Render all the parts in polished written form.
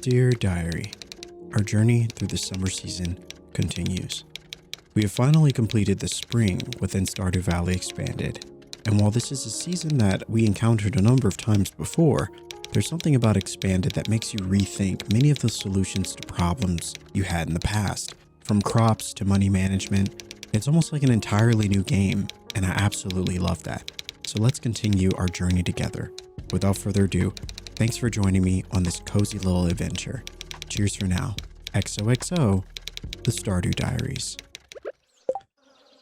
Dear Diary, our journey through the summer season continues. We have finally completed the spring within Stardew Valley Expanded, and while this is a season that we encountered a number of times before, there's something about Expanded that makes you rethink many of the solutions to problems you had in the past. From crops to money management, it's almost like an entirely new game, and I absolutely love that. So let's continue our journey together. Without further ado, thanks for joining me on this cozy little adventure. Cheers for now. XOXO, the Stardew Diaries.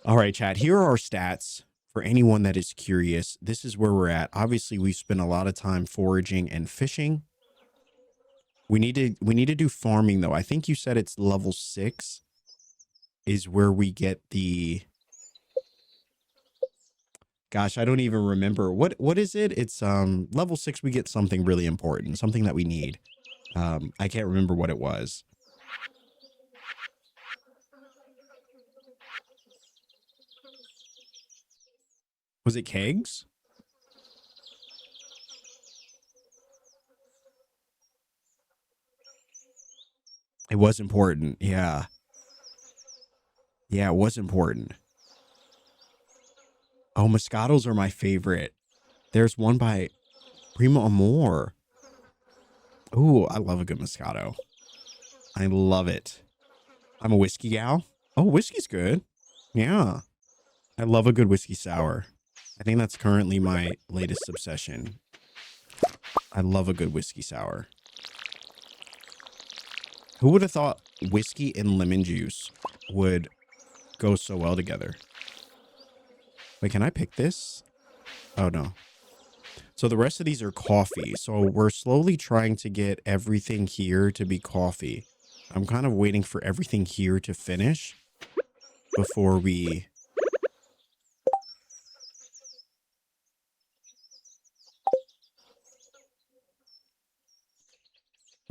All right, chat, here are our stats. For anyone that is curious, this is where we're at. Obviously, we've spent a lot of time foraging and fishing. We need to do farming, though. I think you said it's level 6 is where we get the... Gosh, I don't even remember. What is it? It's level 6, we get something really important, something that we need. I can't remember what it was. Was it kegs? It was important. Yeah. Yeah, it was important. Oh, Moscatos are my favorite. There's one by Primo Amor. Ooh, I love a good Moscato. I love it. I'm a whiskey gal. Oh, whiskey's good. Yeah. I love a good whiskey sour. I think that's currently my latest obsession. I love a good whiskey sour. Who would have thought whiskey and lemon juice would go so well together? Wait, can I pick this? Oh, no. So the rest of these are coffee. So we're slowly trying to get everything here to be coffee. I'm kind of waiting for everything here to finish before we...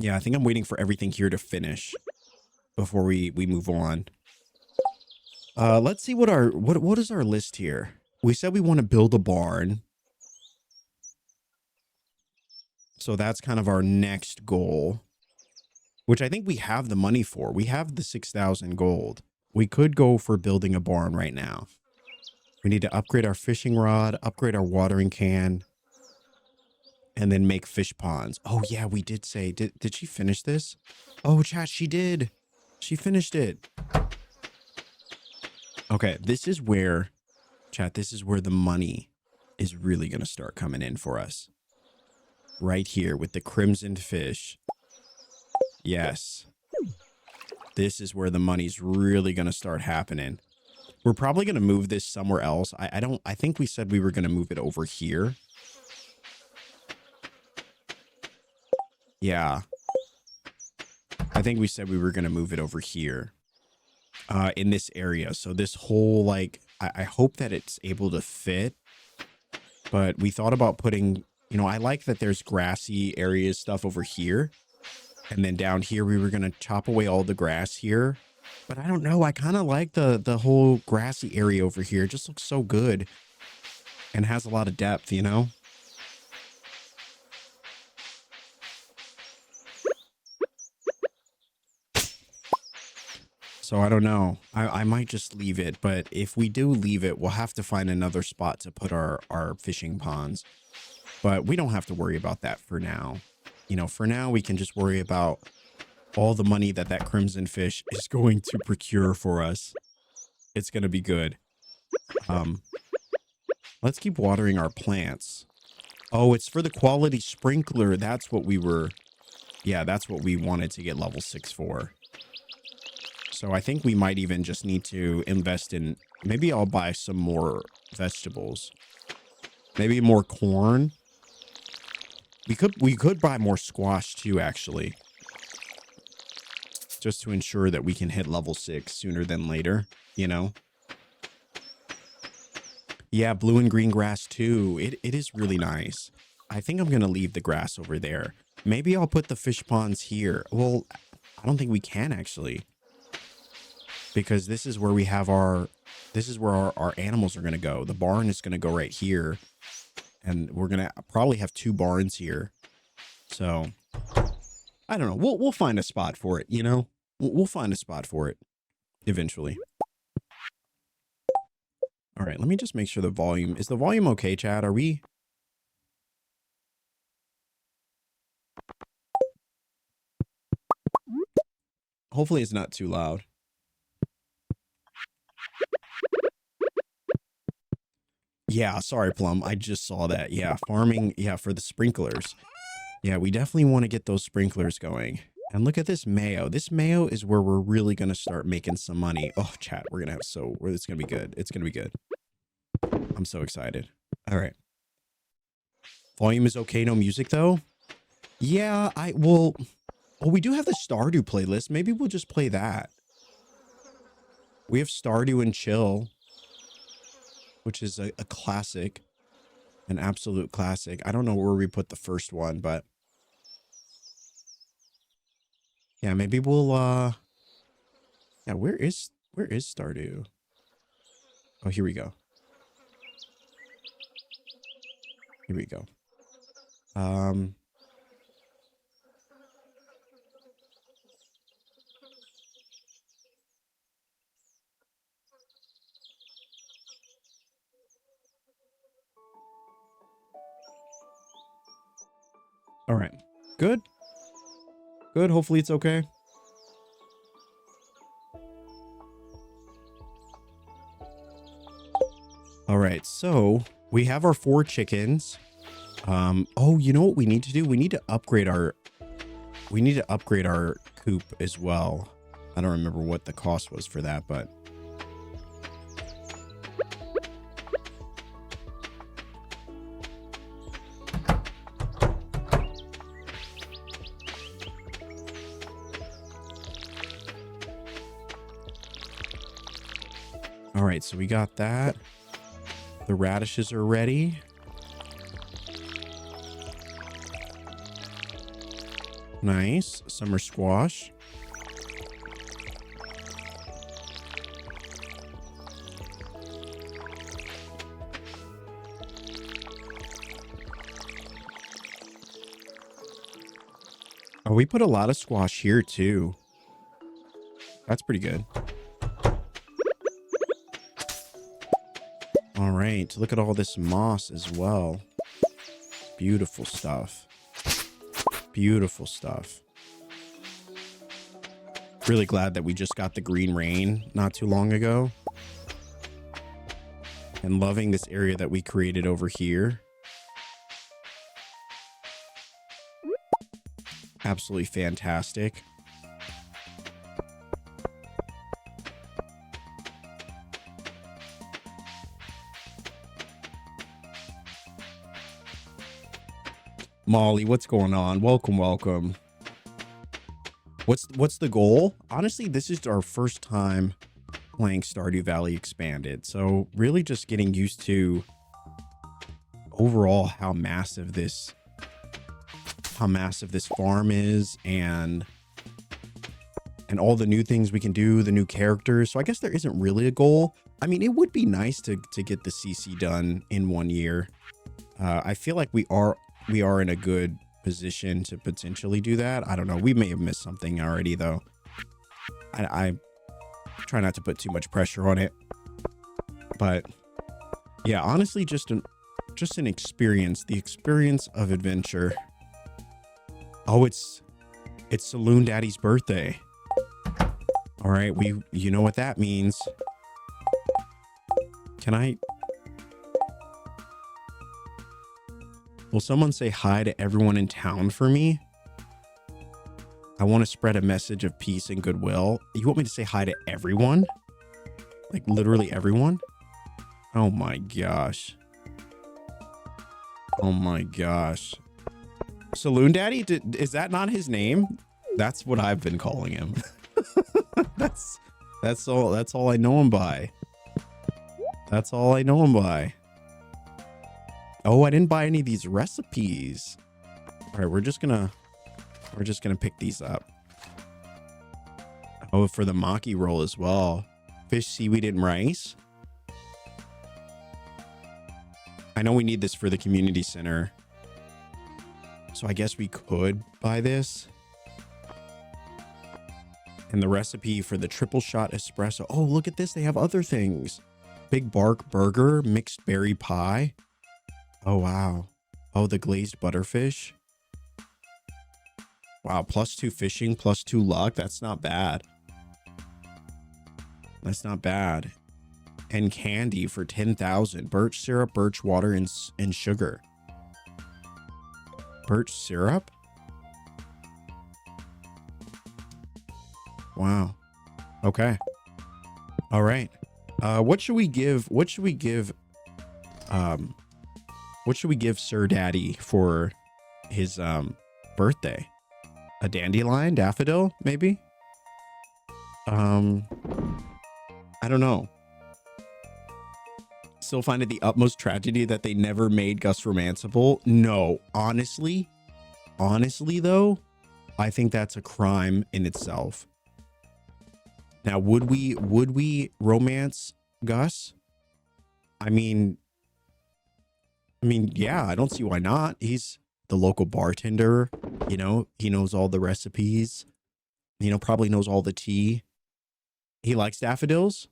Yeah, I think I'm waiting for everything here to finish before we move on. Let's see what our what is our list here. We said we want to build a barn. So that's kind of our next goal, which I think we have the money for. We have the 6,000 gold. We could go for building a barn right now. We need to upgrade our fishing rod, upgrade our watering can, and then make fish ponds. Oh, yeah, we did say, did she finish this? Oh, chat, she did. She finished it. Okay, this is where, chat, this is where the money is really going to start coming in for us. Right here with the crimson fish. Yes. This is where the money's really going to start happening. We're probably going to move this somewhere else. I think we said we were going to move it over here. Yeah. I think we said we were going to move it over here. In this area. So this whole, like, I hope that it's able to fit. But we thought about putting, you know, I like that there's grassy areas stuff over here. And then down here, we were going to chop away all the grass here. But I don't know. I kind of like the whole grassy area over here. It just looks so good. And has a lot of depth, you know? So I don't know. I might just leave it. But if we do leave it, we'll have to find another spot to put our fishing ponds. But we don't have to worry about that for now. You know, for now, we can just worry about all the money that crimson fish is going to procure for us. It's going to be good. Let's keep watering our plants. Oh, it's for the quality sprinkler. That's what we were... Yeah, that's what we wanted to get level 6 for. So I think we might even just need to invest in... Maybe I'll buy some more vegetables. Maybe more corn. We could buy more squash too, actually. Just to ensure that we can hit level 6 sooner than later, you know? Yeah, blue and green grass too. It is really nice. I think I'm going to leave the grass over there. Maybe I'll put the fish ponds here. Well, I don't think we can actually. Because this is where we have our... This is where our animals are going to go. The barn is going to go right here. And we're going to probably have 2 barns here. So I don't know. We'll find a spot for it, you know? We'll find a spot for it eventually. All right, let me just make sure the volume, is the volume okay, Chad? Are we? Hopefully it's not too loud. Yeah, sorry, Plum. I just saw that. Yeah, farming. Yeah, for the sprinklers. Yeah, we definitely want to get those sprinklers going. And look at this mayo. This mayo is where we're really going to start making some money. Oh, chat, we're going to have it's going to be good. It's going to be good. I'm so excited. All right. Volume is okay. No music, though. Yeah, well, we do have the Stardew playlist. Maybe we'll just play that. We have Stardew and Chill, which is a classic, an absolute classic. I don't know where we put the first one, but yeah, maybe we'll, yeah, where is Stardew? Oh, here we go. Here we go. All right. Good. Good. Hopefully it's okay. All right. So we have our 4 chickens. Oh, you know what we need to do? We need to upgrade our coop as well. I don't remember what the cost was for that, but all right, so we got that. The radishes are ready. Nice. Summer squash. Oh, we put a lot of squash here too. That's pretty good. All right, look at all this moss as well. Beautiful stuff. Beautiful stuff. Really glad that we just got the green rain not too long ago. And loving this area that we created over here. Absolutely fantastic. Molly, what's going on? Welcome, welcome. What's the goal? Honestly, this is our first time playing Stardew Valley Expanded. So really just getting used to overall how massive this farm is and all the new things we can do, the new characters. So I guess there isn't really a goal. I mean, it would be nice to get the CC done in 1 year. I feel like we are in a good position to potentially do that. I don't know. We may have missed something already, though. I try not to put too much pressure on it. But yeah, honestly, just an experience. The experience of adventure. Oh, it's Saloon Daddy's birthday. All right, you know what that means. Will someone say hi to everyone in town for me? I want to spread a message of peace and goodwill. You want me to say hi to everyone? Like literally everyone? Oh my gosh. Oh my gosh. Saloon Daddy? Is that not his name? That's what I've been calling him. That's all I know him by. That's all I know him by. Oh, I didn't buy any of these recipes. All right, we're just gonna pick these up. Oh, for the maki roll as well. Fish, seaweed, and rice. I know we need this for the community center. So I guess we could buy this. And the recipe for the triple shot espresso. Oh, look at this. They have other things. Big bark burger, mixed berry pie. Oh, wow. Oh, the glazed butterfish. Wow, +2 fishing, +2 luck. That's not bad. That's not bad. And candy for 10,000. Birch syrup, birch water, and sugar. Birch syrup? Wow. Okay. All right. What should we give Sir Daddy for his birthday? A dandelion, daffodil, maybe? I don't know. Still find it the utmost tragedy that they never made Gus romanceable. No, honestly though, I think that's a crime in itself. Now, would we romance Gus? I mean, yeah, I don't see why not. He's the local bartender, you know, he knows all the recipes, you know, probably knows all the tea. He likes daffodils.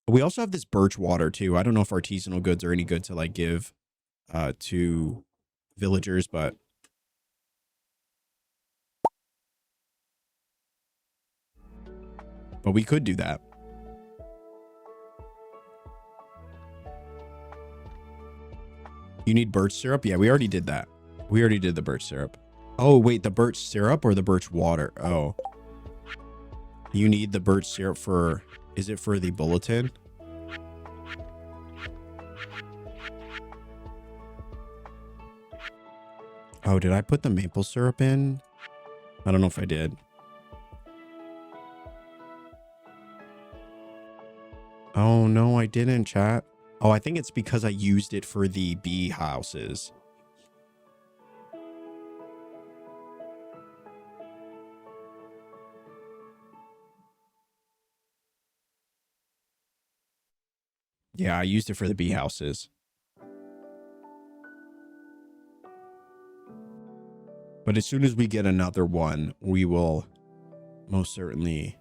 We also have this birch water too. I don't know if artisanal goods are any good to like give to villagers, but we could do that. You need birch syrup? Yeah, we already did that. We already did the birch syrup. Oh, wait, the birch syrup or the birch water? Oh. You need the birch syrup for... Is it for the bulletin? Oh, did I put the maple syrup in? I don't know if I did. Oh, no, I didn't, chat. Oh, I think it's because I used it for the bee houses. Yeah, I used it for the bee houses. But as soon as we get another one, we will most certainly...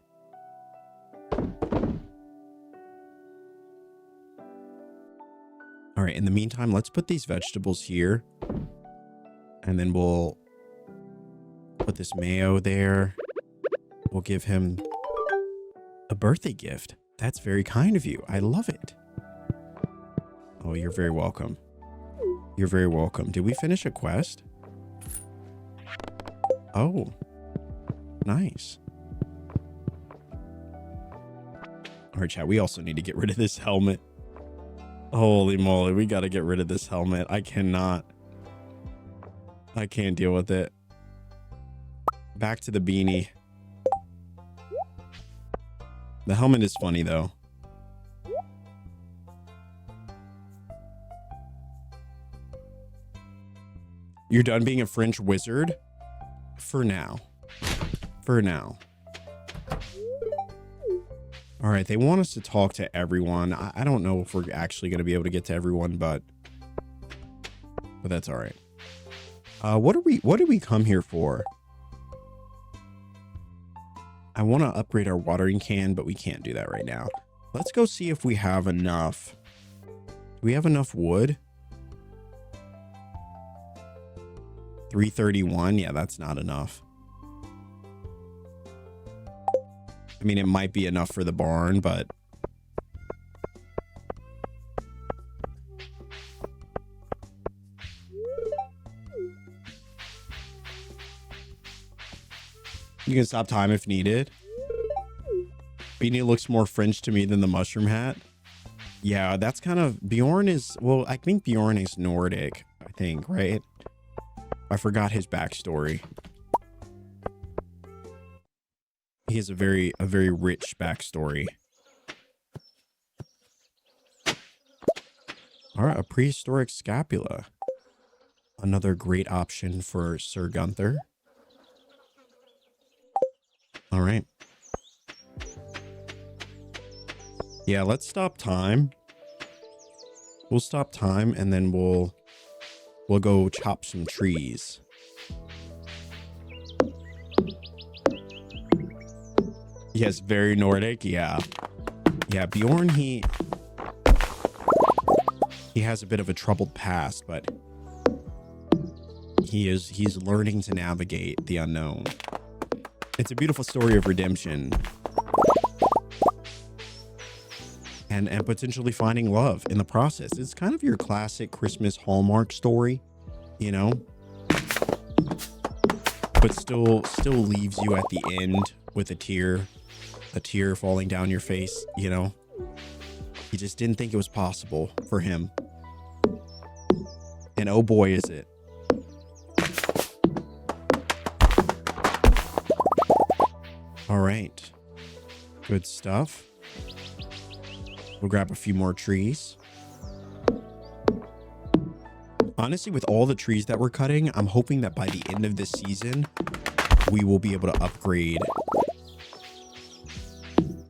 All right, in the meantime, let's put these vegetables here. And then we'll put this mayo there. We'll give him a birthday gift. That's very kind of you. I love it. Oh, you're very welcome. You're very welcome. Did we finish a quest? Oh, nice. All right, chat. We also need to get rid of this helmet. Holy moly, we got to get rid of this helmet. I can't deal with it. Back to the beanie. The helmet is funny though. You're done being a French wizard? For now. For now. All right, they want us to talk to everyone. I don't know if we're actually going to be able to get to everyone, but that's all right. What did we come here for? I want to upgrade our watering can, but we can't do that right now. Let's go see if we have enough. Do we have enough wood? 331. Yeah, that's not enough. I mean, it might be enough for the barn, but you can stop time if needed. Beanie looks more French to me than the mushroom hat. Yeah, that's kind of... Bjorn is... Well, I think Bjorn is Nordic, I think, right? I forgot his backstory. He has a very rich backstory. All right, a prehistoric scapula. Another great option for Sir Gunther. All right. Yeah, let's stop time. We'll stop time and then we'll go chop some trees. Yes, very Nordic. Yeah. Yeah, Bjorn, he has a bit of a troubled past, but he's learning to navigate the unknown. It's a beautiful story of redemption and potentially finding love in the process. It's kind of your classic Christmas Hallmark story, you know, but still leaves you at the end with a tear falling down your face, you know. He just didn't think it was possible for him. And oh boy, is it. All right. Good stuff. We'll grab a few more trees. Honestly, with all the trees that we're cutting, I'm hoping that by the end of this season, we will be able to upgrade.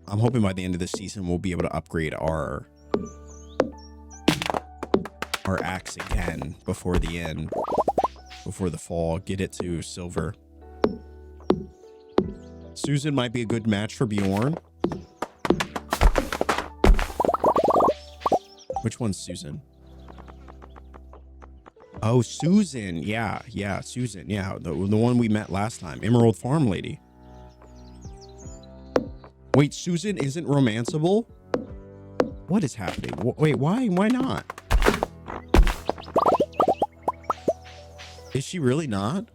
I'm hoping by the end of the season, we'll be able to upgrade our axe again before the end, before the fall, get it to silver. Susan might be a good match for Bjorn. Which one's Susan? Oh, Susan. Yeah, Susan. Yeah, the one we met last time. Emerald Farm Lady. Wait, Susan isn't romanceable? What is happening? Wait, why? Why not? Is she really not?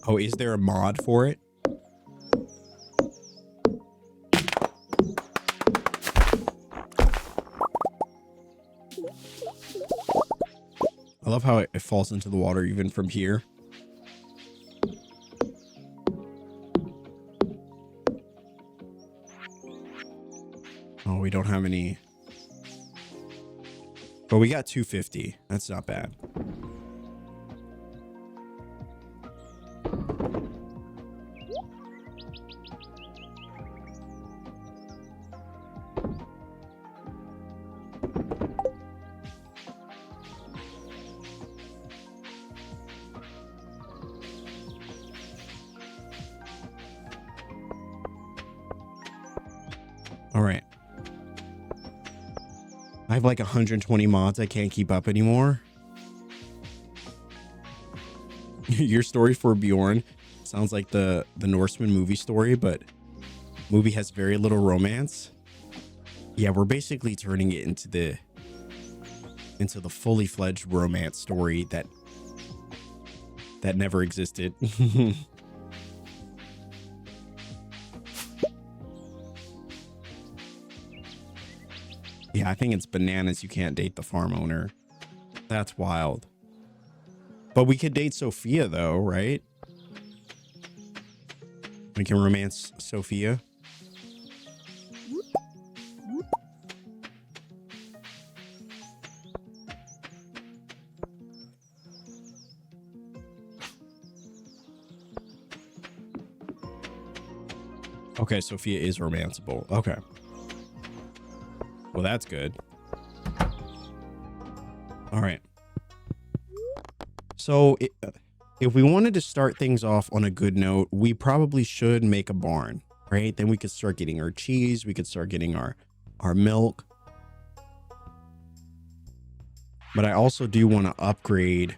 Oh, is there a mod for it? I love how it falls into the water even from here. Oh, we don't have any. But we got 250. That's not bad. All right. I have like 120 mods. I can't keep up anymore. Your story for Bjorn sounds like the Norseman movie story, but movie has very little romance. Yeah, we're basically turning it into the fully fledged romance story that never existed. Yeah, I think it's bananas you can't date the farm owner. That's wild. But we could date Sophia though, right? We can romance Sophia. Okay, Sophia is romanceable. Okay. Well, that's good. All right. So if we wanted to start things off on a good note, we probably should make a barn, right? Then we could start getting our cheese. We could start getting our milk. But I also do want to upgrade.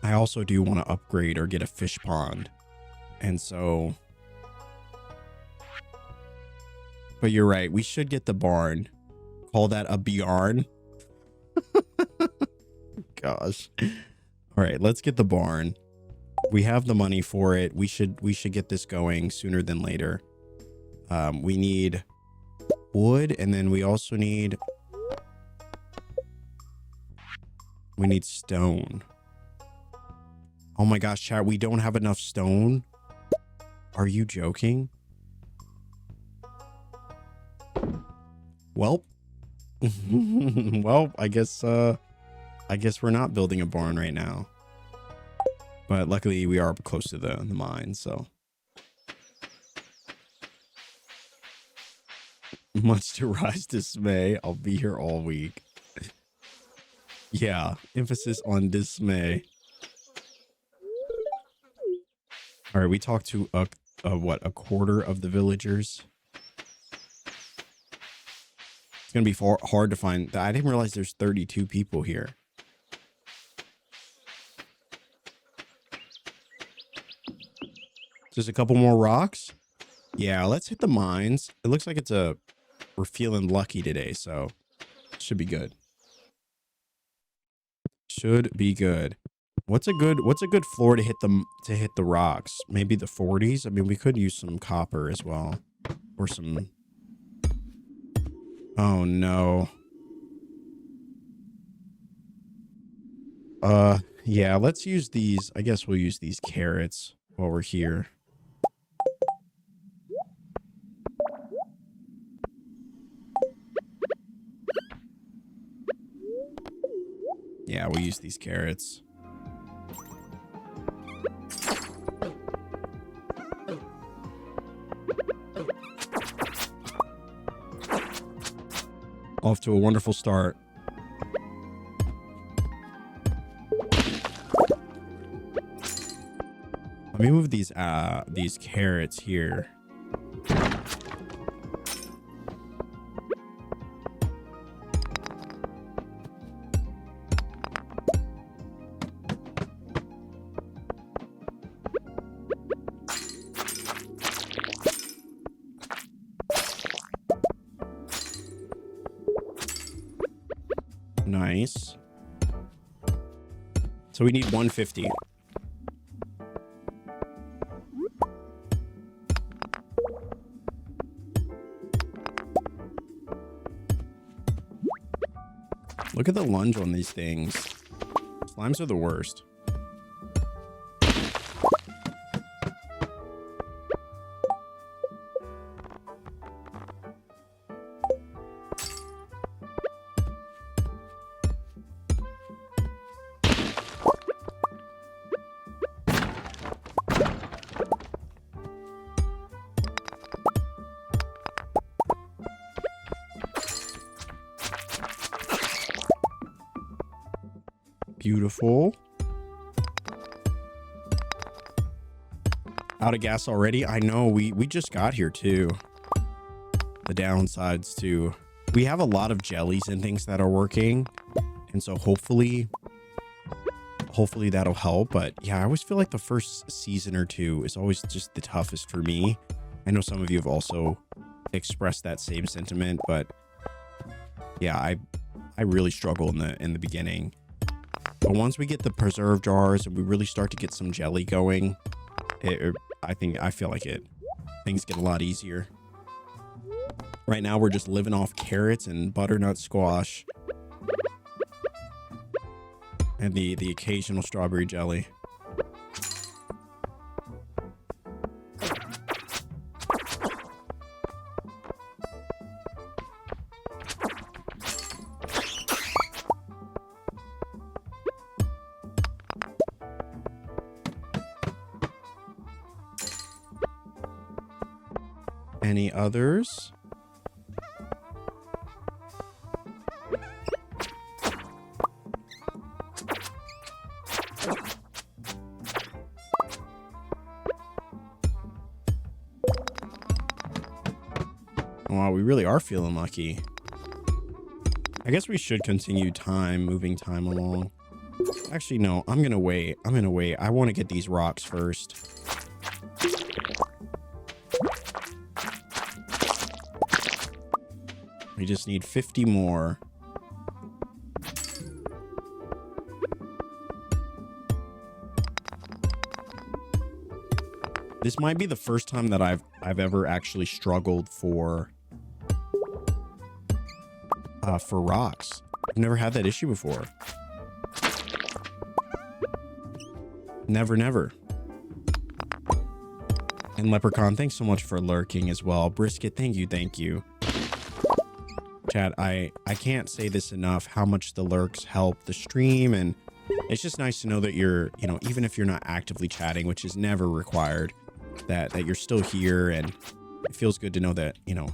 I also do want to upgrade or get a fish pond. And so, but you're right. We should get the barn. Call that a Bjarn. Gosh. All right, let's get the barn. We have the money for it. We should get this going sooner than later. We need wood, and then we also need stone. Oh my gosh, chat, we don't have enough stone. Are you joking? Well, well, I guess we're not building a barn right now. But luckily we are close to the mine, so. Much to Rise dismay. I'll be here all week. Yeah, emphasis on dismay. All right, we talked to a quarter of the villagers. It's gonna be hard to find. I didn't realize there's 32 people here. Just a couple more rocks. Yeah, let's hit the mines. It looks like we're feeling lucky today, so should be good. Should be good. What's a good floor to hit the rocks? Maybe the 40s. I mean, we could use some copper as well, or some. Oh no. Yeah, let's use these. I guess we'll use these carrots while we're here. Yeah, we'll use these carrots. Off to a wonderful start. Let me move these carrots here. Nice. So we need 150. Look at the lunge on these things. Slimes are the worst. Beautiful. Out of gas already? I know, we just got here too. The downsides too. We have a lot of jellies and things that are working. And so hopefully that'll help. But yeah, I always feel like the first season or two is always just the toughest for me. I know some of you have also expressed that same sentiment, but yeah, I really struggle in the beginning. But once we get the preserve jars and we really start to get some jelly going, I feel like things get a lot easier. Right now we're just living off carrots and butternut squash and the occasional strawberry jelly. Any others? Wow, we really are feeling lucky. I guess we should continue moving time along. Actually, no, I'm gonna wait. I want to get these rocks first. We just need 50 more. This might be the first time that I've ever actually struggled for rocks. I've never had that issue before. Never. And Leprechaun, thanks so much for lurking as well. Brisket, thank you. Chat, I can't say this enough, how much the lurks help the stream and It's just nice to know that you're, you know, even if you're not actively chatting, which is never required, that you're still here, and it feels good to know that, you know,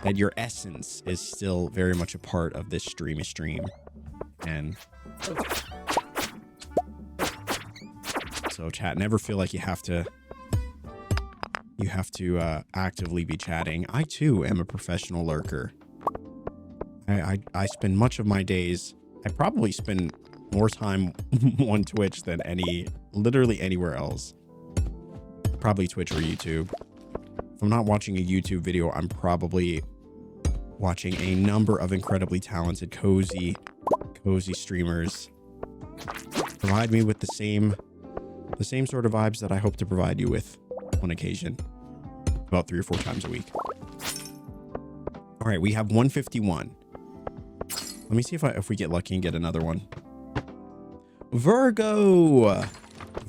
that your essence is still very much a part of this stream. And so chat, never feel like you have to actively be chatting. I too am a professional lurker. I spend much of my days, I probably spend more time on Twitch than literally anywhere else. Probably Twitch or YouTube. If I'm not watching a YouTube video, I'm probably watching a number of incredibly talented, cozy streamers provide me with the same sort of vibes that I hope to provide you with on occasion, about 3 or 4 times a week. All right, we have 151. Let me see if we get lucky and get another one. Virgo,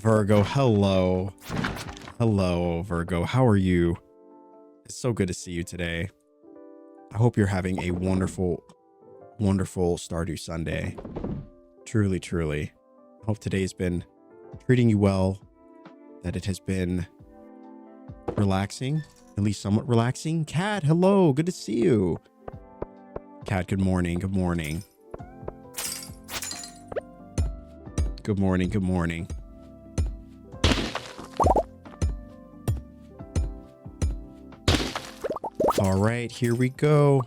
hello, Virgo. How are you? It's so good to see you today. I hope you're having a wonderful Stardew Sunday. Truly. I hope today's been treating you well, that it has been relaxing, at least somewhat relaxing. Kat, hello, good to see you. Kat, good morning. Good morning. All right, here we go.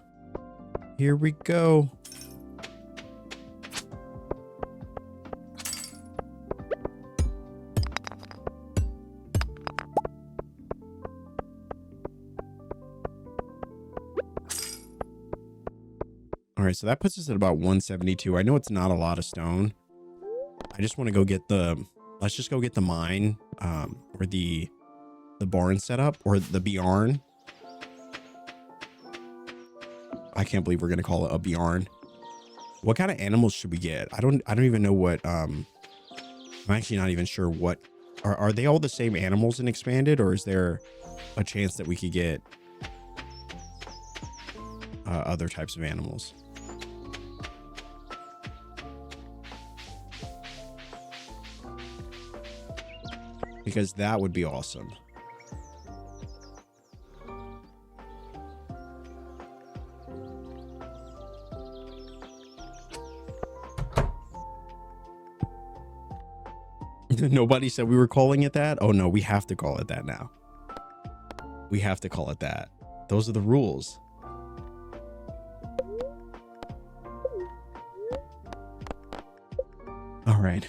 All right, so that puts us at about 172. I know it's not a lot of stone. I just want to go get let's just go get the mine, or the barn set up, or the bjarn. I can't believe we're gonna call it a bjarn. What kind of animals should we get? I don't even know what. I'm actually not even sure what. Are they all the same animals in Expanded, or is there a chance that we could get other types of animals? Because that would be awesome. Nobody said we were calling it that. Oh no, we have to call it that now. We have to call it that. Those are the rules. All right,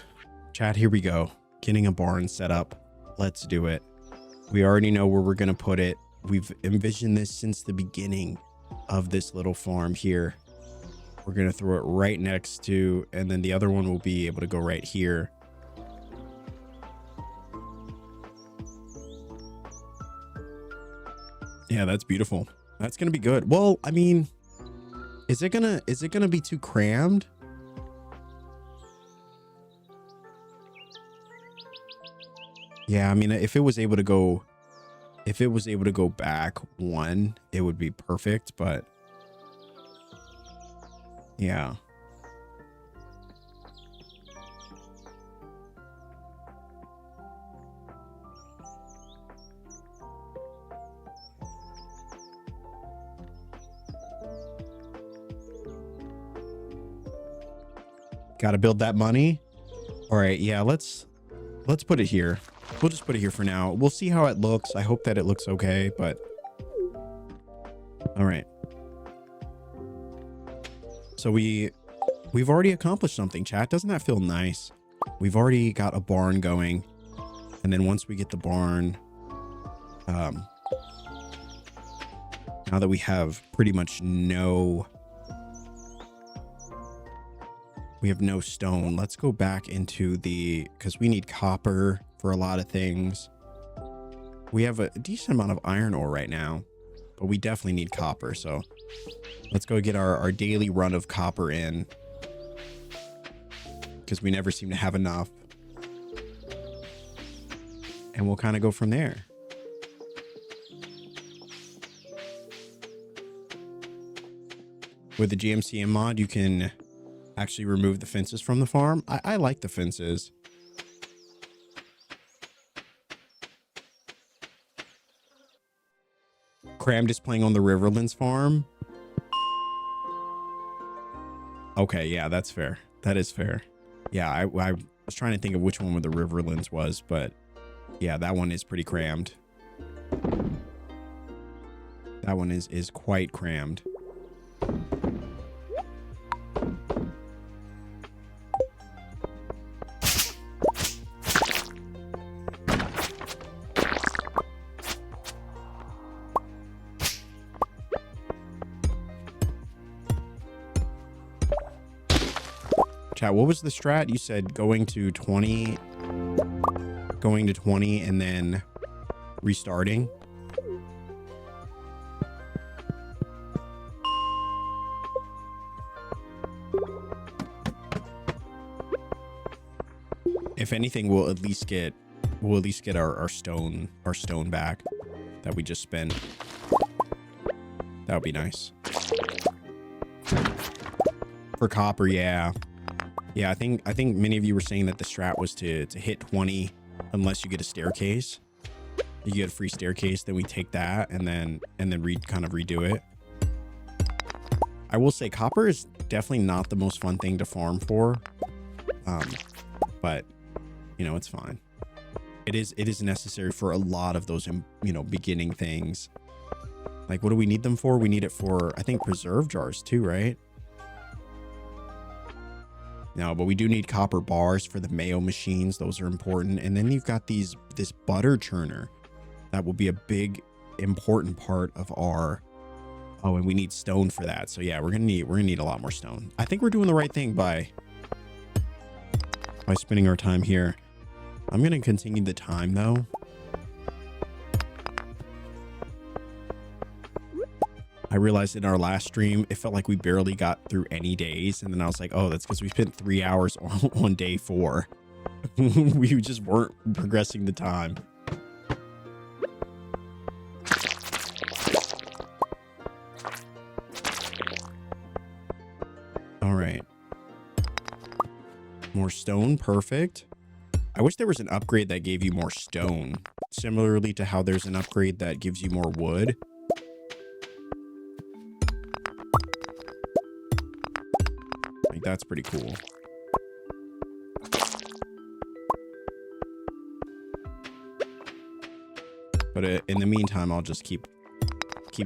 chat, here we go. Getting a barn set up. Let's do it. We already know where we're going to put it. We've envisioned this since the beginning of this little farm here. We're going to throw it right next to, and then the other one will be able to go right here. Yeah, that's beautiful. That's going to be good. Well, I mean, is it going to be too crammed? Yeah, I mean, if it was able to go back one, it would be perfect, but yeah. Got to build that money. All right, yeah, let's put it here. We'll just put it here for now. We'll see how it looks. I hope that it looks okay, but all right. So we've already accomplished something, chat. Doesn't that feel nice? We've already got a barn going. And then once we get the barn, now that we have pretty much no stone, let's go back into because we need copper for a lot of things. We have a decent amount of iron ore right now, but we definitely need copper. So let's go get our daily run of copper in, because we never seem to have enough. And we'll kind of go from there. With the GMCM mod, you can actually remove the fences from the farm. I like the fences. Crammed is playing on the Riverlands farm. Okay, yeah, that's fair. That is fair. Yeah, I was trying to think of which one of the Riverlands was, but yeah, that one is pretty crammed. That one is quite crammed. Chat, what was the strat? You said going to 20 and then restarting. If anything, we'll at least get our stone back that we just spent. That would be nice. For copper, yeah. Yeah, I think many of you were saying that the strat was to hit 20 unless you get a staircase. You get a free staircase, then we take that and then kind of redo it. I will say copper is definitely not the most fun thing to farm for. But you know, it's fine. It is necessary for a lot of those, you know, beginning things. Like, what do we need them for? We need it for, I think, preserve jars too, right? No, but we do need copper bars for the mayo machines. Those are important. And then you've got this butter churner. That will be a big, important part of our, oh, and we need stone for that. So yeah, we're gonna need a lot more stone. I think we're doing the right thing by spending our time here. I'm gonna continue the time though. I realized in our last stream, it felt like we barely got through any days. And then I was like, oh, that's because we spent 3 hours on day 4. We just weren't progressing the time. All right. More stone, perfect. I wish there was an upgrade that gave you more stone. Similarly to how there's an upgrade that gives you more wood. Like, that's pretty cool. But in the meantime, I'll just keep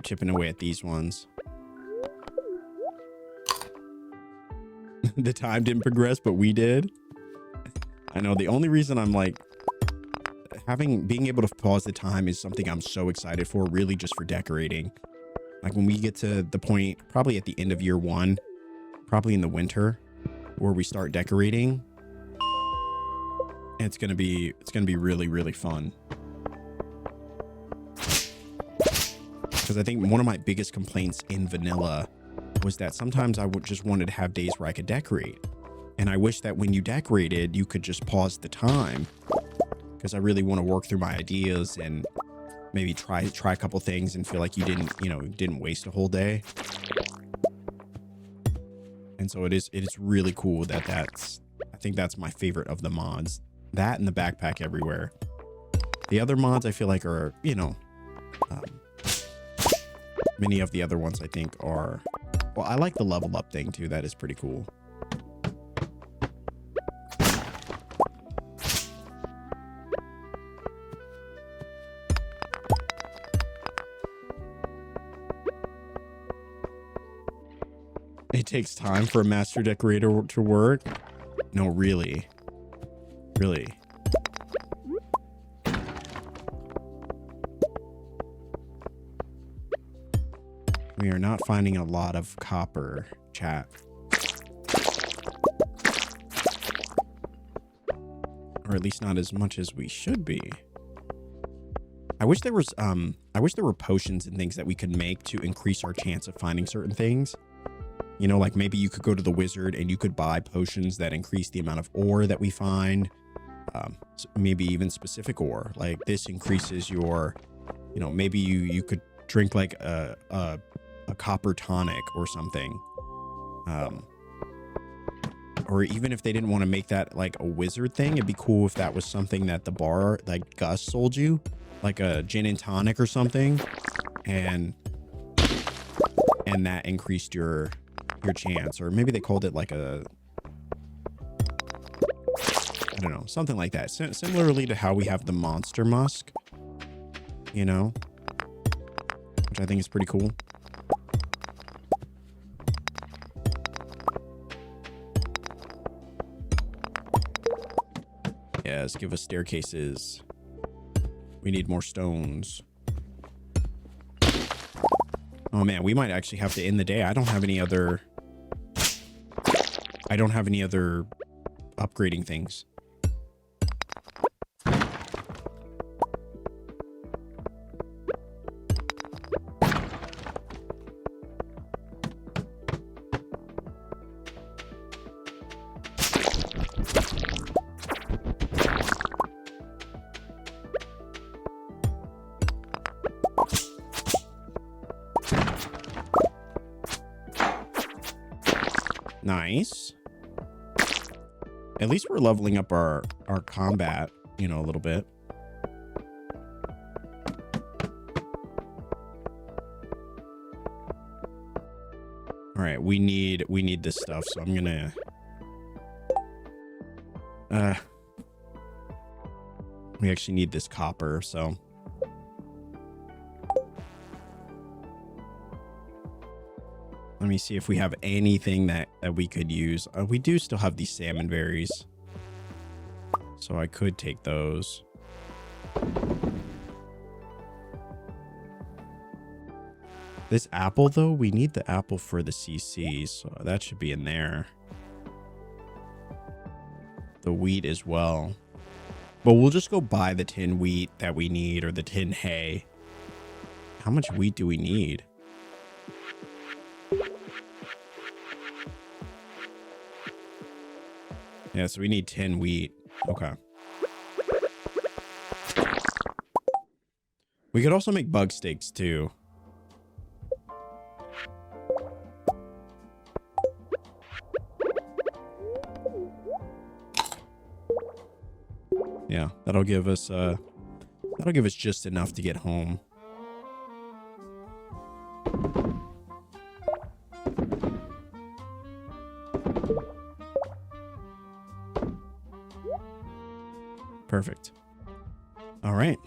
chipping away at these ones. The time didn't progress, but we did. I know the only reason I'm like being able to pause the time is something I'm so excited for, really just for decorating. Like when we get to the point, probably at the end of year 1, probably in the winter, where we start decorating, it's gonna be really, really fun. Because I think one of my biggest complaints in vanilla was that sometimes I would just wanted to have days where I could decorate. And I wish that when you decorated, you could just pause the time, because I really want to work through my ideas and maybe try a couple things and feel like you didn't waste a whole day. And so it is really cool I think that's my favorite of the mods. That and the backpack everywhere. The other mods I feel like are, many of the other ones I think are, well, I like the level up thing too. That is pretty cool. It takes time for a master decorator to work. No, really. Really. We are not finding a lot of copper, chat. Or at least not as much as we should be. I wish there were potions and things that we could make to increase our chance of finding certain things. You know, like maybe you could go to the wizard and you could buy potions that increase the amount of ore that we find. Maybe even specific ore. Like this increases your, maybe you could drink like a copper tonic or something. or even if they didn't want to make that like a wizard thing, it'd be cool if that was something that the bar, like Gus sold you, like a gin and tonic or something, and that increased your chance. Or maybe they called it like a, I don't know, something like that. Similarly to how we have the monster musk, you know, which I think is pretty cool. Yes, give us staircases. We need more stones. Oh man, we might actually have to end the day. I don't have any other upgrading things. Nice. At least we're leveling up our combat, you know, a little bit. All right, we need this stuff, so I'm gonna we actually need this copper, so let me see if we have anything that we could use. We do still have these salmon berries, so I could take those. This apple, though, we need the apple for the CC, so that should be in there. The wheat as well. But we'll just go buy the tin wheat that we need, or the tin hay. How much wheat do we need? Yeah, so we need 10 wheat. Okay. We could also make bug steaks too. Yeah, that'll give us just enough to get home. Perfect. All right.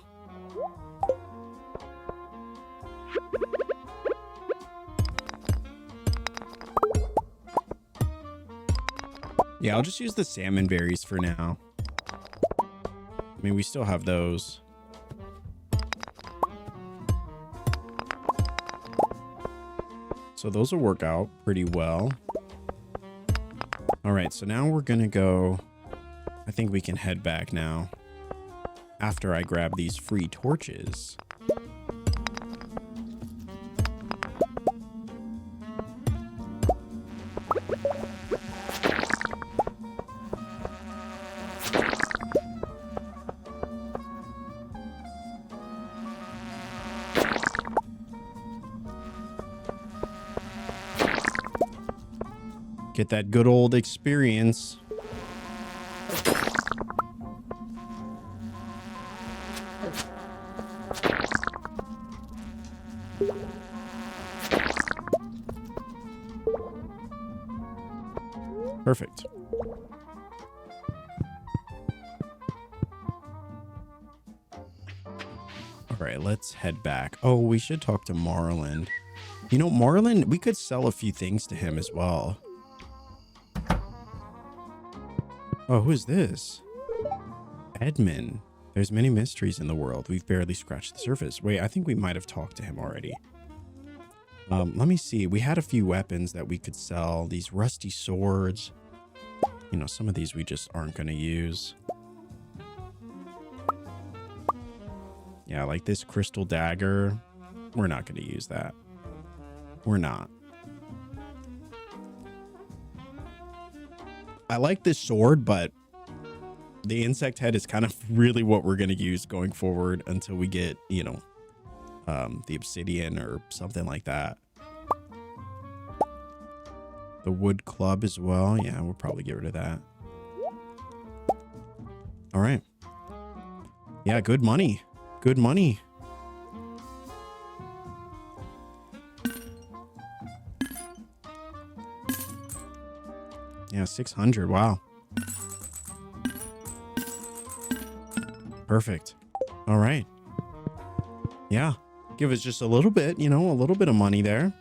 Yeah, I'll just use the salmon berries for now. I mean, we still have those. So those will work out pretty well. All right, so now we're gonna go. I think we can head back now after I grab these free torches. Get that good old experience. Perfect. All right, let's head back. Oh, we should talk to Marlin. You know, Marlin, we could sell a few things to him as well. Oh, who is this? Edmund. There's many mysteries in the world. We've barely scratched the surface. Wait, I think we might have talked to him already. Let me see. We had a few weapons that we could sell. These rusty swords. You know, some of these we just aren't going to use. Yeah, like this crystal dagger. We're not going to use that. We're not. I like this sword, but the insect head is kind of really what we're going to use going forward until we get, you know, the obsidian or something like that. The wood club as well. Yeah, we'll probably get rid of that. All right. Yeah, good money. Good money. Yeah, 600. Wow. Perfect. All right. Yeah. Give us just a little bit, you know, a little bit of money there.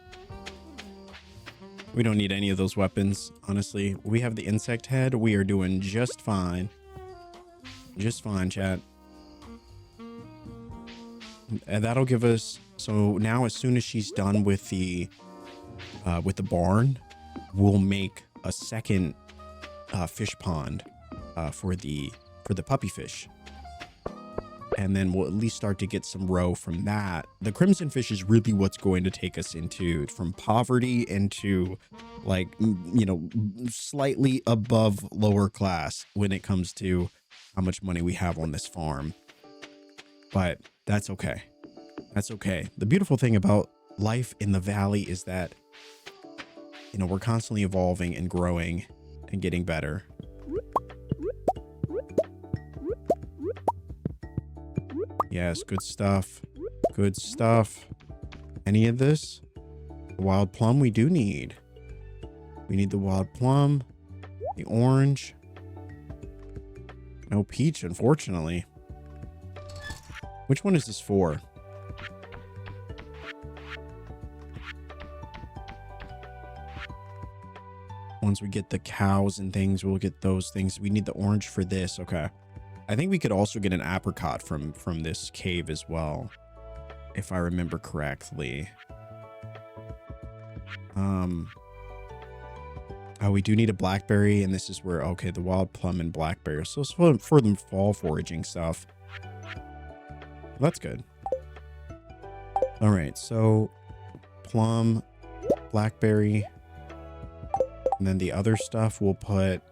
We don't need any of those weapons, honestly. We have the insect head. We are doing just fine. Just fine, chat. And that'll give us... So now as soon as she's done with the barn, we'll make a second fish pond for the puppy fish. And then we'll at least start to get some roe from that. The crimson fish is really what's going to take us from poverty into, like, you know, slightly above lower class when it comes to how much money we have on this farm. But that's okay. That's okay. The beautiful thing about life in the valley is that, you know, we're constantly evolving and growing and getting better. Yes, good stuff. Good stuff. Any of this? The wild plum we do need. We need the wild plum, the orange. No peach, unfortunately. Which one is this for? Once we get the cows and things, we'll get those things. We need the orange for this. Okay. I think we could also get an apricot from this cave as well, if I remember correctly. Oh, we do need a blackberry, and this is where, okay, the wild plum and blackberry. So it's for the fall foraging stuff. That's good. All right, so plum, blackberry, and then the other stuff we'll put...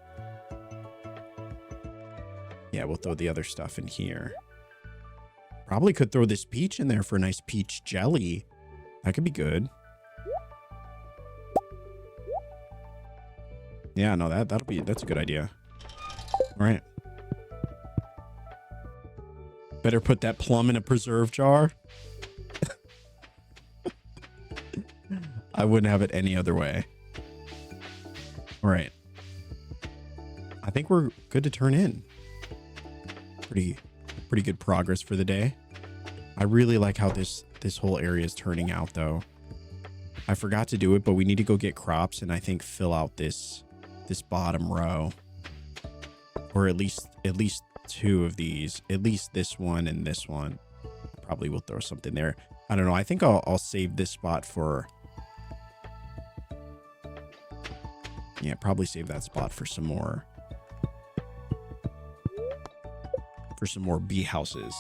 Yeah, we'll throw the other stuff in here. Probably could throw this peach in there for a nice peach jelly. That could be good. Yeah, no, that's a good idea. All right. Better put that plum in a preserve jar. I wouldn't have it any other way. All right. I think we're good to turn in. Pretty good progress for the day. I really like how this whole area is turning out, though. I forgot to do it, but we need to go get crops and I think fill out this bottom row, or at least two of these. At least this one and this one. Probably will throw something there. I don't know. I think I'll save this spot for... Yeah, probably save that spot for some more. For some more bee houses.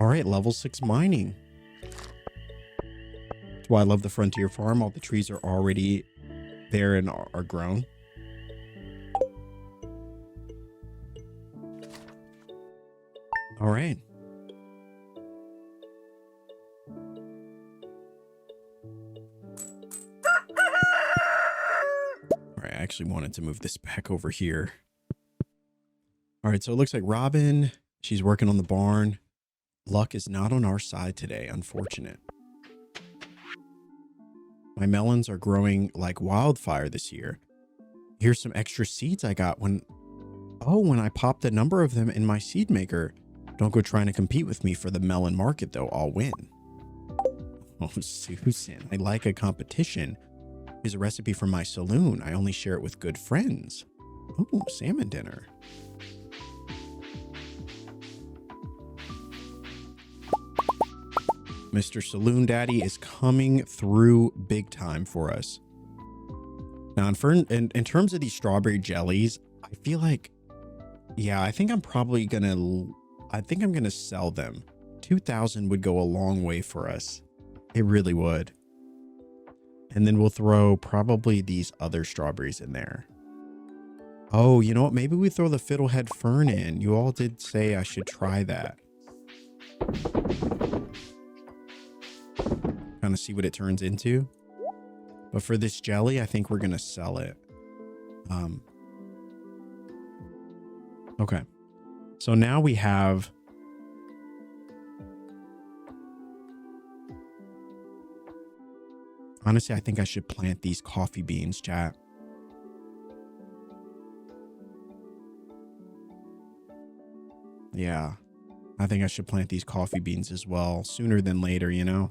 All right, level 6 mining. That's why I love the frontier farm. All the trees are already there and are grown. All right. All right, I actually wanted to move this back over here. All right, so it looks like Robin, she's working on the barn. Luck is not on our side today, unfortunate. My melons are growing like wildfire this year. Here's some extra seeds I got when I popped a number of them in my seed maker. Don't go trying to compete with me for the melon market, though. I'll win. Oh, Susan, I like a competition. Here's a recipe from my saloon. I only share it with good friends. Oh, salmon dinner. Mr. Saloon Daddy is coming through big time for us. Now, in terms of these strawberry jellies, I feel like, yeah, I think I'm gonna sell them. 2,000 would go a long way for us. It really would. And then we'll throw probably these other strawberries in there. Oh, you know what? Maybe we throw the fiddlehead fern in. You all did say I should try that. Kind of see what it turns into. But for this jelly, I think we're going to sell it. Okay. So now we have... Honestly, I think I should plant these coffee beans, chat. Yeah. I think I should plant these coffee beans as well, sooner than later, you know?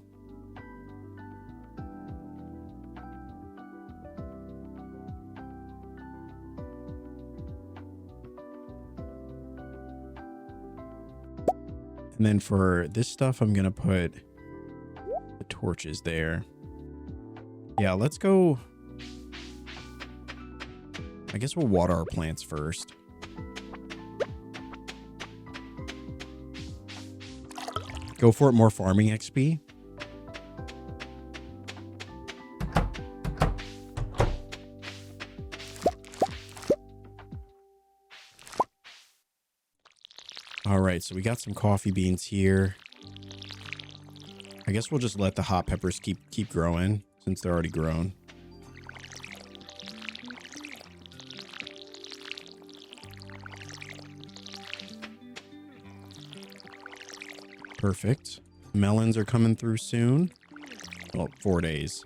And then for this stuff, I'm going to put the torches there. Yeah, let's go. I guess we'll water our plants first. Go for it, more farming XP. All right, so we got some coffee beans here. I guess we'll just let the hot peppers keep growing since they're already grown. Perfect. Melons are coming through soon. Well, 4 days.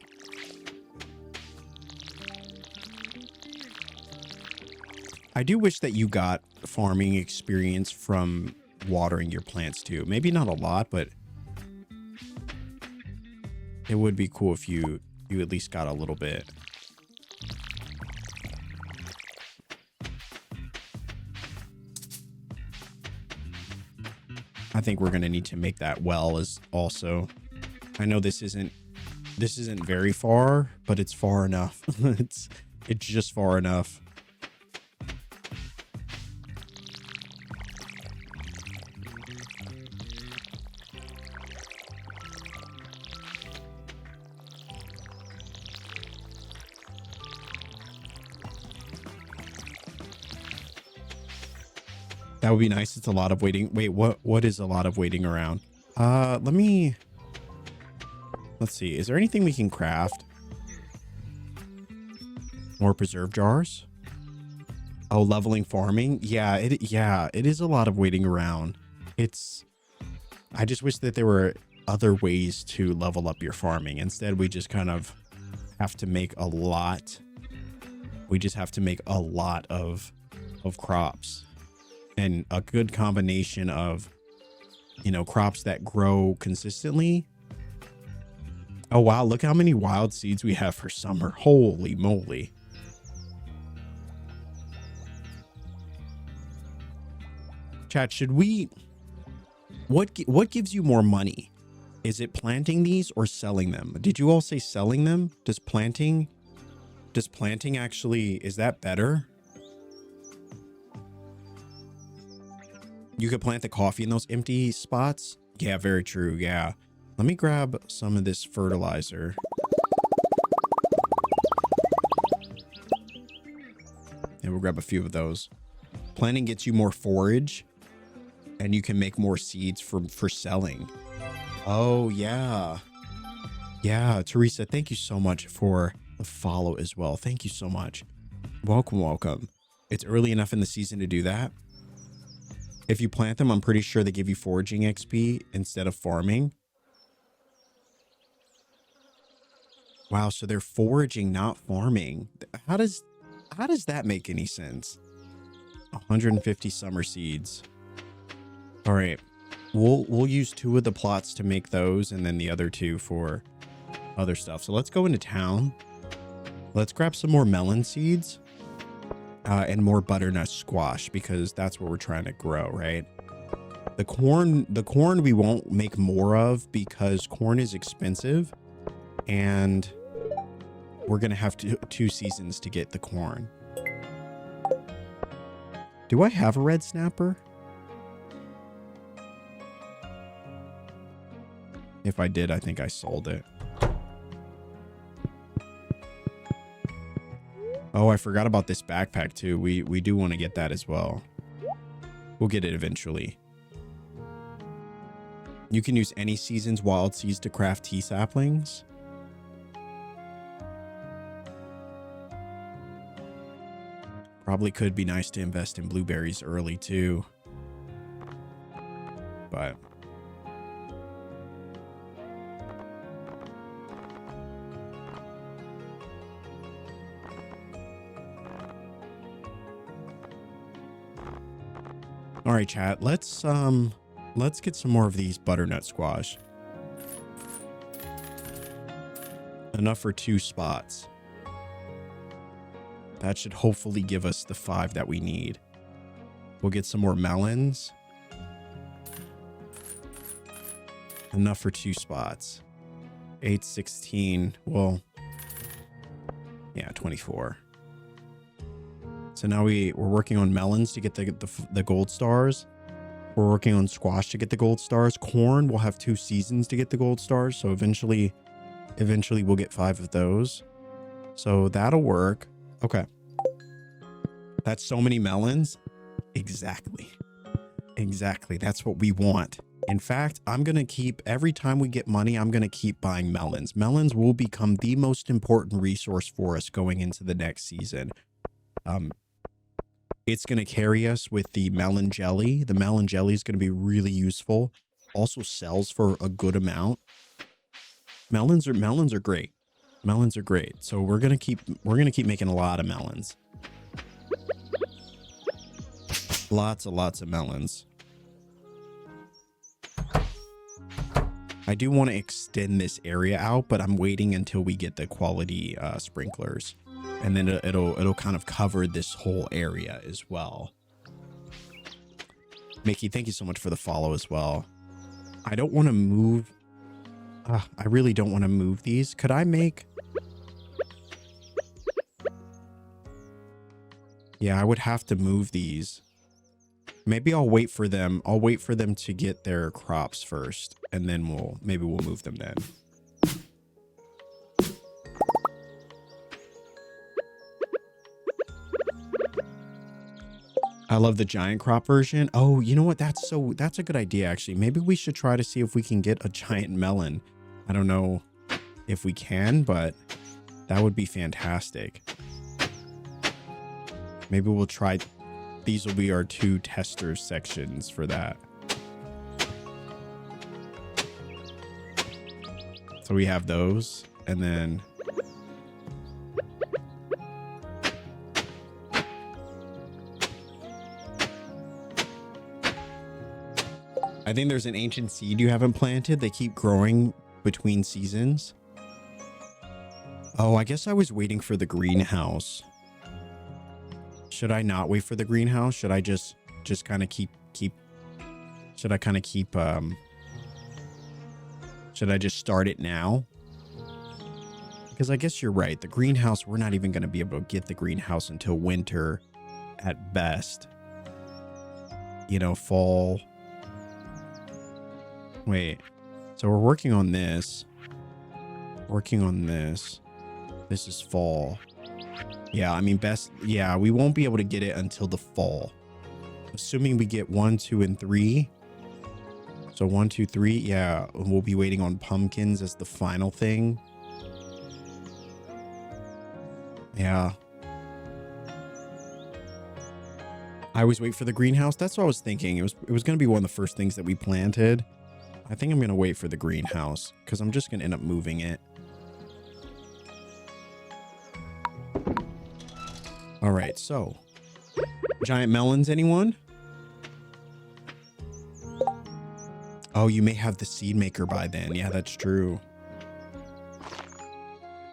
I do wish that you got farming experience from watering your plants too. Maybe not a lot, but it would be cool if you at least got a little bit. I think we're going to need to make that well as also. I know this isn't very far, but it's far enough. it's just far enough. That would be nice. It's a lot of waiting. Wait, what is a lot of waiting around? Let's see. Is there anything we can craft? More preserve jars? Oh, leveling farming? Yeah, it is a lot of waiting around. I just wish that there were other ways to level up your farming. Instead, we just kind of have to make a lot. We just have to make a lot of crops. And a good combination of, crops that grow consistently. Oh, wow. Look how many wild seeds we have for summer. Holy moly. Chat, should we... What gives you more money? Is it planting these or selling them? Did you all say selling them? Does planting actually... Is that better? You could plant the coffee in those empty spots. Yeah, very true. Yeah. Let me grab some of this fertilizer. And we'll grab a few of those. Planting gets you more forage and you can make more seeds for selling. Oh, yeah. Yeah, Teresa, thank you so much for the follow as well. Thank you so much. Welcome, welcome. It's early enough in the season to do that. If you plant them, I'm pretty sure they give you foraging XP instead of farming. Wow, so they're foraging, not farming. How does that make any sense? 150 summer seeds. All right. We'll use 2 of the plots to make those and then the other 2 for other stuff. So let's go into town. Let's grab some more melon seeds. And more butternut squash because that's what we're trying to grow, right? The corn we won't make more of because corn is expensive and we're going to have 2 seasons to get the corn. Do I have a red snapper? If I did, I think I sold it. Oh, I forgot about this backpack too. We do want to get that as well. We'll get it eventually. You can use any season's wild seeds to craft tea saplings. Probably could be nice to invest in blueberries early too. But all right, chat. Let's get some more of these butternut squash. Enough for 2 spots. That should hopefully give us the 5 that we need. We'll get some more melons. Enough for 2 spots. 8, 16. Well, yeah, 24. So now we're working on melons to get the gold stars. We're working on squash to get the gold stars. Corn will have 2 seasons to get the gold stars. So eventually we'll get 5 of those. So that'll work. Okay. That's so many melons. Exactly. That's what we want. In fact, I'm going to keep, every time we get money, I'm going to keep buying melons. Melons will become the most important resource for us going into the next season. It's going to carry us with the melon jelly. The melon jelly is going to be really useful. Also sells for a good amount. Melons are great. Melons are great. So we're going to keep making a lot of melons. Lots of melons. I do want to extend this area out, but I'm waiting until we get the quality sprinklers. And then it'll kind of cover this whole area as well. Mickey, thank you so much for the follow as well. I don't want to move. I really don't want to move these. Could I make... Yeah, I would have to move these. Maybe I'll wait for them. I'll wait for them to get their crops first, and then maybe we'll move them then. I love the giant crop version. Oh, you know what? That's a good idea, actually. Maybe we should try to see if we can get a giant melon. I don't know if we can, but that would be fantastic. Maybe we'll try. These will be our 2 tester sections for that. So we have those, and then I think there's an ancient seed you haven't planted. They keep growing between seasons. Oh, I guess I was waiting for the greenhouse. Should I not wait for the greenhouse? Should I just kind of keep should I kind of keep should I just start it now? Because I guess you're right. The greenhouse, we're not even going to be able to get the greenhouse until winter at best. You know, fall. Wait, so we're working on this. This is fall. Yeah, I mean, yeah, we won't be able to get it until the fall. Assuming we get 1, 2, and 3. So 1, 2, 3. Yeah, we'll be waiting on pumpkins as the final thing. Yeah. I always wait for the greenhouse. That's what I was thinking. It was going to be one of the first things that we planted. I think I'm going to wait for the greenhouse because I'm just going to end up moving it. All right, so giant melons, anyone? Oh, you may have the seed maker by then. Yeah, that's true.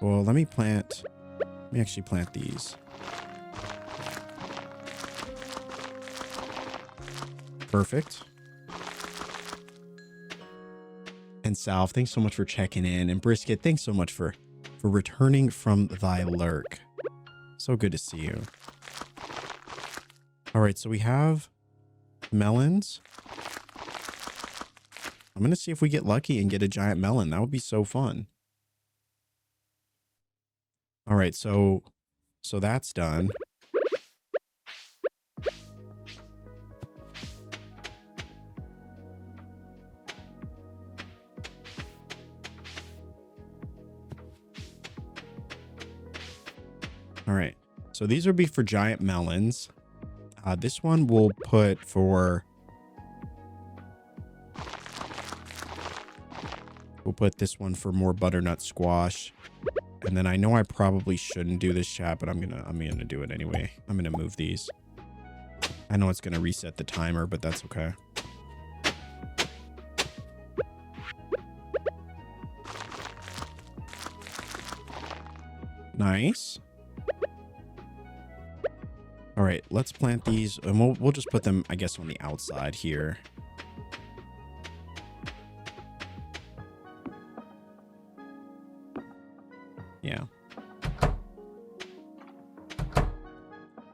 Well, let me actually plant these. Perfect. And Salve, thanks so much for checking in. And Brisket, thanks so much for returning from thy lurk. So good to see you. All right, so we have melons. I'm going to see if we get lucky and get a giant melon. That would be so fun. All right, so that's done. All right. So these would be for giant melons. This one we'll put for... We'll put this one for more butternut squash. And then I know I probably shouldn't do this, chat, but I'm gonna do it anyway. I'm gonna move these. I know it's gonna reset the timer, but that's okay. Nice. All right, let's plant these, and we'll just put them, I guess, on the outside here. Yeah.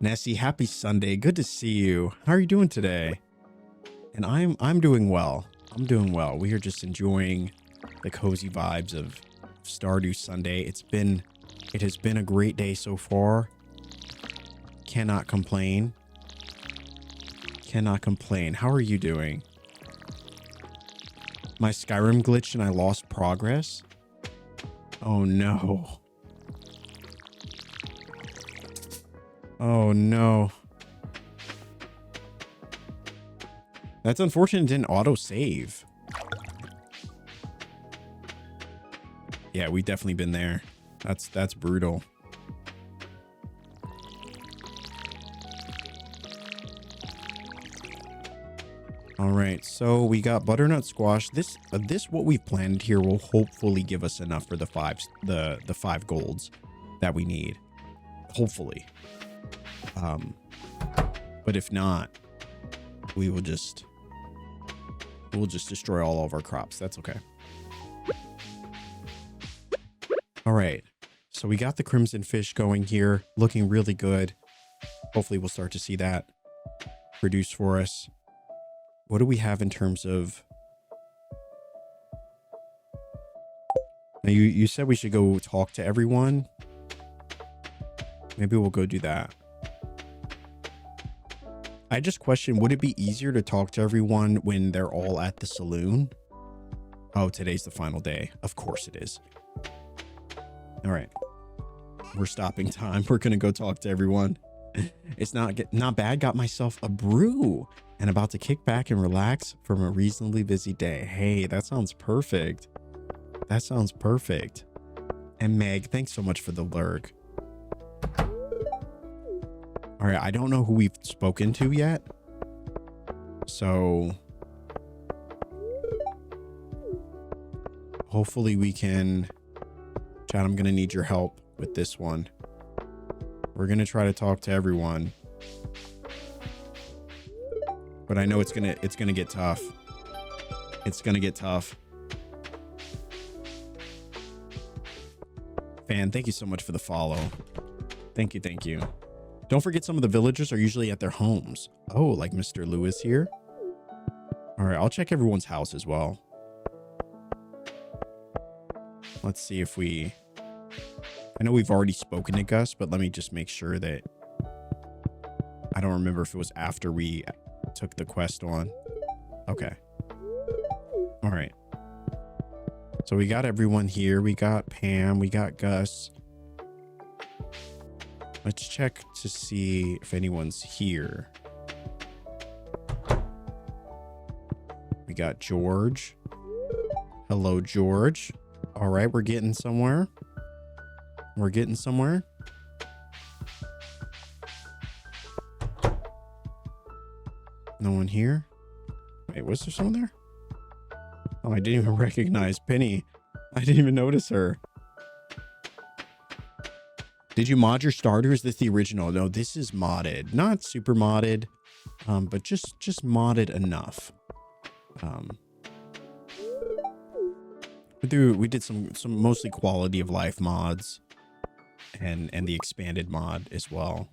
Nessie, happy Sunday. Good to see you. How are you doing today? And I'm doing well. I'm doing well. We are just enjoying the cozy vibes of Stardew Sunday. It has been a great day so far. Cannot complain. Cannot complain. How are you doing? My Skyrim glitched and I lost progress. Oh no. Oh no. That's unfortunate. It didn't auto save. Yeah, we've definitely been there. That's brutal. All right, so we got butternut squash. This what we've planted here will hopefully give us enough for the five golds that we need. Hopefully. But if not, we'll just destroy all of our crops. That's okay. All right. So we got the crimson fish going here, looking really good. Hopefully we'll start to see that produce for us. What do we have in terms of... Now you said we should go talk to everyone. Maybe we'll go do that. I just question, would it be easier to talk to everyone when they're all at the saloon? Oh, today's the final day. Of course it is. All right. We're stopping time. We're going to go talk to everyone. It's not bad. Got myself a brew and about to kick back and relax from a reasonably busy day. Hey, that sounds perfect. That sounds perfect. And Meg, thanks so much for the lurk. All right, I don't know who we've spoken to yet. So hopefully we can... Chad, I'm going to need your help with this one. We're going to try to talk to everyone. But I know it's going to get tough. It's going to get tough. Fan, thank you so much for the follow. Thank you, thank you. Don't forget, some of the villagers are usually at their homes. Oh, like Mr. Lewis here. All right, I'll check everyone's house as well. Let's see if we... I know we've already spoken to Gus, but let me just make sure that... I don't remember if it was after we took the quest on. Okay. All right. So we got everyone here. We got Pam. We got Gus. Let's check to see if anyone's here. We got George. Hello, George. All right, we're getting somewhere. We're getting somewhere. No one here. Wait, was there someone there? Oh, I didn't even recognize Penny. I didn't even notice her. Did you mod your starter? Is this the original? No, this is modded. Not super modded, but just modded enough. We did some mostly quality of life mods and the expanded mod as well.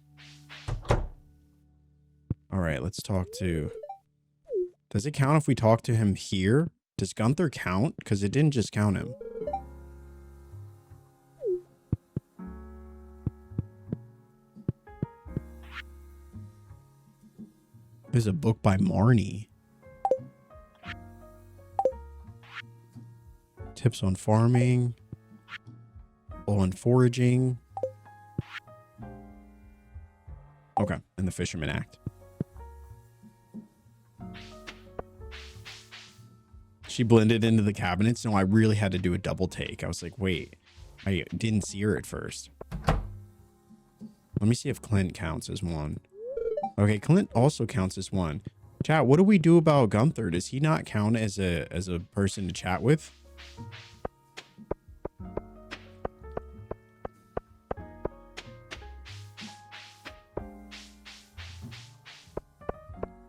All right, let's talk to... Does it count if we talk to him here? Does Gunther count? Because it didn't just count him. There's a book by Marnie. Tips on farming. On foraging. Okay, in the Fisherman Act. She blended into the cabinets. No, I really had to do a double take. I was like, wait, I didn't see her at first. Let me see if Clint counts as one. Okay, Clint also counts as one. Chat, what do we do about Gunther? Does he not count as a person to chat with?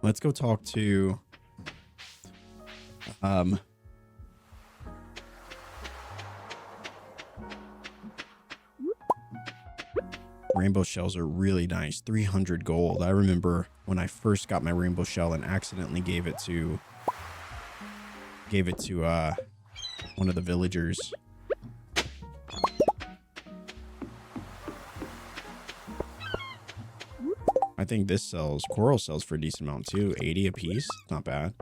Let's go talk to rainbow shells are really nice. 300 gold. I remember when I first got my rainbow shell and accidentally gave it to one of the villagers. I think this sells, coral sells for a decent amount too. 80 a piece. Not bad.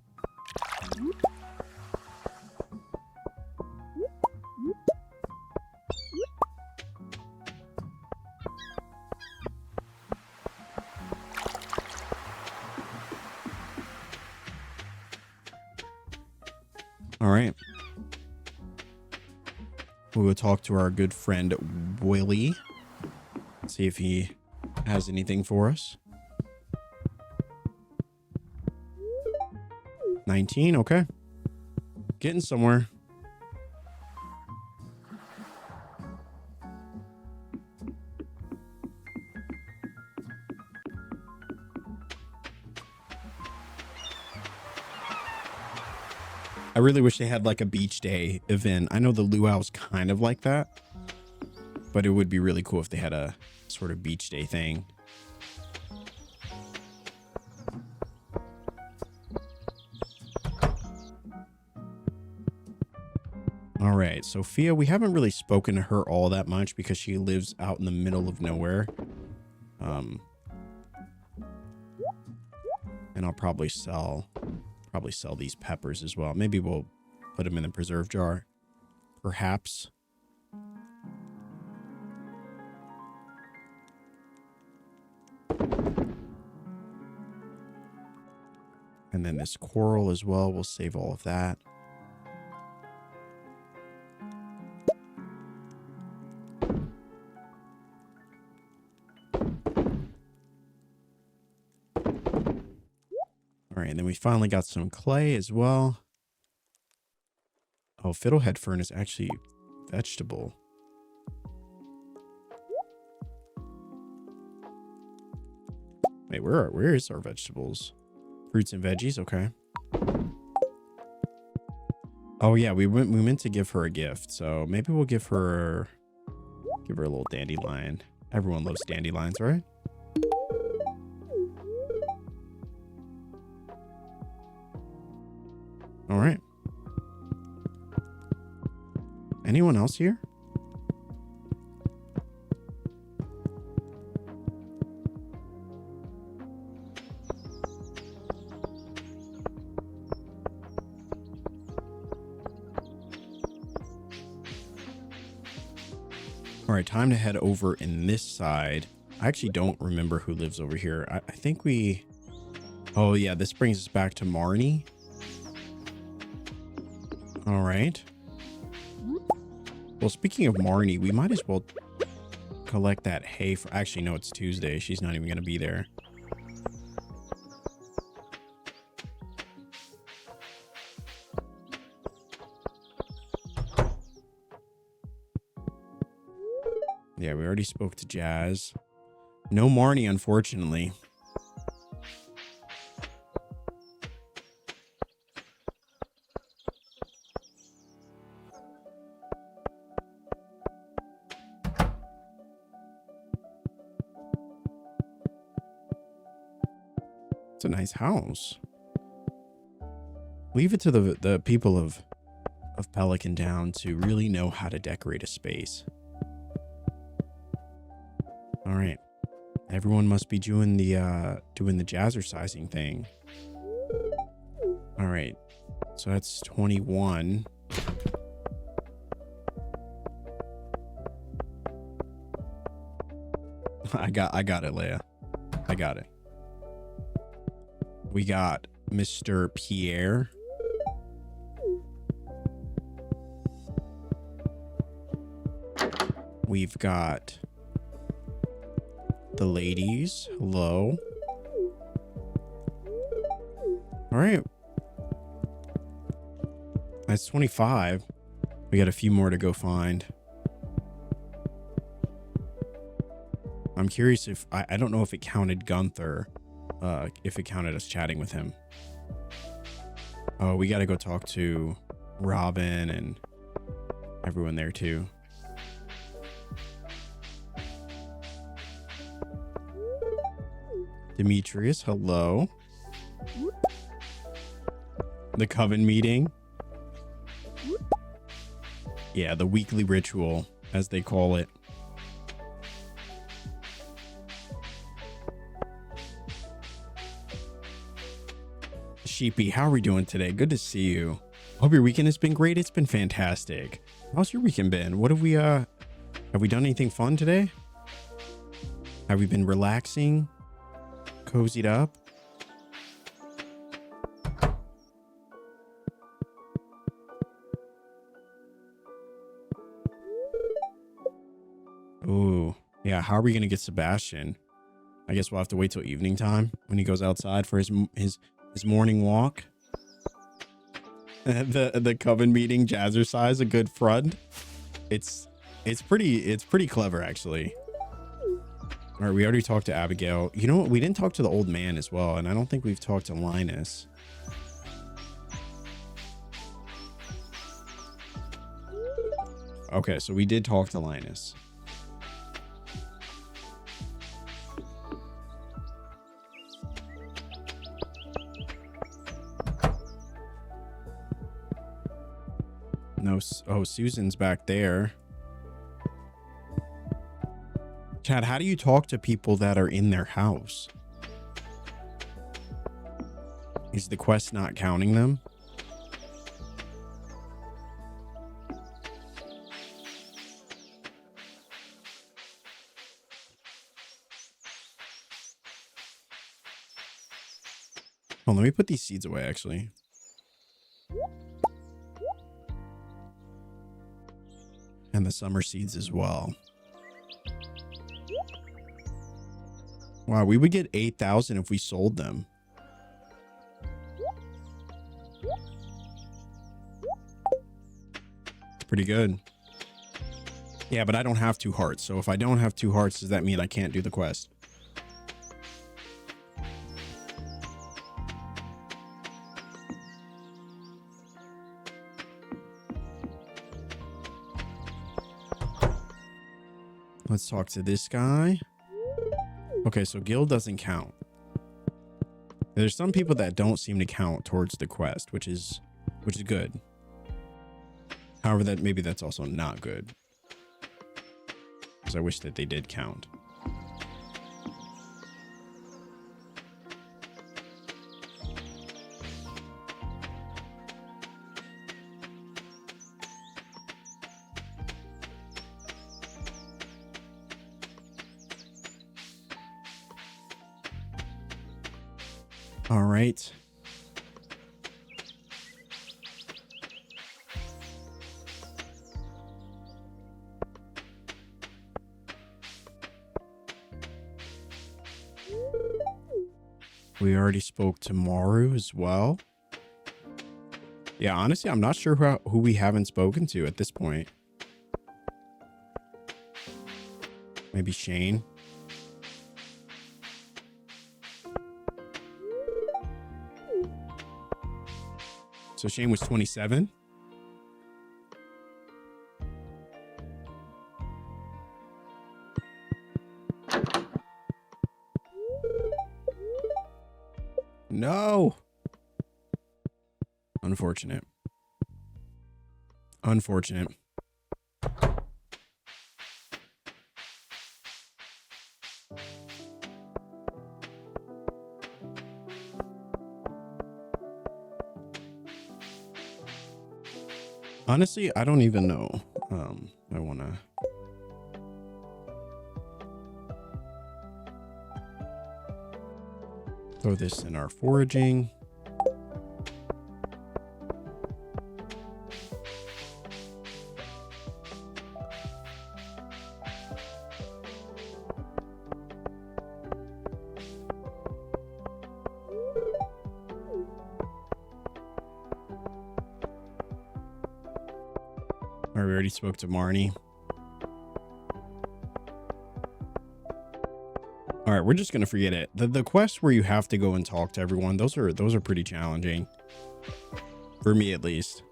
All right. We'll go talk to our good friend Willie. See if he has anything for us. 19, okay. Getting somewhere. I really wish they had like a beach day event. I know the luau's kind of like that, but it would be really cool if they had a sort of beach day thing. All right, Sophia, we haven't really spoken to her all that much because she lives out in the middle of nowhere. And I'll probably sell these peppers as well. Maybe we'll put them in the preserve jar, perhaps. And then this coral as well. We'll save all of that. All right, and then we finally got some clay as well. Oh, fiddlehead fern is actually vegetable. Wait, where is our vegetables? Fruits and veggies, okay. Oh yeah, we meant to give her a gift, so maybe we'll give her a little dandelion. Everyone loves dandelions, right? All right. Anyone else here? All right, time to head over in this side. I actually don't remember who lives over here. I think we... Oh yeah, this brings us back to Marnie. All right. Well, speaking of Marnie, we might as well collect that hay for... Actually, no, it's Tuesday. She's not even going to be there. Yeah, we already spoke to Jazz. No Marnie, unfortunately. It's a nice house. Leave it to the people of Pelican Down to really know how to decorate a space. All right. Everyone must be doing the jazzercising thing. All right. So that's 21. I got it, Leia. I got it. We got Mr. Pierre. We've got the ladies. Hello. All right. That's 25. We got a few more to go find. I'm curious if I don't know if it counted Gunther, if it counted us chatting with him. Oh, we got to go talk to Robin and everyone there too. Demetrius, hello. The coven meeting. Yeah, the weekly ritual, as they call it. Sheepy, how are we doing today? Good to see you. Hope your weekend has been great. It's been fantastic. How's your weekend been? What have we done anything fun today? Have we been relaxing? Cozied up? Ooh, yeah. How are we gonna get Sebastian? I guess we'll have to wait till evening time when he goes outside for his morning walk. The coven meeting jazzercise a good front. It's pretty clever actually. All right, we already talked to Abigail. You know what? We didn't talk to the old man as well, and I don't think we've talked to Linus. Okay, so we did talk to Linus. No, oh, Susan's back there. Chad, how do you talk to people that are in their house? Is the quest not counting them? Oh, let me put these seeds away, actually. And the summer seeds as well. Wow, we would get 8,000 if we sold them. Pretty good. Yeah, but I don't have 2 hearts. So if I don't have 2 hearts, does that mean I can't do the quest? Let's talk to this guy. Okay, so guild doesn't count. There's some people that don't seem to count towards the quest, which is good. However, that maybe that's also not good, because I wish that they did count. All right. We already spoke to Maru as well. Yeah, honestly, I'm not sure who we haven't spoken to at this point. Maybe Shane. So Shane was 27. No. Unfortunate. Unfortunate. Honestly, I don't even know. I wanna. Throw this in our foraging. We already spoke to Marnie. All right, we're just gonna forget it. The quests where you have to go and talk to everyone, those are pretty challenging. For me at least.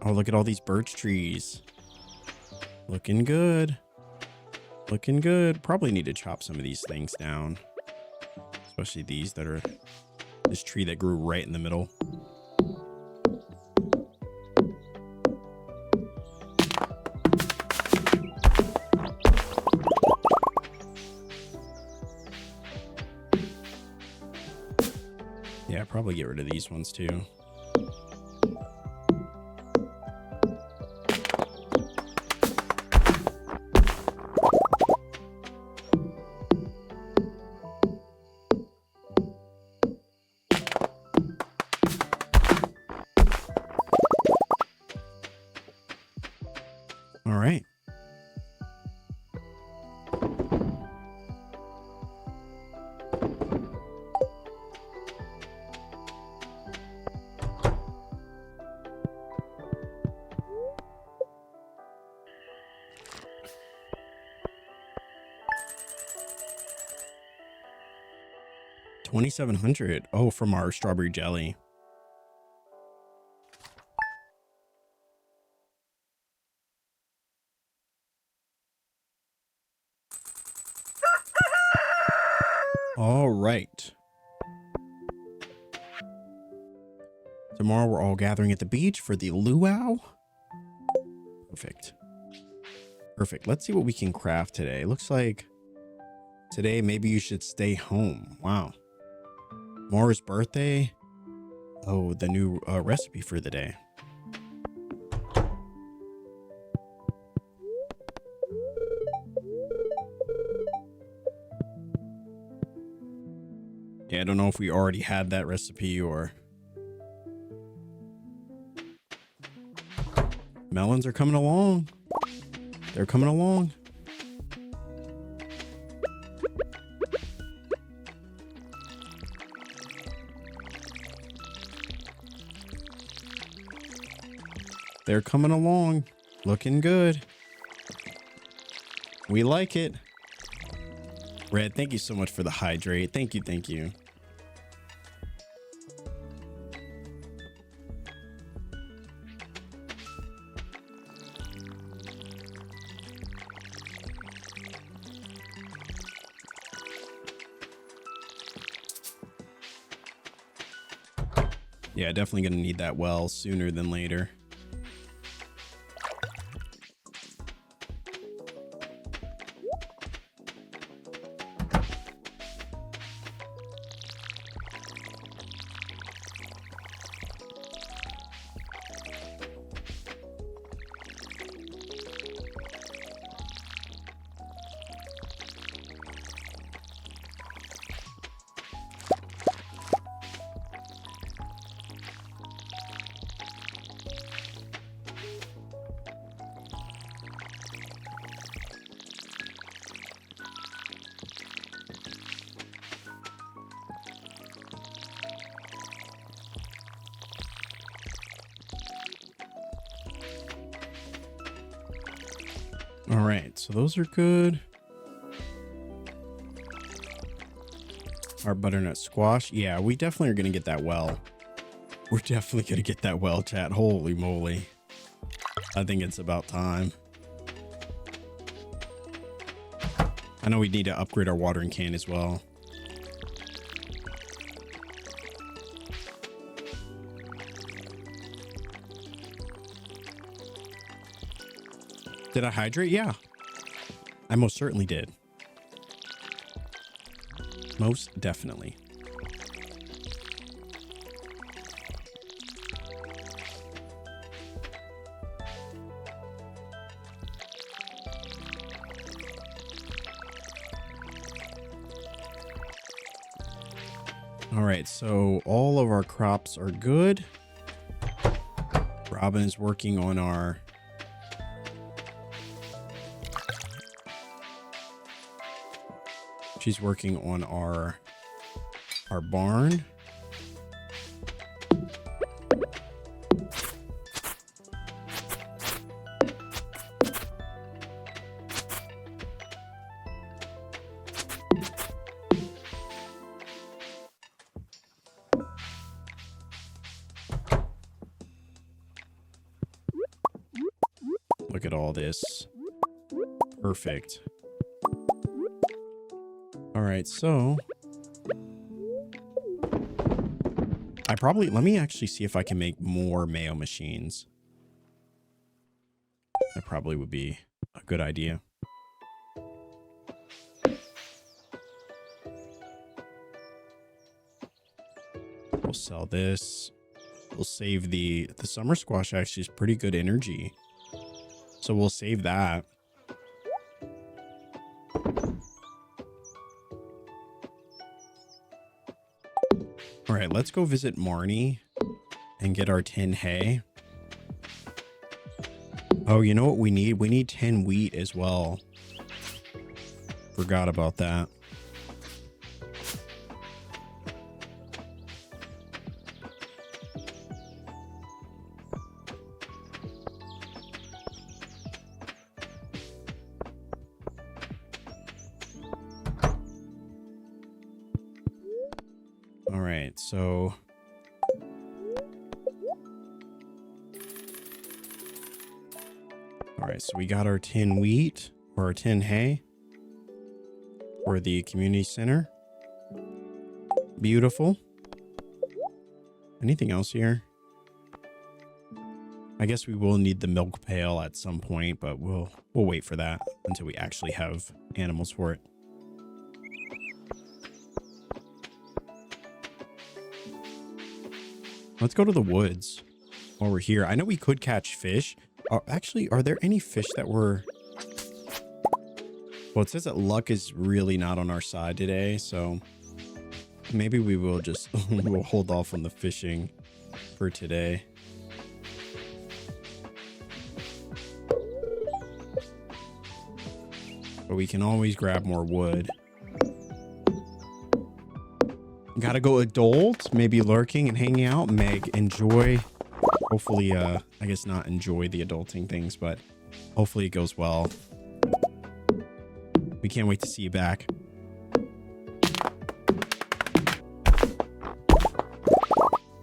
Oh, look at all these birch trees. Looking good. Looking good. Probably need to chop some of these things down. Especially these that are this tree that grew right in the middle. Yeah, probably get rid of these ones too. All right. $2,700. Oh, from our strawberry jelly. All right. Tomorrow we're all gathering at the beach for the luau. Perfect. Perfect. Let's see what we can craft today. Looks like today maybe you should stay home. Wow. Tomorrow's birthday. Oh, the new recipe for the day. Yeah, I don't know if we already had that recipe or... Melons are coming along. They're coming along. They're coming along. Looking good. We like it. Red, thank you so much for the hydrate. Thank you, thank you. Yeah, definitely gonna need that well sooner than later. All right, so those are good. Our butternut squash. Yeah, we definitely are going to get that well. We're definitely going to get that well, chat. Holy moly. I think it's about time. I know we need to upgrade our watering can as well. Did I hydrate? Yeah, I most certainly did. Most definitely. All right, so all of our crops are good. Robin is working on our... She's working on our barn. Look at all this. Perfect. All right, so let me actually see if I can make more mayo machines. That probably would be a good idea. We'll sell this. We'll save the summer squash actually is pretty good energy. So we'll save that. All right, let's go visit Marnie and get our 10 hay. Oh, you know what we need? We need 10 wheat as well. Forgot about that. All right, so we got our 10 wheat or our 10 hay for the community center. Beautiful. Anything else here? I guess we will need the milk pail at some point, but we'll wait for that until we actually have animals for it. Let's go to the woods while we're here. I know we could catch fish. Actually, are there any fish that were... Well, it says that luck is really not on our side today, so maybe we will just we'll hold off on the fishing for today. But we can always grab more wood. Gotta go adult, maybe lurking and hanging out. Meg, enjoy. Hopefully, I guess not enjoy the adulting things, but hopefully it goes well. We can't wait to see you back.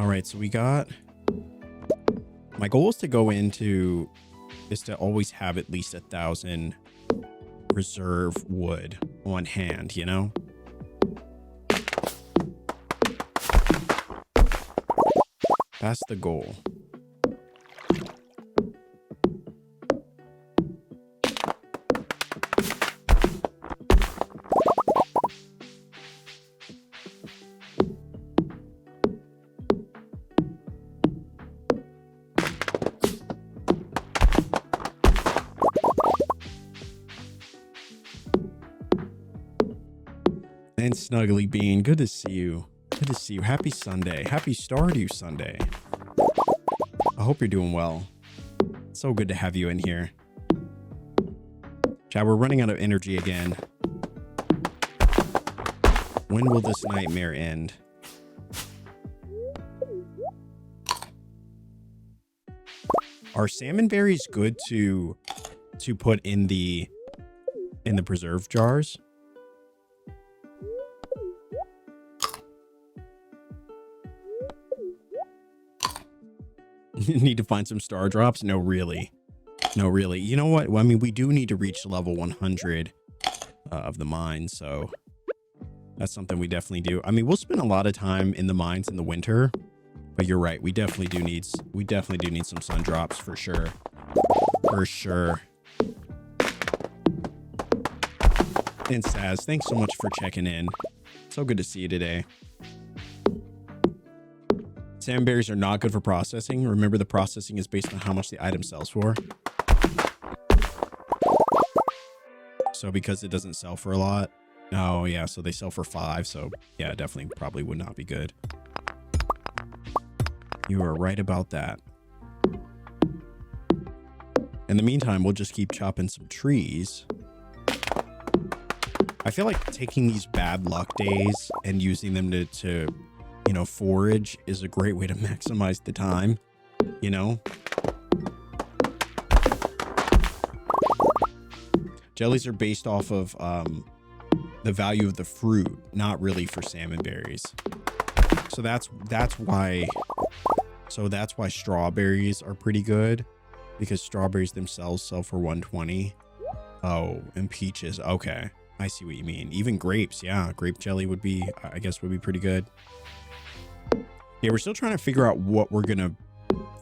All right, so we got... My goal is to go into... is to always have at least 1,000 reserve wood on hand, you know? That's the goal. And Snuggly Bean, good to see you. Good to see you. Happy Sunday. Happy Stardew Sunday. I hope you're doing well. It's so good to have you in here. Chat, we're running out of energy again. When will this nightmare end? Are salmon berries good to put in the preserve jars? Need to find some star drops? No, really. No, really. You know what? Well, I mean, we do need to reach level 100 of the mine, so that's something we definitely do. I mean, we'll spend a lot of time in the mines in the winter, but you're right. We definitely do need some sun drops for sure. For sure. And Saz, thanks so much for checking in. So good to see you today. Salmon berries are not good for processing. Remember, the processing is based on how much the item sells for. So because it doesn't sell for a lot, Oh, yeah. So they sell for 5. So, yeah, definitely probably would not be good. You are right about that. In the meantime, we'll just keep chopping some trees. I feel like taking these bad luck days and using them to you know, forage is a great way to maximize the time, you know? Jellies are based off of the value of the fruit, not really for salmon berries. So that's why strawberries are pretty good, because strawberries themselves sell for 120. Oh, and peaches. Okay. I see what you mean. Even grapes. Yeah. Grape jelly would be, I guess, would be pretty good. Yeah. We're still trying to figure out what we're going to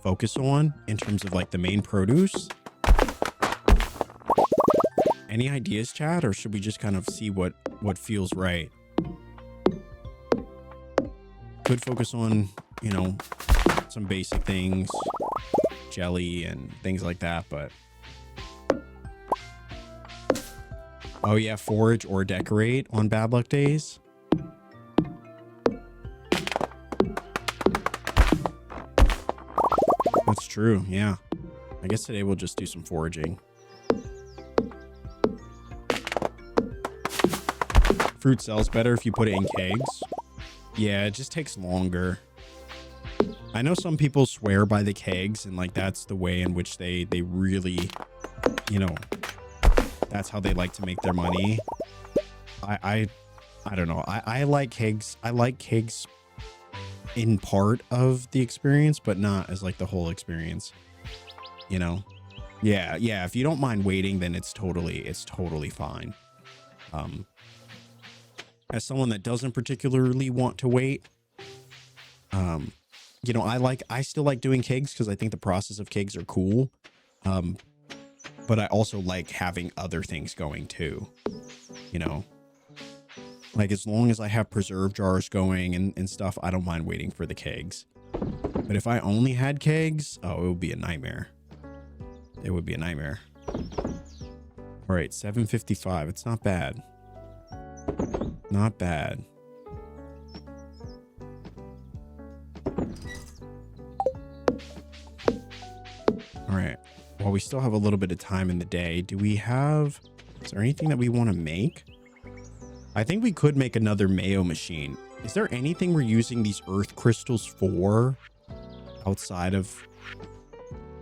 focus on in terms of like the main produce. Any ideas, chat? Or should we just kind of see what feels right? Could focus on, you know, some basic things, jelly and things like that, but oh yeah, forage or decorate on bad luck days. That's true. Yeah, I guess today we'll just do some foraging. Fruit sells better if you put it in kegs. Yeah, it just takes longer. I know some people swear by the kegs, and like that's the way in which they really, you know, that's how they like to make their money. I don't know. I like kegs. I like kegs in part of the experience, but not as like the whole experience, you know? Yeah. If you don't mind waiting, then it's totally fine. As someone that doesn't particularly want to wait, you know, I still like doing kegs because I think the process of kegs are cool. But I also like having other things going too, you know, like as long as I have preserve jars going and stuff, I don't mind waiting for the kegs. But if I only had kegs, oh, it would be a nightmare. It would be a nightmare. All right, 7:55. It's not bad. Not bad. All right. While we still have a little bit of time in the day, is there anything that we want to make? I think we could make another mayo machine. Is there anything we're using these earth crystals for outside of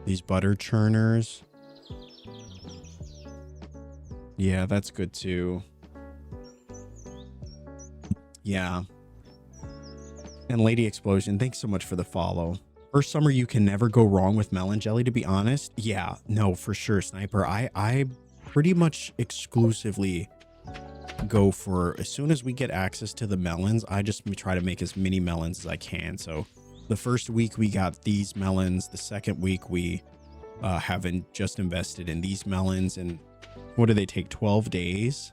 these butter churners? Yeah, that's good too. Yeah. And Lady Explosion, thanks so much for the follow. First summer, you can never go wrong with melon jelly, to be honest. Yeah, no, for sure, Sniper. I pretty much exclusively go for, as soon as we get access to the melons, I just try to make as many melons as I can. So the first week we got these melons. The second week we haven't just invested in these melons. And what do they take? 12 days?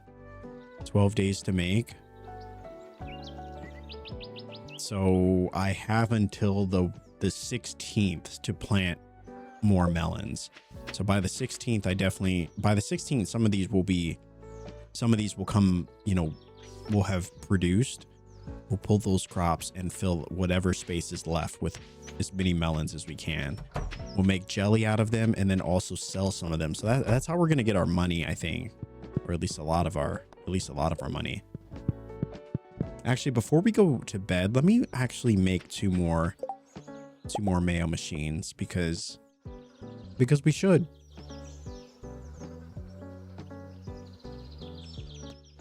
12 days to make. So I have until the 16th to plant more melons. So by the 16th, by the 16th, some of these will come, you know, we'll have produced. We'll pull those crops and fill whatever space is left with as many melons as we can. We'll make jelly out of them and then also sell some of them. So that's how we're going to get our money, I think, or at least a lot of our money. Actually, before we go to bed, let me actually make two more mayo machines because we should.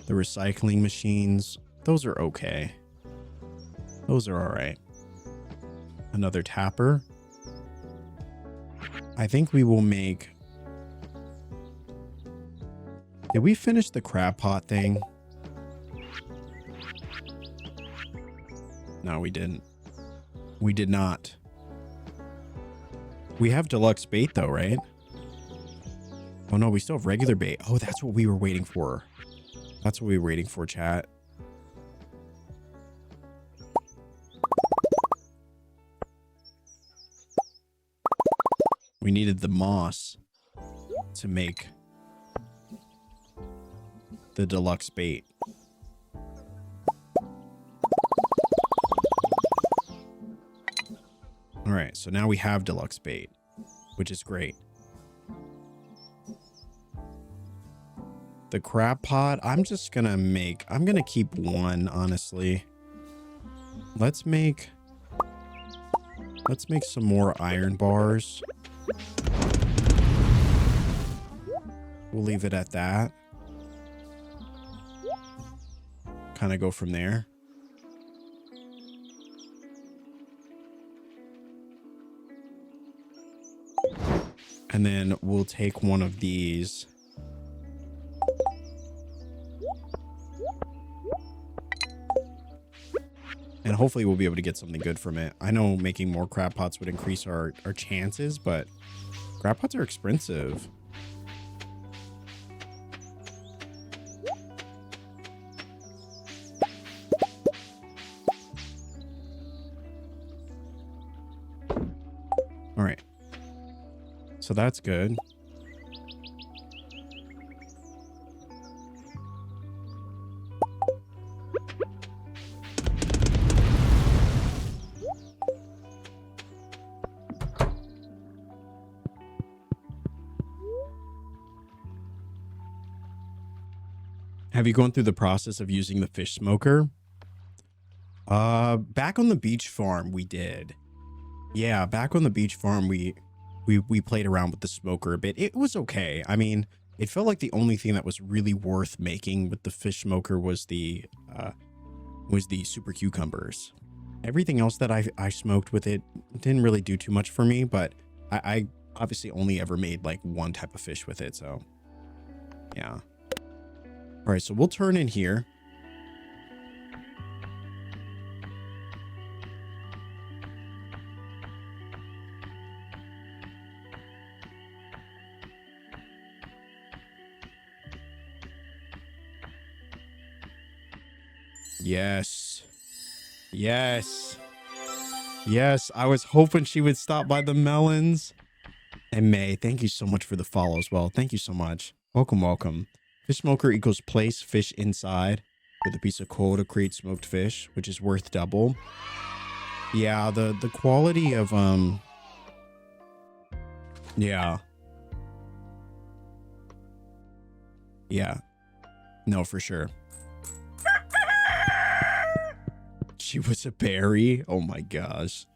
The recycling machines, those are okay. Those are all right. Another tapper. I think we will make... Did we finish the crab pot thing? No, we didn't. We did not. We have deluxe bait though, right? Oh no, we still have regular bait. Oh, that's what we were waiting for. That's what we were waiting for, chat. We needed the moss to make the deluxe bait. All right, so now we have deluxe bait, which is great. The crab pot, I'm gonna keep one, honestly. Let's make some more iron bars. We'll leave it at that. Kind of go from there. And then we'll take one of these. And hopefully we'll be able to get something good from it. I know making more crab pots would increase our chances, but crab pots are expensive. All right. So that's good. Have you gone through the process of using the fish smoker? Back on the beach farm, we did. Yeah, back on the beach farm, we played around with the smoker a bit. It was okay. I mean, it felt like the only thing that was really worth making with the fish smoker was the super cucumbers. Everything else that I smoked with it didn't really do too much for me, but I obviously only ever made like one type of fish with it, so yeah. All right, so we'll turn in here. Yes. Yes. Yes, I was hoping she would stop by the melons. And May, thank you so much for the follow as well. Thank you so much. Welcome, welcome. Fish smoker equals place fish inside with a piece of coal to create smoked fish, which is worth double. Yeah, the quality of yeah. Yeah. No, for sure. She was a berry. Oh my gosh.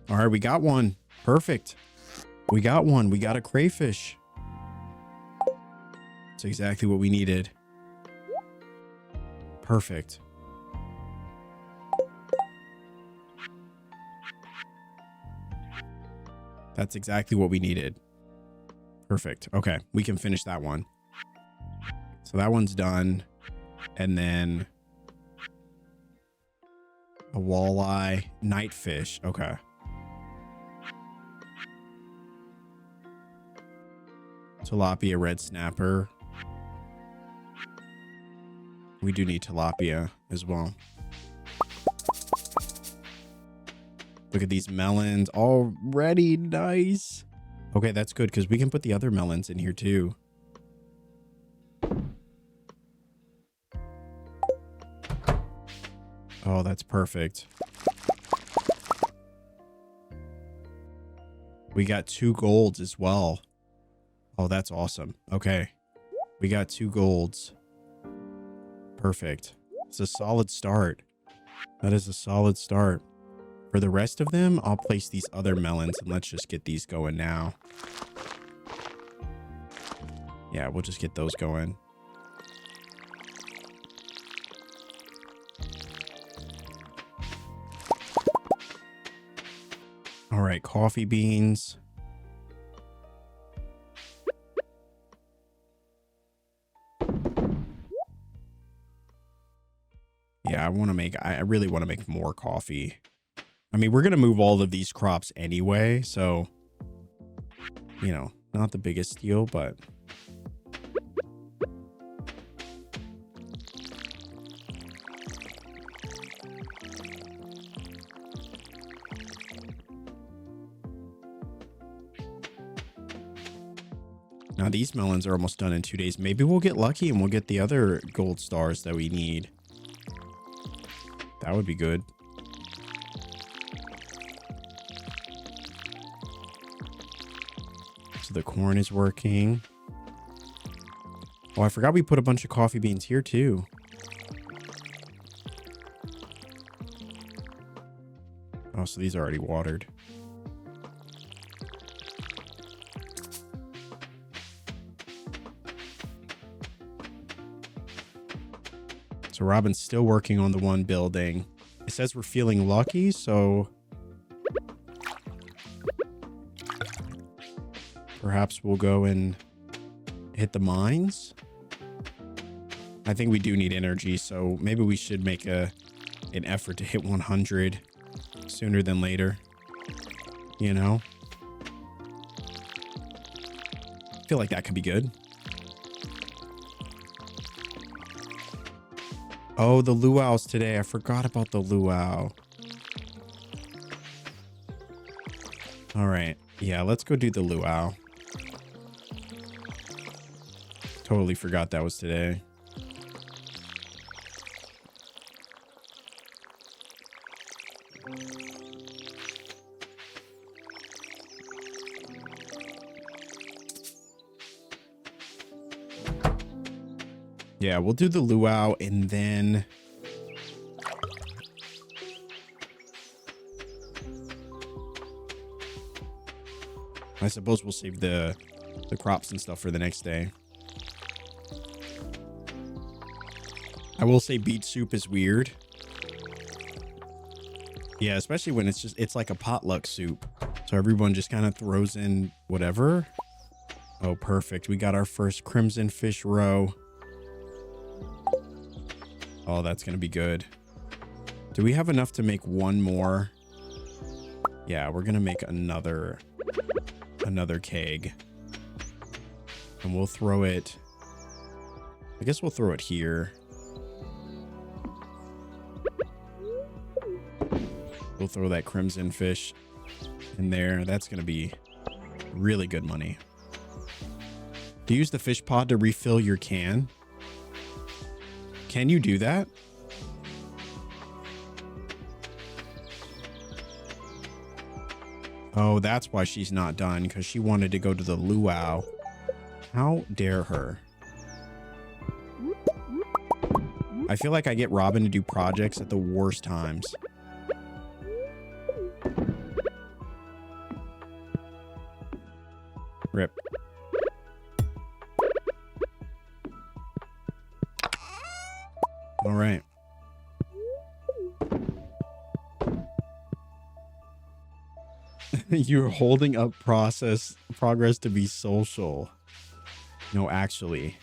All right, we got one. Perfect. We got one. We got a crayfish. That's exactly what we needed. Perfect. That's exactly what we needed. Perfect. Okay, we can finish that one. So that one's done. And then a walleye, nightfish. Okay. Tilapia, red snapper. We do need tilapia as well. Look at these melons already. Nice. Okay, that's good because we can put the other melons in here too. Oh, that's perfect. We got 2 golds as well. Oh, that's awesome. Okay. We got 2 golds. Perfect. It's a solid start. That is a solid start. For the rest of them, I'll place these other melons and let's just get these going now. Yeah, we'll just get those going. All right, coffee beans. Yeah, I really want to make more coffee. I mean, we're going to move all of these crops anyway, so, you know, not the biggest deal, but now these melons are almost done in 2 days. Maybe we'll get lucky and we'll get the other gold stars that we need. That would be good. So the corn is working. Oh, I forgot we put a bunch of coffee beans here too. Oh, so these are already watered. So Robin's still working on the one building. It says we're feeling lucky, so perhaps we'll go and hit the mines. I think we do need energy, so maybe we should make an effort to hit 100 sooner than later. You know? I feel like that could be good. Oh, the luau's today. I forgot about the luau. All right. Yeah, let's go do the luau. Totally forgot that was today. Yeah, we'll do the luau and then I suppose we'll save the crops and stuff for the next day. I will say beet soup is weird. Yeah, especially when it's like a potluck soup. So everyone just kind of throws in whatever. Oh, perfect. We got our first crimson fish roe. Oh, that's going to be good. Do we have enough to make one more? Yeah, we're going to make another keg. And we'll throw it. I guess we'll throw it here. We'll throw that crimson fish in there. That's going to be really good money. Do you use the fish pod to refill your can? Can you do that? Oh, that's why she's not done, because she wanted to go to the luau. How dare her? I feel like I get Robin to do projects at the worst times. Rip. All right. You're holding up progress to be social. No, actually.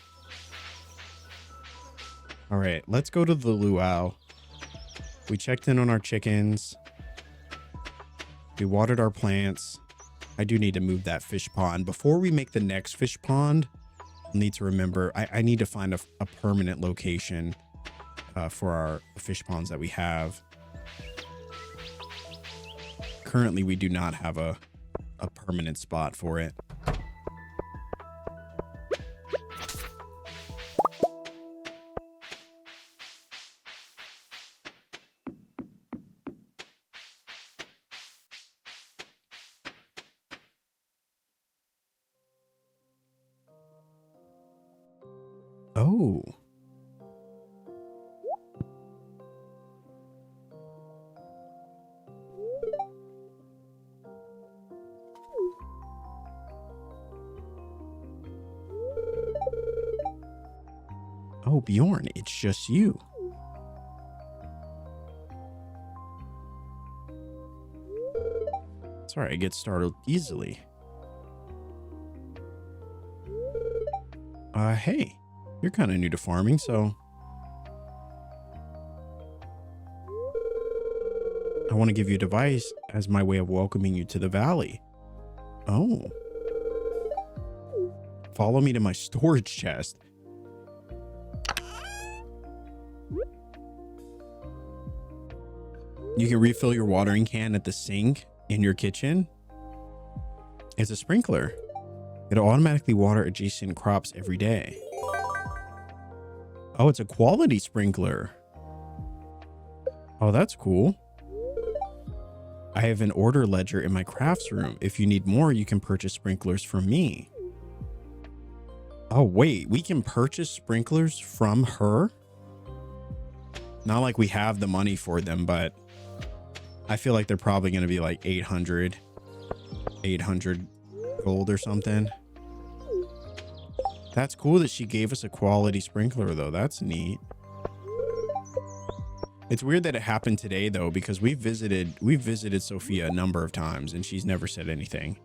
All right, let's go to the luau. We checked in on our chickens. We watered our plants. I do need to move that fish pond. Before we make the next fish pond, I'll need to remember, I need to find a permanent location for our fish ponds that we have. Currently, we do not have a permanent spot for it. Oh. Oh, Bjorn, it's just you. Sorry, I get startled easily. Hey, you're kind of new to farming, so I want to give you a device as my way of welcoming you to the valley. Oh. Follow me to my storage chest. You can refill your watering can at the sink in your kitchen. It's a sprinkler. It'll automatically water adjacent crops every day. Oh, it's a quality sprinkler. Oh, that's cool. I have an order ledger in my crafts room. If you need more, you can purchase sprinklers from me. Oh, wait, we can purchase sprinklers from her? Not like we have the money for them, but I feel like they're probably going to be like 800 gold or something. That's cool that she gave us a quality sprinkler though. That's neat. It's weird that it happened today though, because we've visited Sophia a number of times and she's never said anything.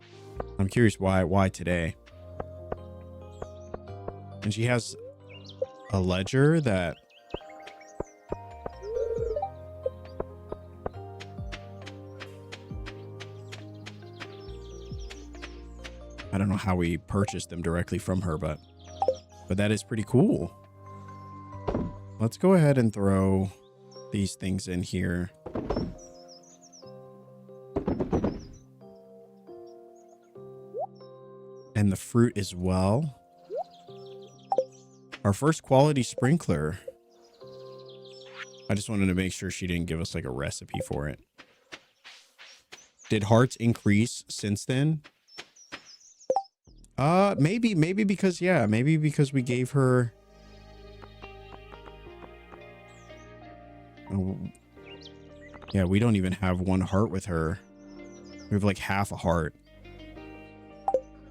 I'm curious why today. And she has a ledger that I don't know how we purchased them directly from her, but that is pretty cool. Let's go ahead and throw these things in here. And the fruit as well. Our first quality sprinkler. I just wanted to make sure she didn't give us like a recipe for it. Did hearts increase since then? Maybe because, yeah, maybe because we gave her. Oh, yeah, we don't even have one heart with her. We have like half a heart.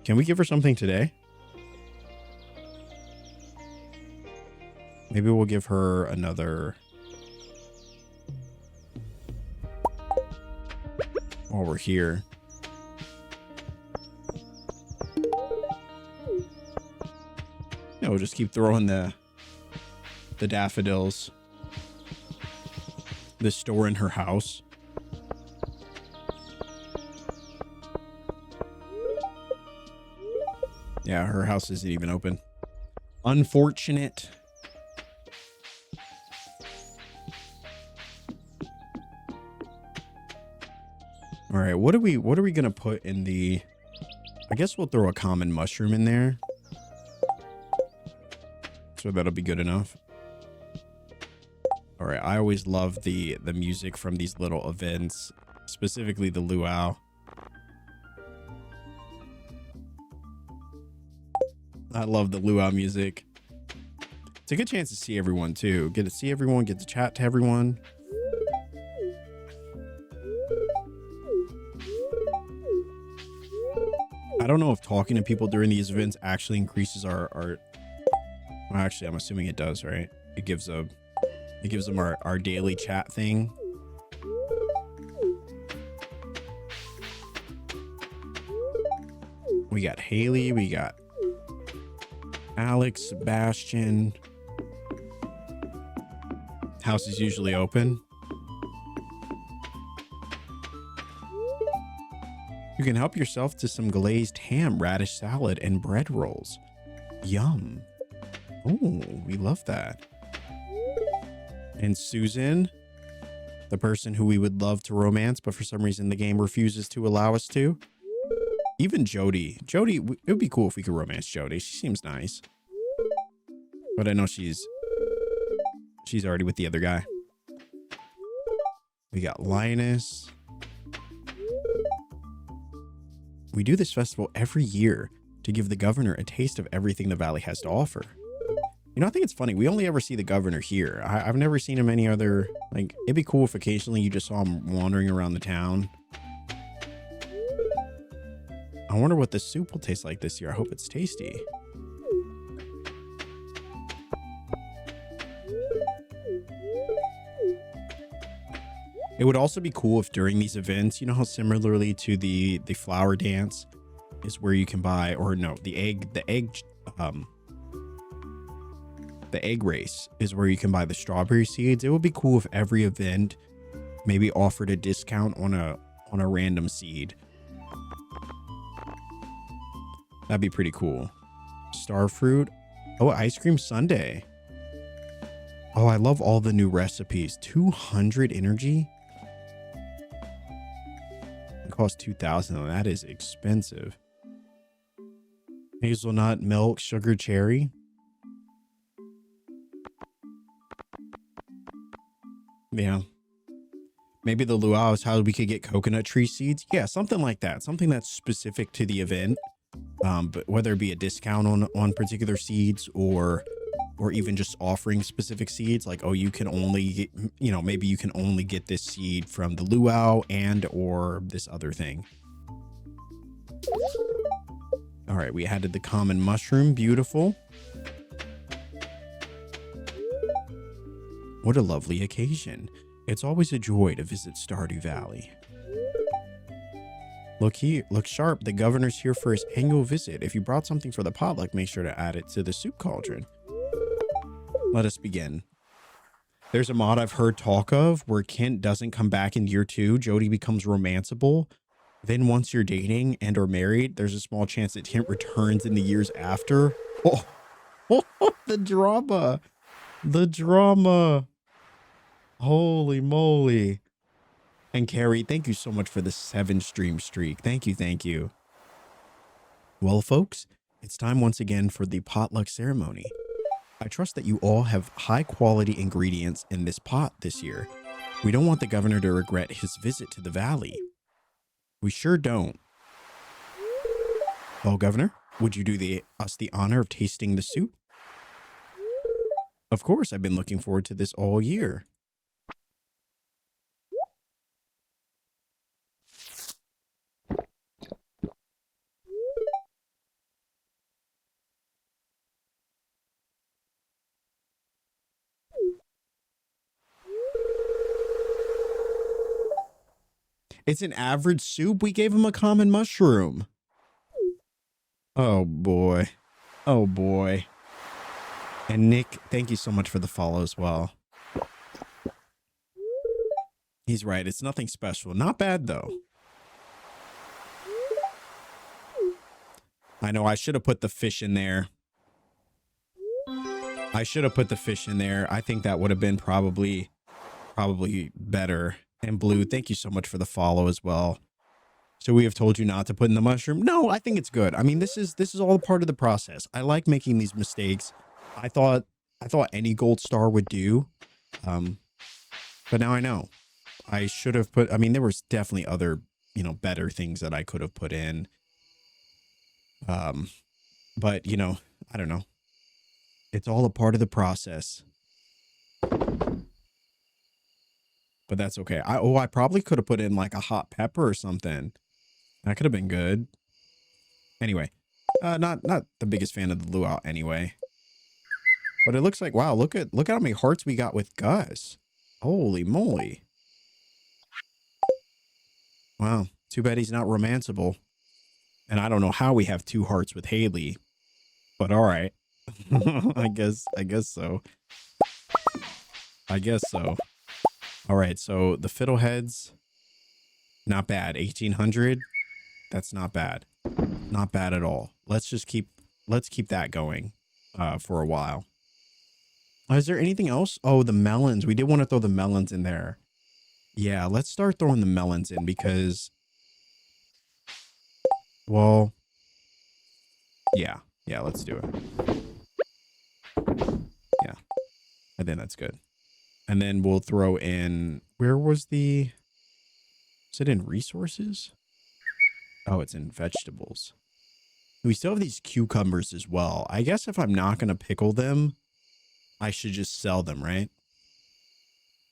Can we give her something today? Maybe we'll give her another. While we're here. Yeah, we'll just keep throwing the daffodils. The store in her house. Yeah, her house isn't even open. Unfortunate. All right, what are we gonna put in the? I guess we'll throw a common mushroom in there. So that'll be good enough. All right, I always love the music from these little events, specifically the luau. I love the luau music. It's a good chance to see everyone too. Get to see everyone, get to chat to everyone. I don't know if talking to people during these events actually increases our well, actually, I'm assuming it does, right? It gives them our daily chat thing. We got Haley, we got Alex, Sebastian. House is usually open. You can help yourself to some glazed ham, radish salad, and bread rolls. Yum. Oh, we love that. And Susan, the person who we would love to romance, but for some reason the game refuses to allow us to. Even Jody. Jody, it would be cool if we could romance Jody. She seems nice. But I know she's already with the other guy. We got Linus. We do this festival every year to give the governor a taste of everything the valley has to offer. You know, I think it's funny. We only ever see the governor here. I've never seen him any other, like, it'd be cool if occasionally you just saw him wandering around the town. I wonder what the soup will taste like this year. I hope it's tasty. It would also be cool if during these events, you know how similarly to the flower dance is where you can buy, or no, the egg race is where you can buy the strawberry seeds. It would be cool if every event maybe offered a discount on a random seed. That'd be pretty cool. Starfruit. Oh, ice cream sundae. Oh, I love all the new recipes. 200 energy. It costs 2,000 though. That is expensive. Hazelnut, milk, sugar, cherry. Yeah. Maybe the luau is how we could get coconut tree seeds. Yeah, something like that. Something that's specific to the event. But whether it be a discount on particular seeds or even just offering specific seeds, like, oh, you can only get, you know, maybe you can only get this seed from the luau and or this other thing. All right, we added the common mushroom. Beautiful. What a lovely occasion. It's always a joy to visit Stardew Valley. Look here, look sharp. The governor's here for his annual visit. If you brought something for the potluck, make sure to add it to the soup cauldron. Let us begin. There's a mod I've heard talk of where Kent doesn't come back in year 2. Jody becomes romanceable. Then once you're dating and or married, there's a small chance that Kent returns in the years after. Oh, the drama. The drama. Holy moly. And Carrie, thank you so much for the 7 stream streak. Thank you, thank you. Well, folks, it's time once again for the potluck ceremony. I trust that you all have high quality ingredients in this pot this year. We don't want the governor to regret his visit to the valley. We sure don't. Well, Governor, would you do us the honor of tasting the soup? Of course, I've been looking forward to this all year. It's an average soup. We gave him a common mushroom. Oh boy. Oh boy. And Nick, thank you so much for the follow as well. He's right. It's nothing special. Not bad though. I know I should have put the fish in there. I should have put the fish in there. I think that would have been probably better. And Blue, thank you so much for the follow as well. So we have told you not to put in the mushroom. No, I think it's good. I mean, this is all part of the process. I like making these mistakes. I thought any gold star would do. But now I know. I should have put, I mean, there was definitely other, you know, better things that I could have put in. But you know, I don't know. It's all a part of the process. But that's okay. I probably could have put in like a hot pepper or something. That could have been good. Anyway, not the biggest fan of the luau anyway. But it looks like, wow, look at how many hearts we got with Gus. Holy moly. Wow, too bad he's not romanceable. And I don't know how we have 2 hearts with Haley. But all right. I guess so. I guess so. All right, so the fiddleheads, not bad. 1800, that's not bad. Not bad at all. Let's keep that going for a while. Is there anything else? Oh, the melons. We did want to throw the melons in there. Yeah, let's start throwing the melons in because, well, yeah, let's do it. Yeah, I think that's good. And then we'll throw in, where was is it in resources? Oh, it's in vegetables. We still have these cucumbers as well. I guess if I'm not going to pickle them, I should just sell them, right?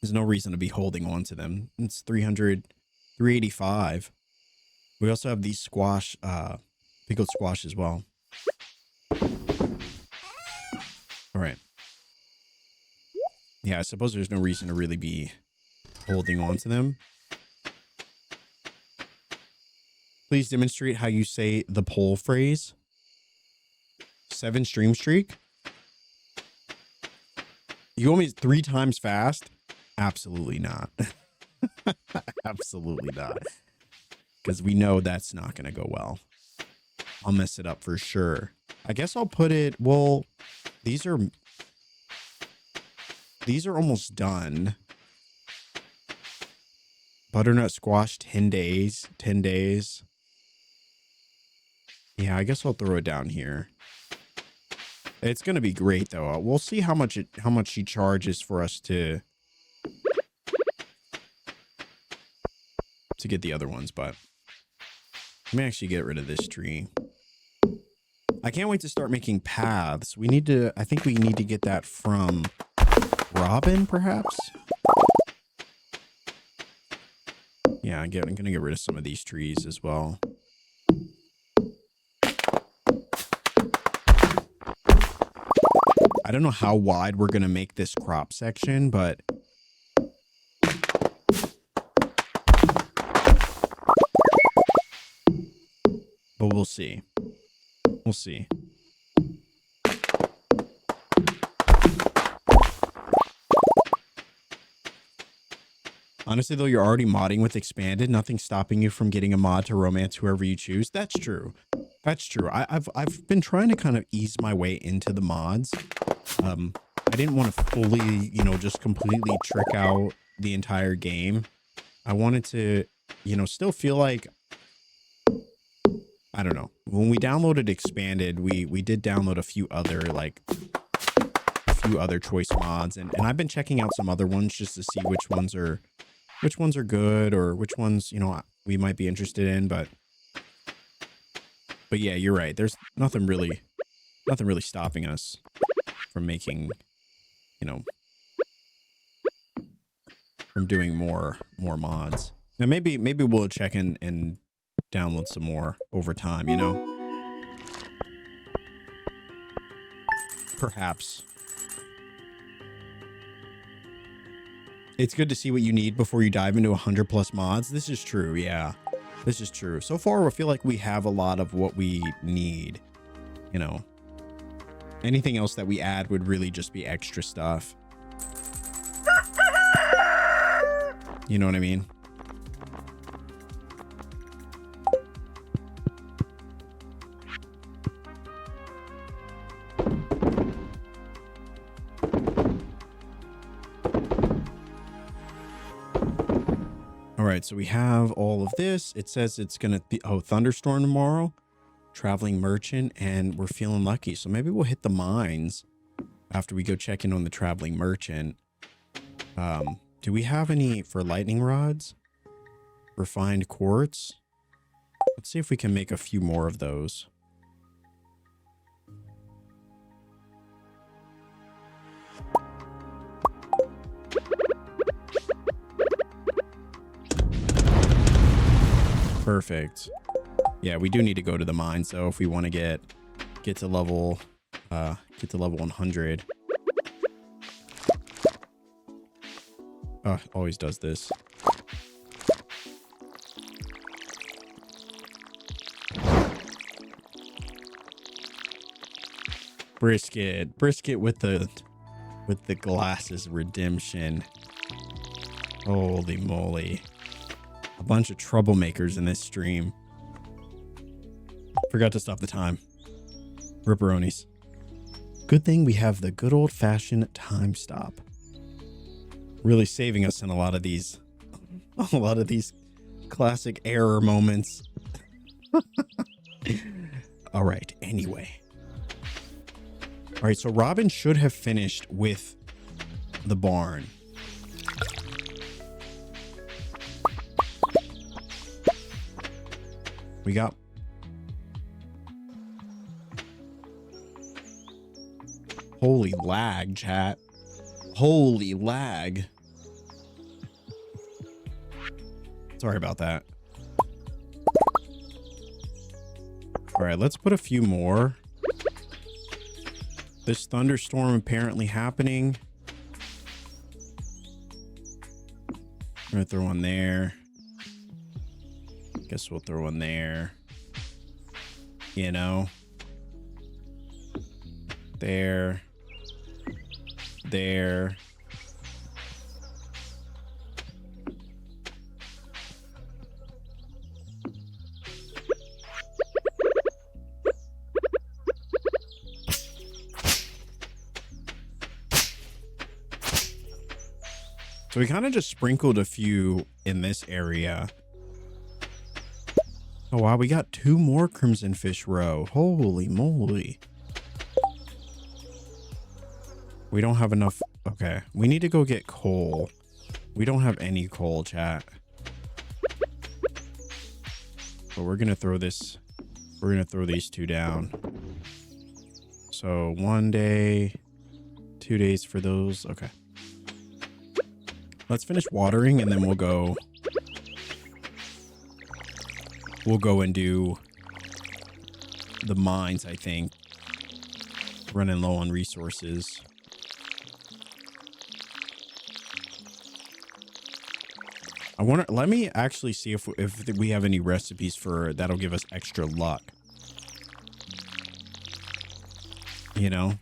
There's no reason to be holding on to them. It's 385. We also have these squash, pickled squash as well. All right. Yeah, I suppose there's no reason to really be holding on to them. Please demonstrate how you say the poll phrase. 7 stream streak. You want me 3 times fast? Absolutely not. Absolutely not. Because we know that's not going to go well. I'll mess it up for sure. I guess I'll put it, well, these are almost done. Butternut squash, 10 days. 10 days. Yeah, I guess I'll throw it down here. It's going to be great though. We'll see how much she charges for us to to get the other ones, but let me actually get rid of this tree. I can't wait to start making paths. We need to, I think we need to get that from Robin, perhaps? Yeah, I'm going to get rid of some of these trees as well. I don't know how wide we're going to make this crop section, but we'll see. We'll see. Honestly, though, you're already modding with Expanded. Nothing's stopping you from getting a mod to romance whoever you choose. That's true. That's true. I've been trying to kind of ease my way into the mods. I didn't want to fully, you know, just completely trick out the entire game. I wanted to, you know, still feel like, I don't know. When we downloaded Expanded, we did download a few other choice mods, and I've been checking out some other ones just to see which ones are good, or which ones, you know, we might be interested in, but yeah, you're right. There's nothing really stopping us from making, you know, from doing more mods. Now maybe we'll check in and download some more over time, you know. Perhaps. It's good to see what you need before you dive into 100+ mods. This is true, yeah. This is true. So far, I feel like we have a lot of what we need, you know. Anything else that we add would really just be extra stuff. You know what I mean? All right, so we have all of this. It says it's gonna be, oh, thunderstorm tomorrow, traveling merchant, and we're feeling lucky. So maybe we'll hit the mines after we go check in on the traveling merchant. Do we have any for lightning rods? Refined quartz? Let's see if we can make a few more of those. Perfect. Yeah, we do need to go to the mines though if we want to get to level 100. Always does this. Brisket with the glasses redemption. Holy moly. A bunch of troublemakers in this stream. Forgot to stop the time. Ripperonis. Good thing we have the good old-fashioned time stop. Really saving us in a lot of these classic error moments. All right, anyway. All right, so Robin should have finished with the barn. We got... Holy lag, chat. Holy lag. Sorry about that. All right, let's put a few more. This thunderstorm apparently happening. I'm gonna throw one there. Guess we'll throw one there. You know. There. There. So we kind of just sprinkled a few in this area. Oh wow, we got 2 more crimson fish roe. Holy moly. We don't have enough. Okay, we need to go get coal. We don't have any coal, chat. but we're gonna throw this. We're gonna throw these two down. So 1 day, 2 days for those. Okay. Let's finish watering and then we'll go. We'll go and do the mines, I think. Running low on resources. I wonder, let me actually see if we have any recipes for that'll give us extra luck. You know?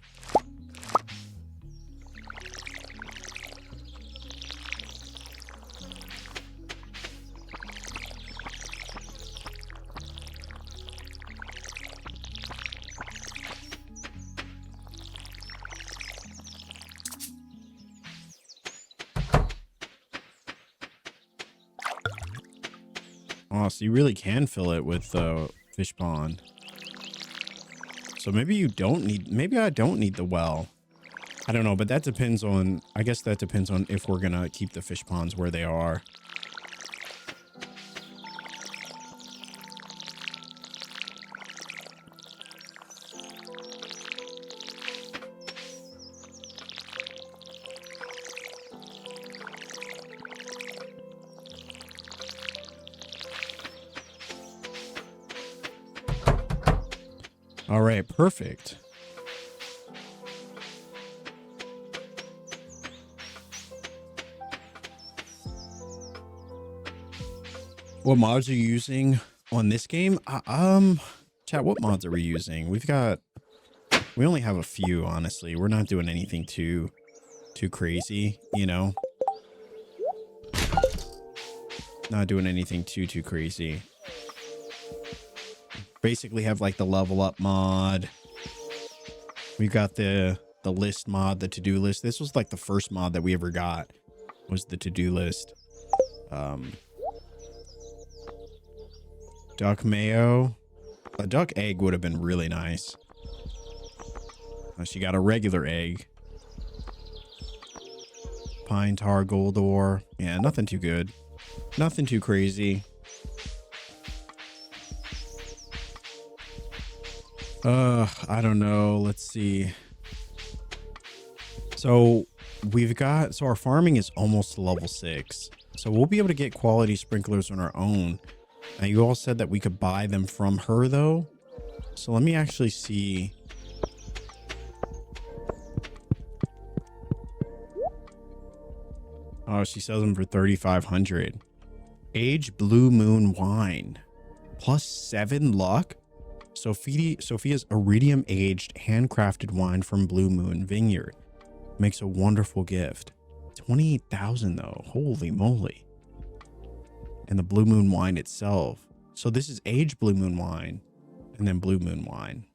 Oh, so you really can fill it with fish pond. So maybe you don't need, maybe I don't need the well. I don't know, but that depends on, I guess that depends on if we're gonna keep the fish ponds where they are. All right, perfect. What mods are you using on this game? Chat, what mods are we using? We only have a few, honestly. We're not doing anything too crazy, you know? Not doing anything too crazy. Basically have like the level up mod. We've got the list mod, the to-do list. This was like the first mod that we ever got, was the to-do list. Duck mayo. A duck egg would have been really nice. She got a regular egg. Pine tar gold ore. Yeah, nothing too good. Nothing too crazy. I don't know. Let's see. So our farming is almost to level 6. So we'll be able to get quality sprinklers on our own. Now you all said that we could buy them from her though. So let me actually see. Oh, she sells them for 3,500. Aged Blue Moon wine. Plus 7 luck. Sophia's iridium aged handcrafted wine from Blue Moon Vineyard makes a wonderful gift. 28,000 though. Holy moly. And the Blue Moon wine itself. So this is aged Blue Moon wine and then Blue Moon wine.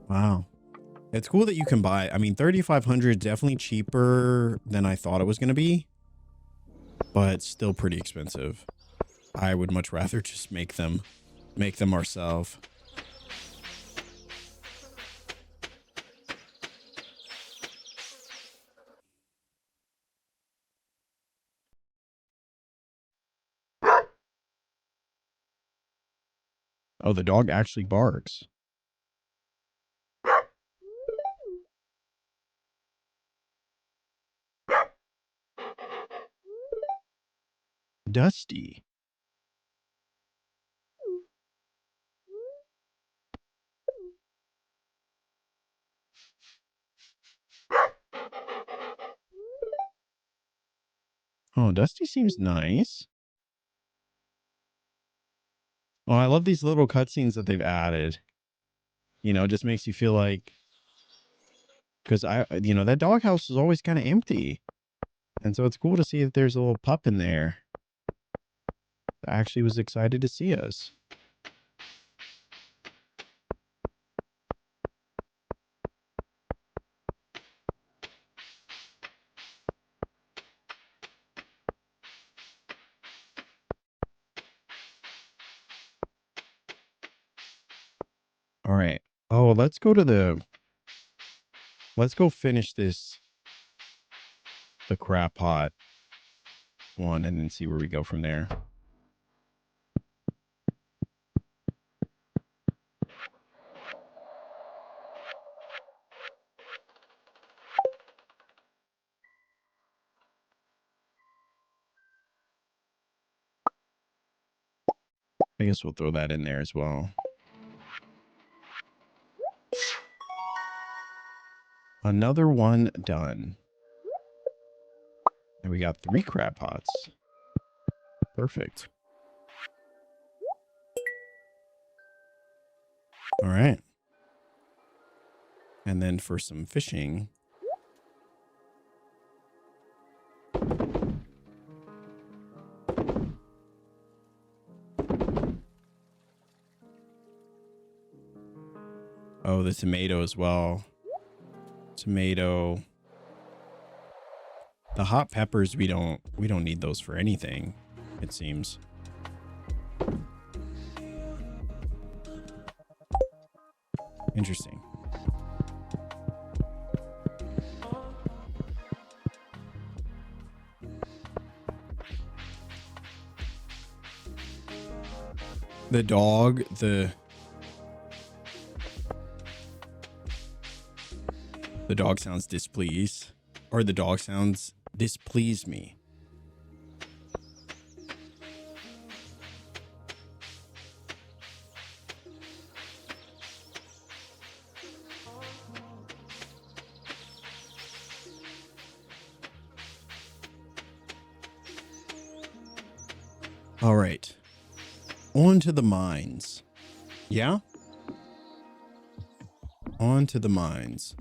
Wow. It's cool that you can buy. I mean, 3,500 definitely cheaper than I thought it was going to be, but still pretty expensive. I would much rather just make them ourselves. Oh, the dog actually barks. Dusty. Oh, Dusty seems nice. Oh, I love these little cutscenes that they've added. You know, it just makes you feel like, because that doghouse is always kind of empty. And so it's cool to see that there's a little pup in there that actually was excited to see us. All right. Oh, let's go finish the crab pot. one and then see where we go from there. I guess we'll throw that in there as well. Another one done. And we got 3 crab pots. Perfect. All right. And then for some fishing. Oh, the tomato as well. Tomato. The hot peppers, we don't need those for anything, it seems. Interesting. The dog, the dog sounds displeased, or the dog sounds displeased me. All right. On to the mines. Yeah? On to the mines.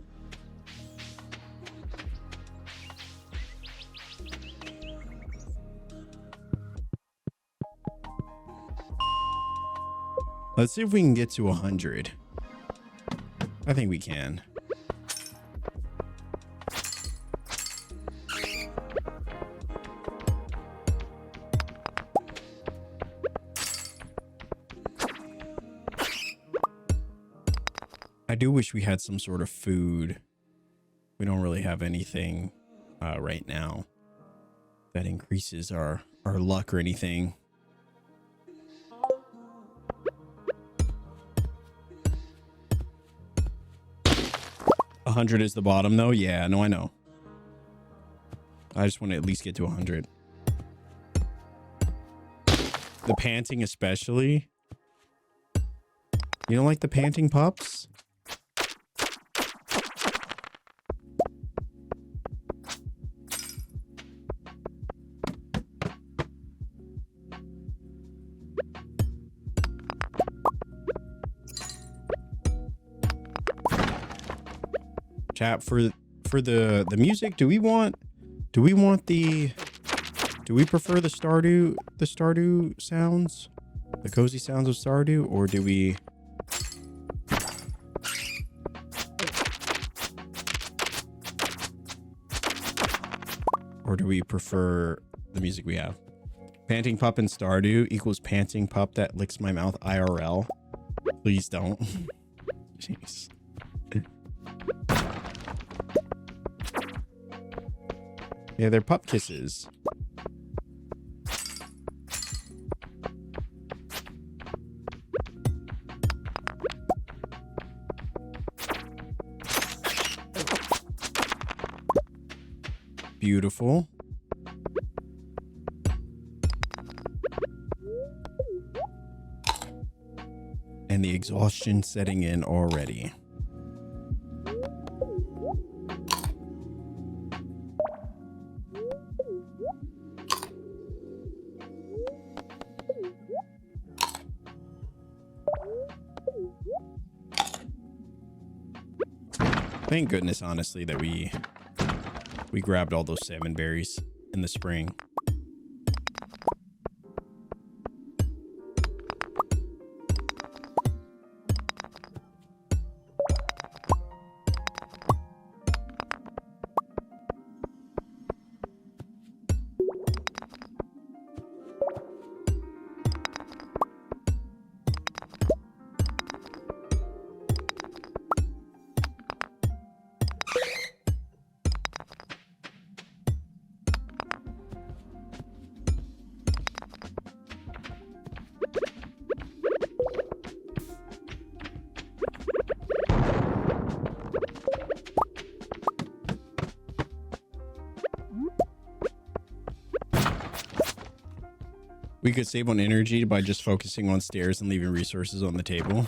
Let's see if we can get to 100. I think we can. I do wish we had some sort of food. We don't really have anything right now that increases our luck or anything. $100 is the bottom though. Yeah, no, I know. I just want to at least get to 100. The panting especially. You don't like the panting pups? Chat, for the music, do we prefer the Stardew sounds, the cozy sounds of Stardew, or do we prefer the music we have? Panting pup in Stardew equals panting pup that licks my mouth IRL. Please don't. Jeez. Yeah, they're pup kisses. Beautiful. And the exhaustion setting in already. Thank goodness, honestly, that we grabbed all those salmon berries in the spring. We could save on energy by just focusing on stairs and leaving resources on the table.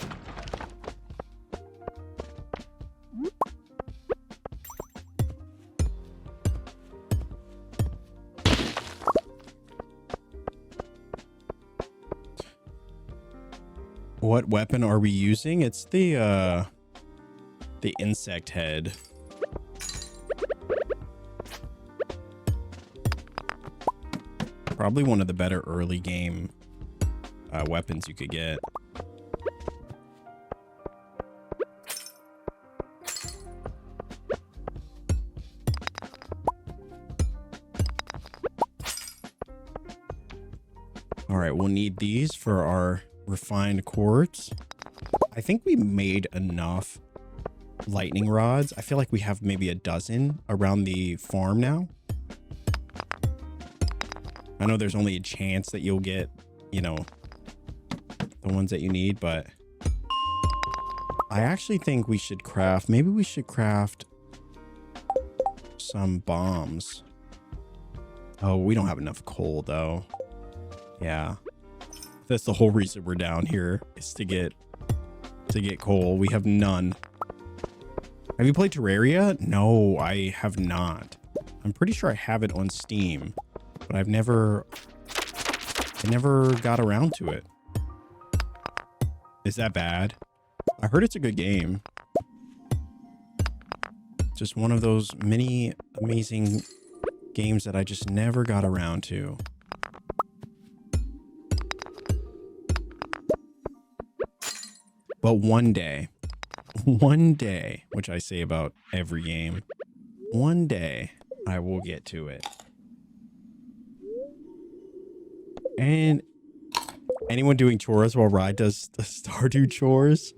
What weapon are we using? It's the insect head. Probably one of the better early game weapons you could get. All right, we'll need these for our refined quartz. I think we made enough lightning rods. I feel like we have maybe a dozen around the farm now. I know there's only a chance that you'll get, you know, the ones that you need, but I actually think we should craft, maybe we should craft some bombs. Oh, we don't have enough coal though. Yeah. That's the whole reason we're down here, is to get coal. We have none. Have you played Terraria? No, I have not. I'm pretty sure I have it on Steam, but I never got around to it. Is that bad? I heard it's a good game. Just one of those many amazing games that I just never got around to. But one day, which I say about every game, one day I will get to it. And anyone doing chores while Rye does the Stardew chores?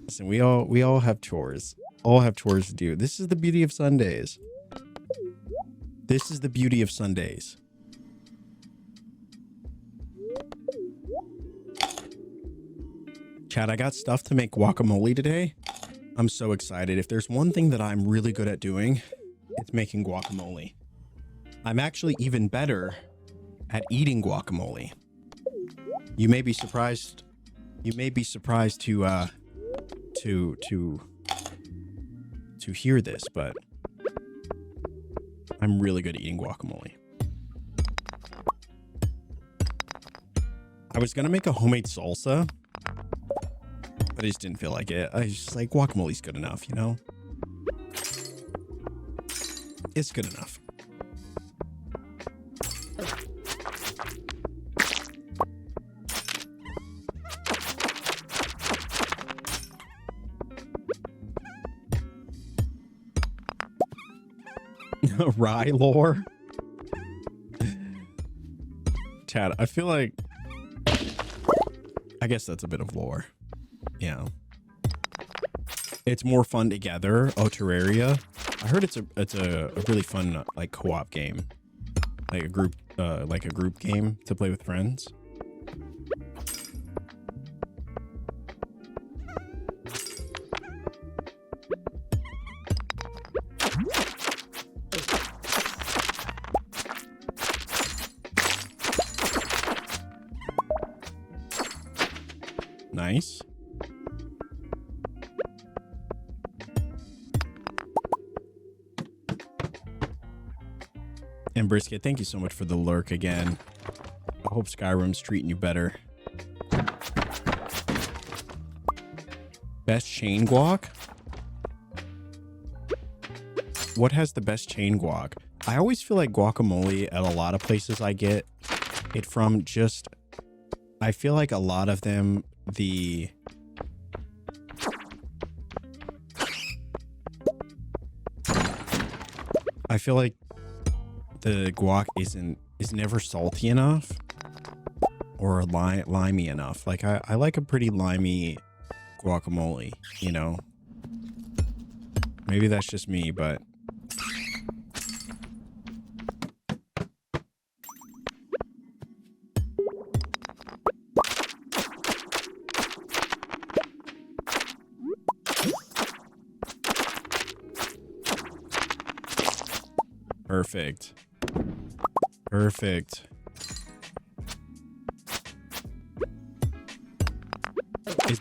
Listen, we all have chores. All have chores to do. This is the beauty of Sundays. This is the beauty of Sundays. Chad, I got stuff to make guacamole today. I'm so excited. If there's one thing that I'm really good at doing, it's making guacamole. I'm actually even better at eating guacamole. You may be surprised. You may be surprised to hear this, but I'm really good at eating guacamole. I was gonna make a homemade salsa, but I just didn't feel like it. I was just like, guacamole's good enough, you know? It's good enough. Rye lore? Chad, I feel like... I guess that's a bit of lore. Yeah. It's more fun together. Oh, Terraria. I heard it's a really fun like co-op game. Like a group game to play with friends. Nice. And Brisket, thank you so much for the lurk again. I hope Skyrim's treating you better. Best chain guac? What has the best chain guac? I always feel like guacamole at a lot of places I get it from just... I feel like a lot of them, I feel like the guac is never salty enough or limey enough. Like I like a pretty limey guacamole, you know? Maybe that's just me, but perfect. Perfect.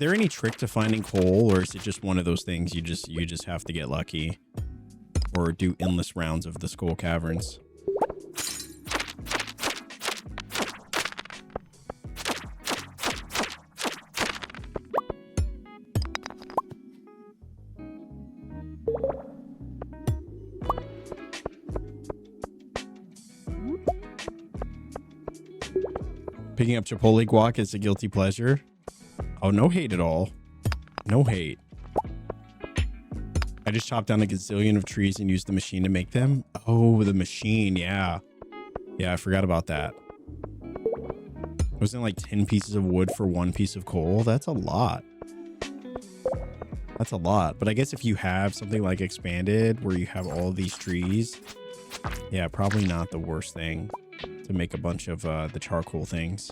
there any trick to finding coal, or is it just one of those things you just have to get lucky or do endless rounds of the skull caverns? Picking up Chipotle guac is a guilty pleasure. Oh, no hate at all. No hate. I just chopped down a gazillion of trees and used the machine to make them. Oh, the machine. Yeah. Yeah, I forgot about that. Wasn't it like 10 pieces of wood for 1 piece of coal? That's a lot. That's a lot. But I guess if you have something like Expanded where you have all these trees, yeah, probably not the worst thing to make a bunch of the charcoal things.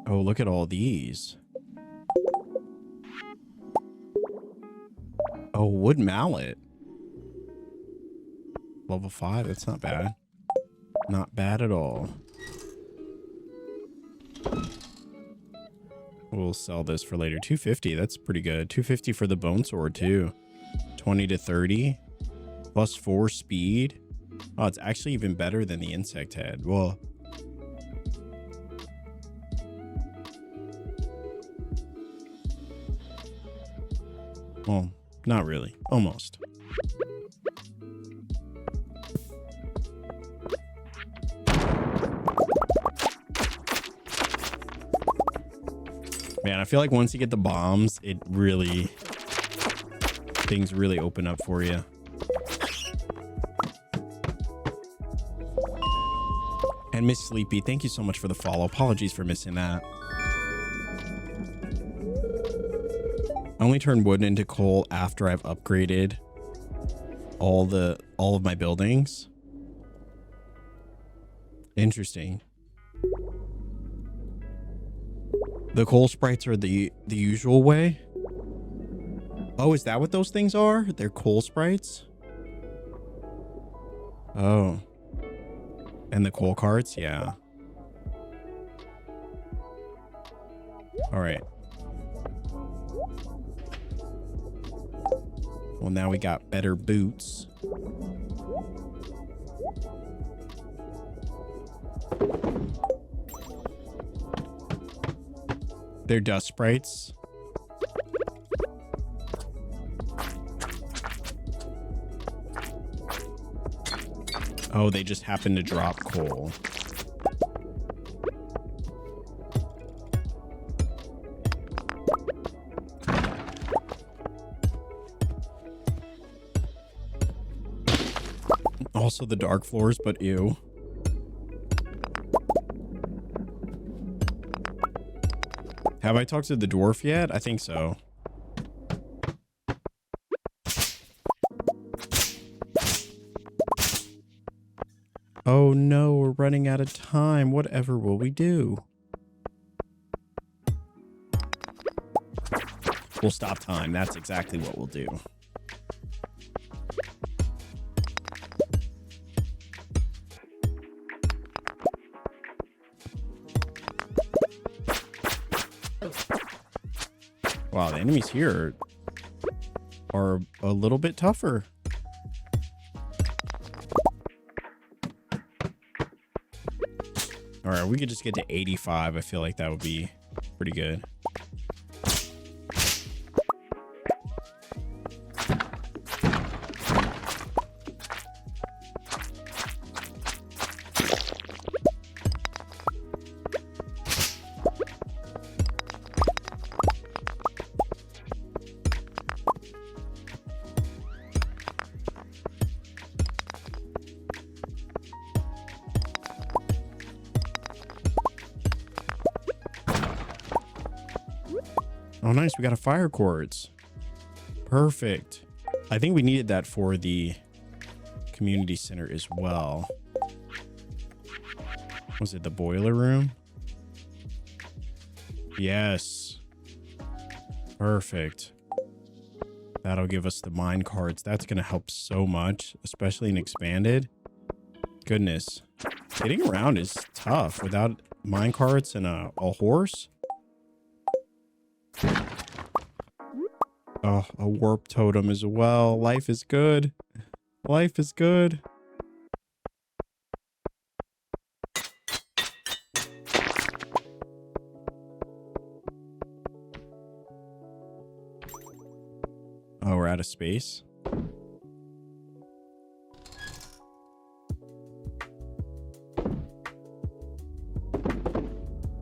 Oh, look at all these. Oh, wood mallet. Level 5. That's not bad. Not bad at all. We'll sell this for later. 250. That's pretty good. 250 for the bone sword too. 20 to 30. Plus 4 speed. Oh, it's actually even better than the insect head. Well, not really. Almost. Man, I feel like once you get the bombs, it really... things really open up for you. And Miss Sleepy, thank you so much for the follow. Apologies for missing that. I only turn wood into coal after I've upgraded all of my buildings. Interesting. The coal sprites are the usual way. Oh, is that what those things are? They're coal sprites? Oh. And the coal carts? Yeah. All right. Well, now we got better boots. They're dust sprites. Oh, they just happen to drop coal. Also the dark floors, but ew. Have I talked to the dwarf yet? I think so. Oh no, we're running out of time. Whatever will we do? We'll stop time. That's exactly what we'll do. Wow, the enemies here are a little bit tougher. All right, we could just get to 85. I feel like that would be pretty good. Oh, nice. We got a fire quartz. Perfect. I think we needed that for the community center as well. Was it the boiler room? Yes. Perfect. That'll give us the mine carts. That's going to help so much, especially in Expanded. Goodness. Getting around is tough without mine carts and a horse. Oh, a warp totem as well. Life is good. Life is good. Oh, we're out of space.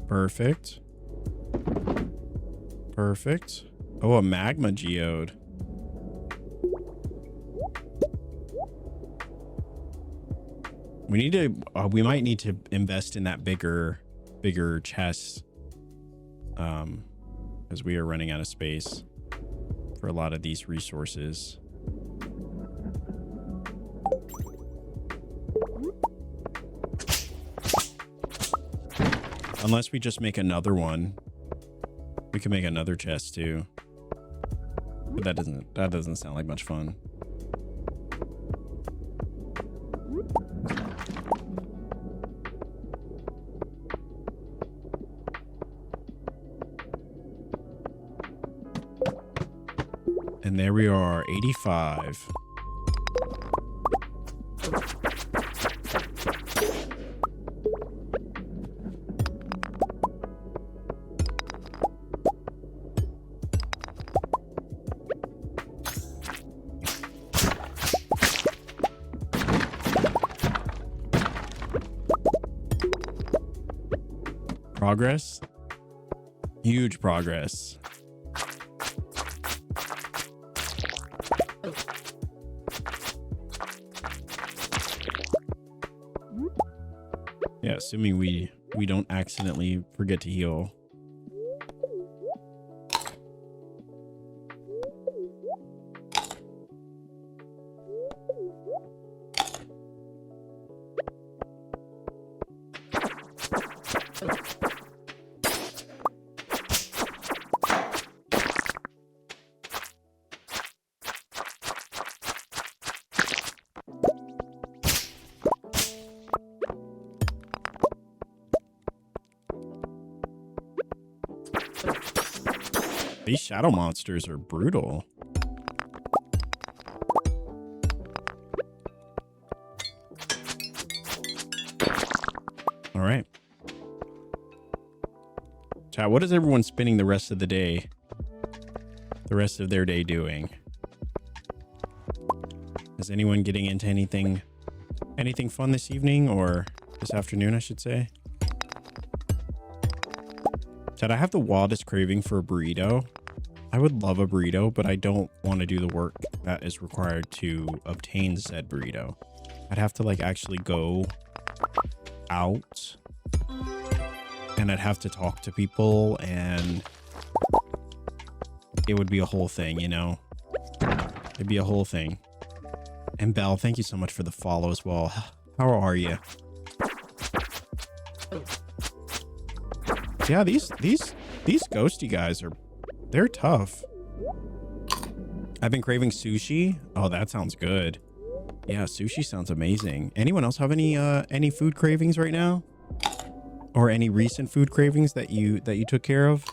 Perfect. Perfect. Oh, a magma geode. We need to, we might need to invest in that bigger chest. As we are running out of space for a lot of these resources. Unless we just make another one. We can make another chest too. But that doesn't sound like much fun. And there we are, 85. Progress? Huge progress. Yeah, assuming we don't accidentally forget to heal. These shadow monsters are brutal. All right. Chat, what is everyone spending the rest of the day? The rest of their day doing? Is anyone getting into anything fun this evening or this afternoon, I should say? Chat, I have the wildest craving for a burrito. I would love a burrito, but I don't want to do the work that is required to obtain said burrito. I'd have to like actually go out and I'd have to talk to people and it would be a whole thing, you know? It'd be a whole thing. And Belle, thank you so much for the follow as well. How are you? Yeah, these ghosty guys they're tough. I've been craving sushi. Oh, that sounds good. Yeah, sushi sounds amazing. Anyone else have any food cravings right now? Or any recent food cravings that you took care of?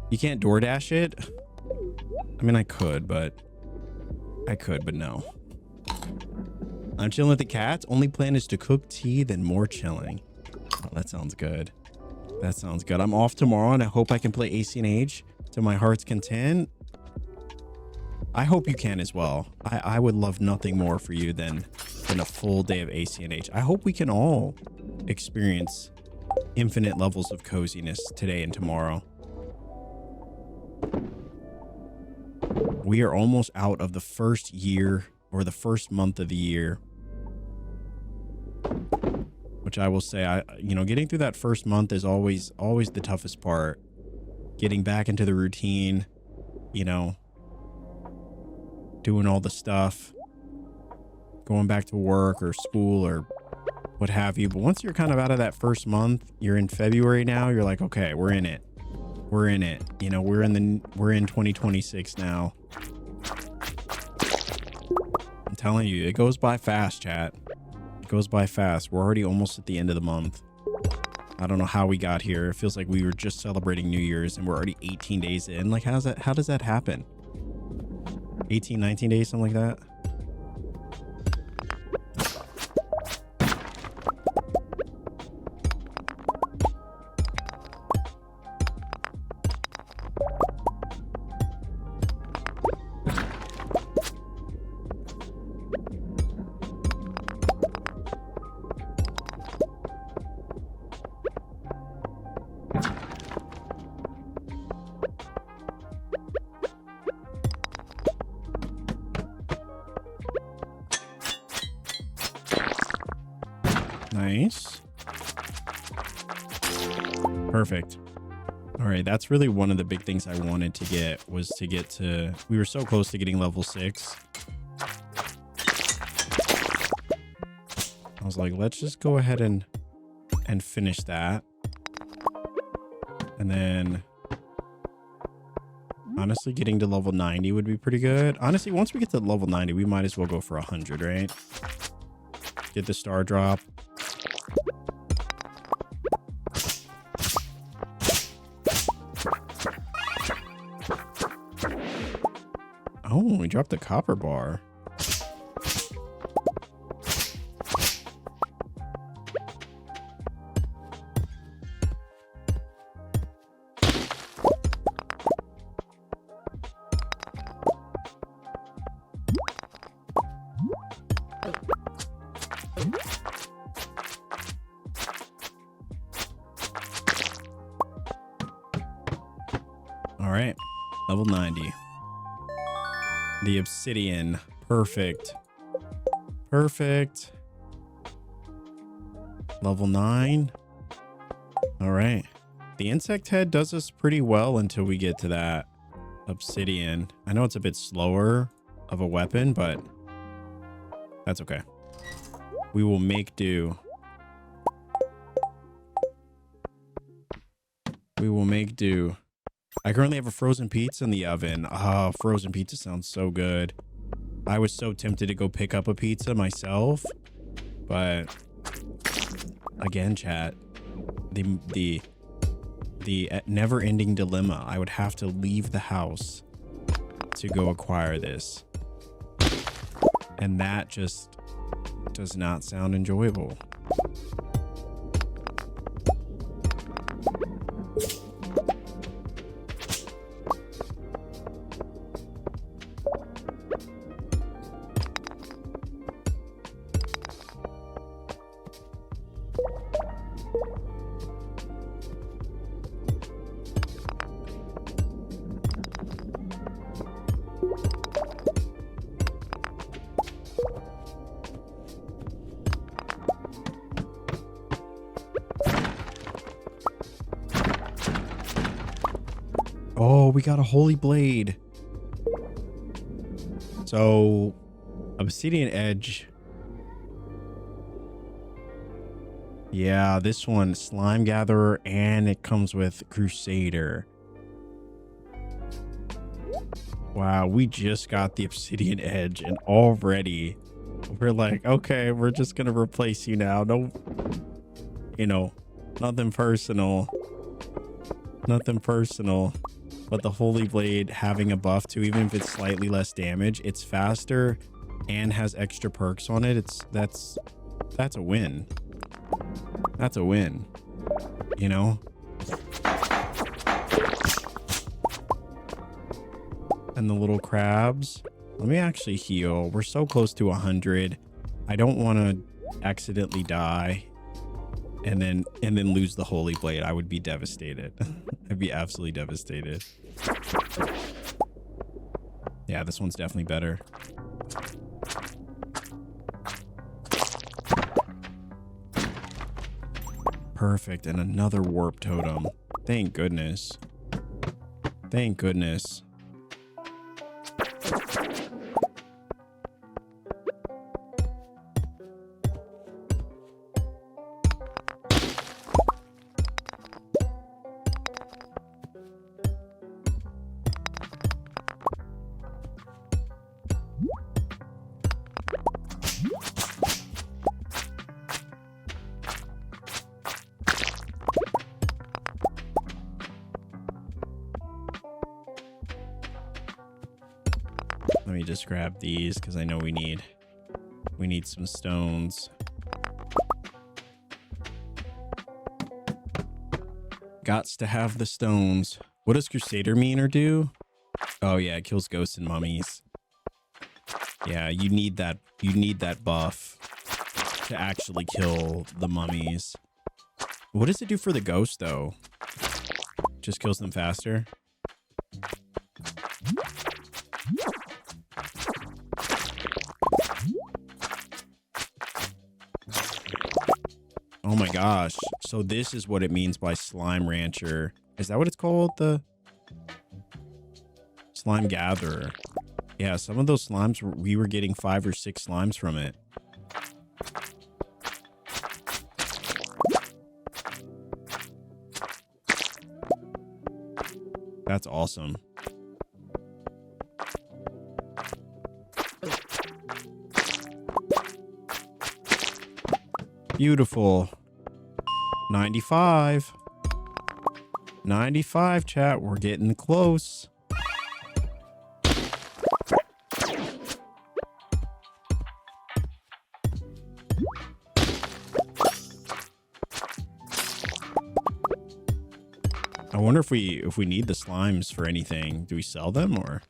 You can't DoorDash it? I mean, I could, but no. I'm chilling with the cats. Only plan is to cook tea, then more chilling. Oh, that sounds good. That sounds good. I'm off tomorrow and I hope I can play AC&H to my heart's content. I hope you can as well. I would love nothing more for you than a full day of AC&H. I hope we can all experience infinite levels of coziness today and tomorrow. We are almost out of the first year or the first month of the year, which I will say, getting through that first month is always the toughest part. getting back into the routine, you know, doing all the stuff, going back to work or school or what have you. But once you're kind of out of that first month, you're in February now, you're like, okay, we're in it. We're in it. You know, we're in 2026 now. I'm telling you, it goes by fast, chat. It goes by fast. We're already almost at the end of the month. I don't know how we got here. It feels like we were just celebrating New Year's and we're already 18 days in. Like, how does that happen? 18, 19 days, something like that. Nice. Perfect. All right, that's really one of the big things I wanted to get, was to get to, we were so close to getting level 6. I was like, let's just go ahead and finish that. And then honestly, getting to level 90 would be pretty good. Honestly, once we get to level 90, we might as well go for 100, right? Get the star drop. Oh, we dropped the copper bar. All right, level 90. The obsidian. Perfect. Perfect. Level 9. All right. The insect head does us pretty well until we get to that obsidian. I know it's a bit slower of a weapon, but that's okay. We will make do. We will make do. I currently have a frozen pizza in the oven. Oh, frozen pizza sounds so good. I was so tempted to go pick up a pizza myself, but again, chat, the never-ending dilemma. I would have to leave the house to go acquire this, and that just does not sound enjoyable. Oh, we got a holy blade. So, obsidian edge. Yeah, this one, slime gatherer, and it comes with crusader. Wow, we just got the obsidian edge and already we're like, okay, we're just gonna replace you now. No, you know, nothing personal. Nothing personal. But the holy blade having a buff too, even if it's slightly less damage, it's faster and has extra perks on it. That's a win. That's a win, you know? And the little crabs. Let me actually heal. We're so close to 100. I don't want to accidentally die and then lose the holy blade. I would be devastated. I'd be absolutely devastated. Yeah, this one's definitely better. Perfect. And another warp totem. Thank goodness. Thank goodness. Let me just grab these because I know we need some stones. Gots to have the stones. What does Crusader mean or do? Oh yeah, it kills ghosts and mummies. Yeah, you need that buff to actually kill the mummies. What does it do for the ghost though? Just kills them faster. Oh my gosh. So this is what it means by slime rancher. Is that what it's called? The slime gatherer. Yeah, some of those slimes, we were getting 5 or 6 slimes from it. That's awesome. Beautiful. 95. 95, chat. We're getting close. I wonder if we need the slimes for anything. Do we sell them or?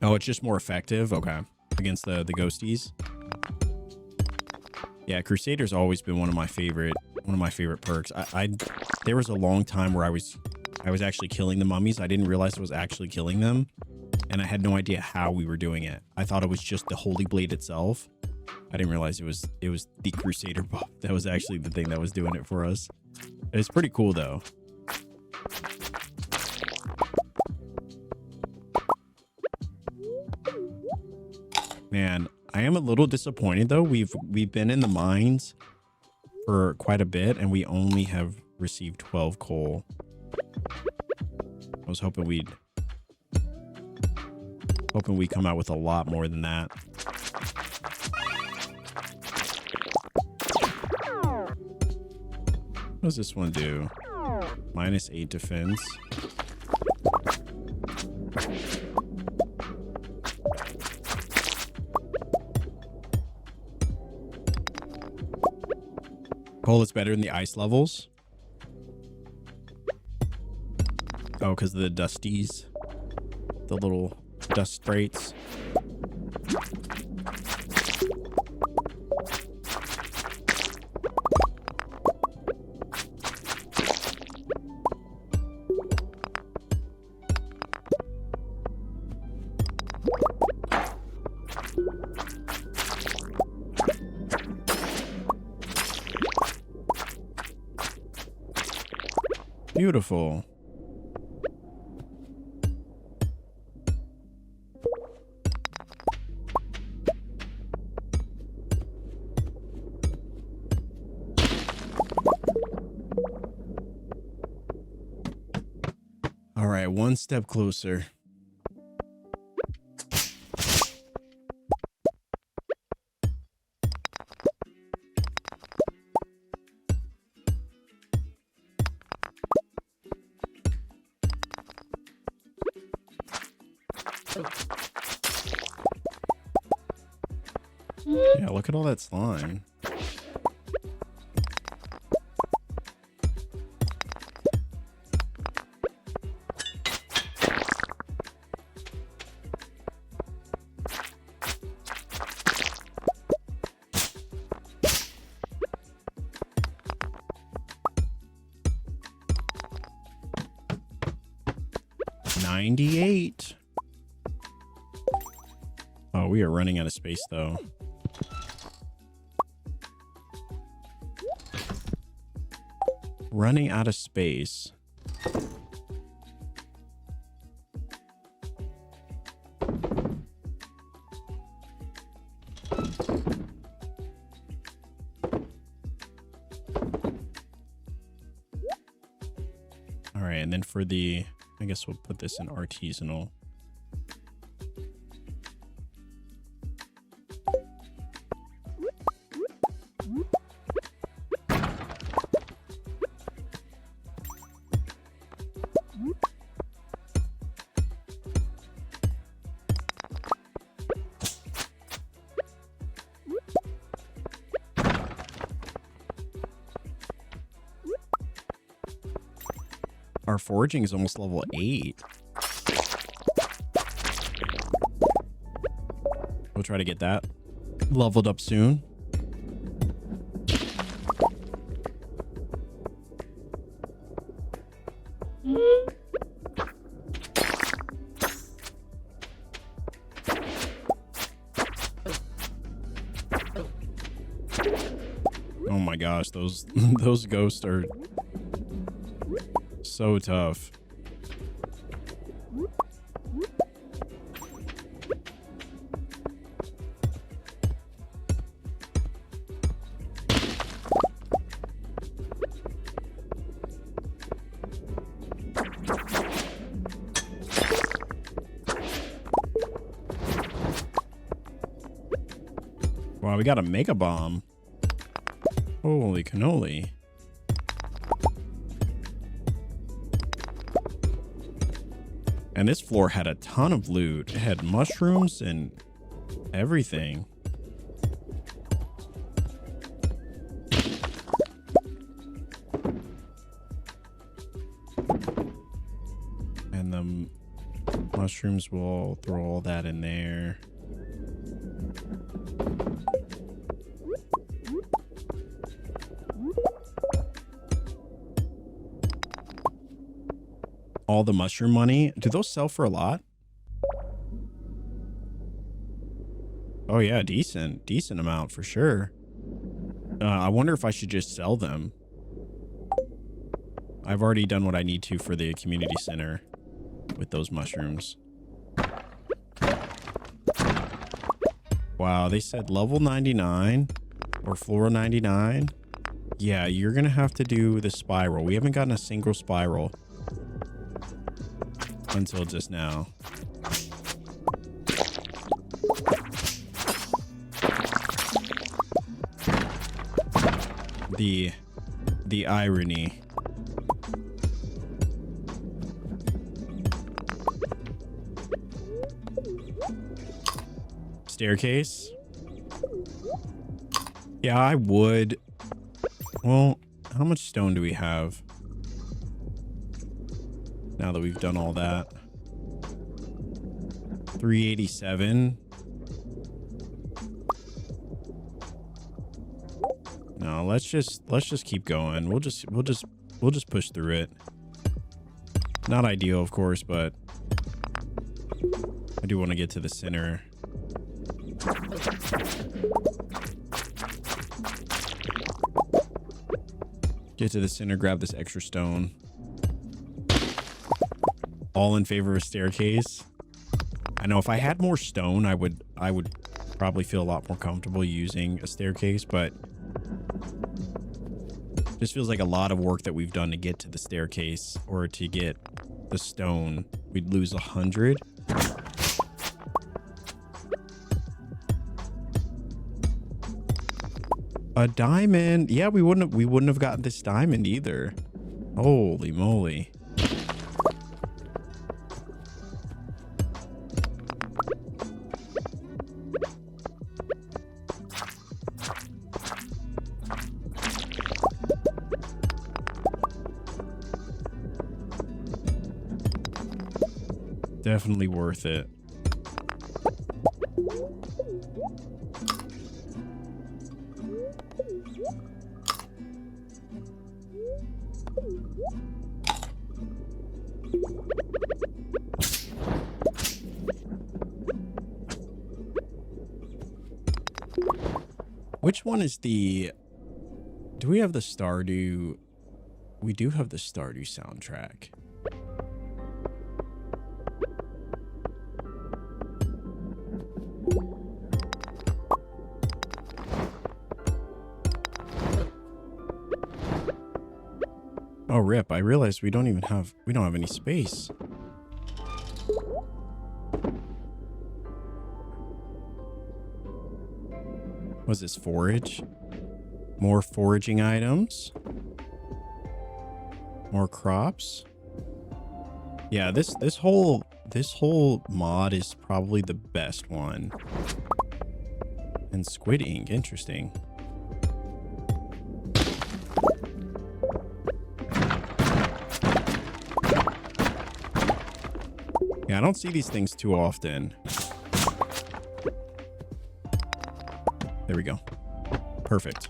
Oh, it's just more effective. Okay. Against the ghosties. Yeah, Crusader's always been one of my favorite perks. There was a long time where I was actually killing the mummies. I didn't realize I was actually killing them, and I had no idea how we were doing it. I thought it was just the holy blade itself. I didn't realize it was the Crusader buff that was actually the thing that was doing it for us. It's pretty cool though. Man, I am a little disappointed though. We've been in the mines for quite a bit and we only have received 12 coal. I was hoping we'd come out with a lot more than that. What does this one do? -8 defense. Coal is better in the ice levels. Oh, because of the dusties. The little dust sprites. Beautiful. All right, one step closer. Yeah, look at all that slime. $98. Oh, we are running out of space though. running out of space. All right, and then for the, I guess we'll put this in artisanal. Our foraging is almost level 8. We'll try to get that leveled up soon. Oh my gosh, those those ghosts are so tough. Wow, we got a mega bomb. Holy cannoli. And this floor had a ton of loot. It had mushrooms and everything. And the mushrooms, will throw all that in there. All the mushroom money. Do those sell for a lot? Oh yeah, decent amount for sure. I wonder if I should just sell them. I've already done what I need to for the community center with those mushrooms. Wow, they said level 99 or floor 99. Yeah, you're gonna have to do the spiral. We haven't gotten a single spiral until just now. The irony. Staircase. Yeah, I would. Well, how much stone do we have? Now that we've done all that. 387. No, let's just keep going. We'll just push through it. Not ideal, of course, but I do want to get to the center. Get to the center, grab this extra stone. All in favor of a staircase. I know if I had more stone, I would probably feel a lot more comfortable using a staircase, but this feels like a lot of work that we've done to get to the staircase or to get the stone. We'd lose 100. A diamond. Yeah, we wouldn't have gotten this diamond either. Holy moly. Definitely worth it. Which one is the... Do we have the Stardew we do have the Stardew soundtrack. Oh, rip. I realized we don't have any space. Was this forage? More foraging items? More crops? Yeah, this whole mod is probably the best one. And squid ink, interesting. Yeah, I don't see these things too often. There we go. Perfect.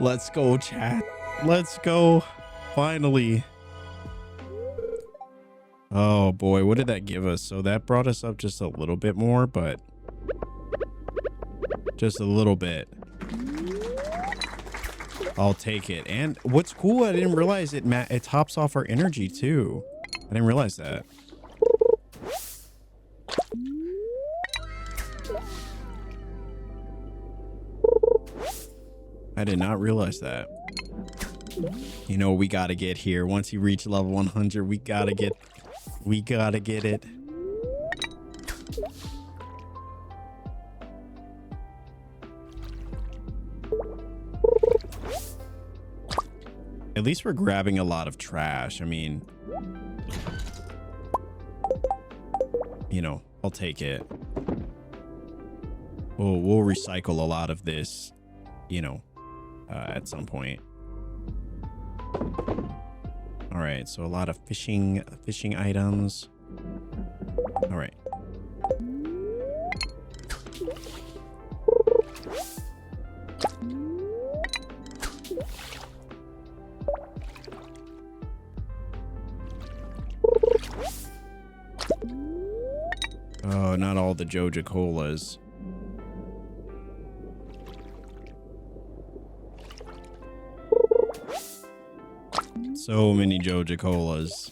Let's go, chat. Let's go. Finally. Oh boy, what did that give us? So that brought us up just a little bit more, but just a little bit. I'll take it. And what's cool, I didn't realize it tops off our energy too. I didn't realize that. I did not realize that. You know, we gotta get here. Once you reach level 100, we gotta get it. At least we're grabbing a lot of trash. I mean, you know, I'll take it. We'll recycle a lot of this, you know, at some point. All right, so a lot of fishing items. All right. Oh, not all the Joja Colas. So many Joja Colas.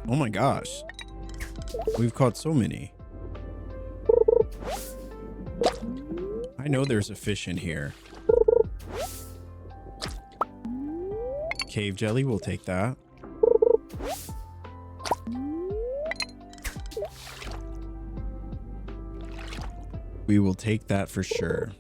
Oh my gosh. We've caught so many. I know there's a fish in here. Cave jelly, we'll take that. We will take that for sure.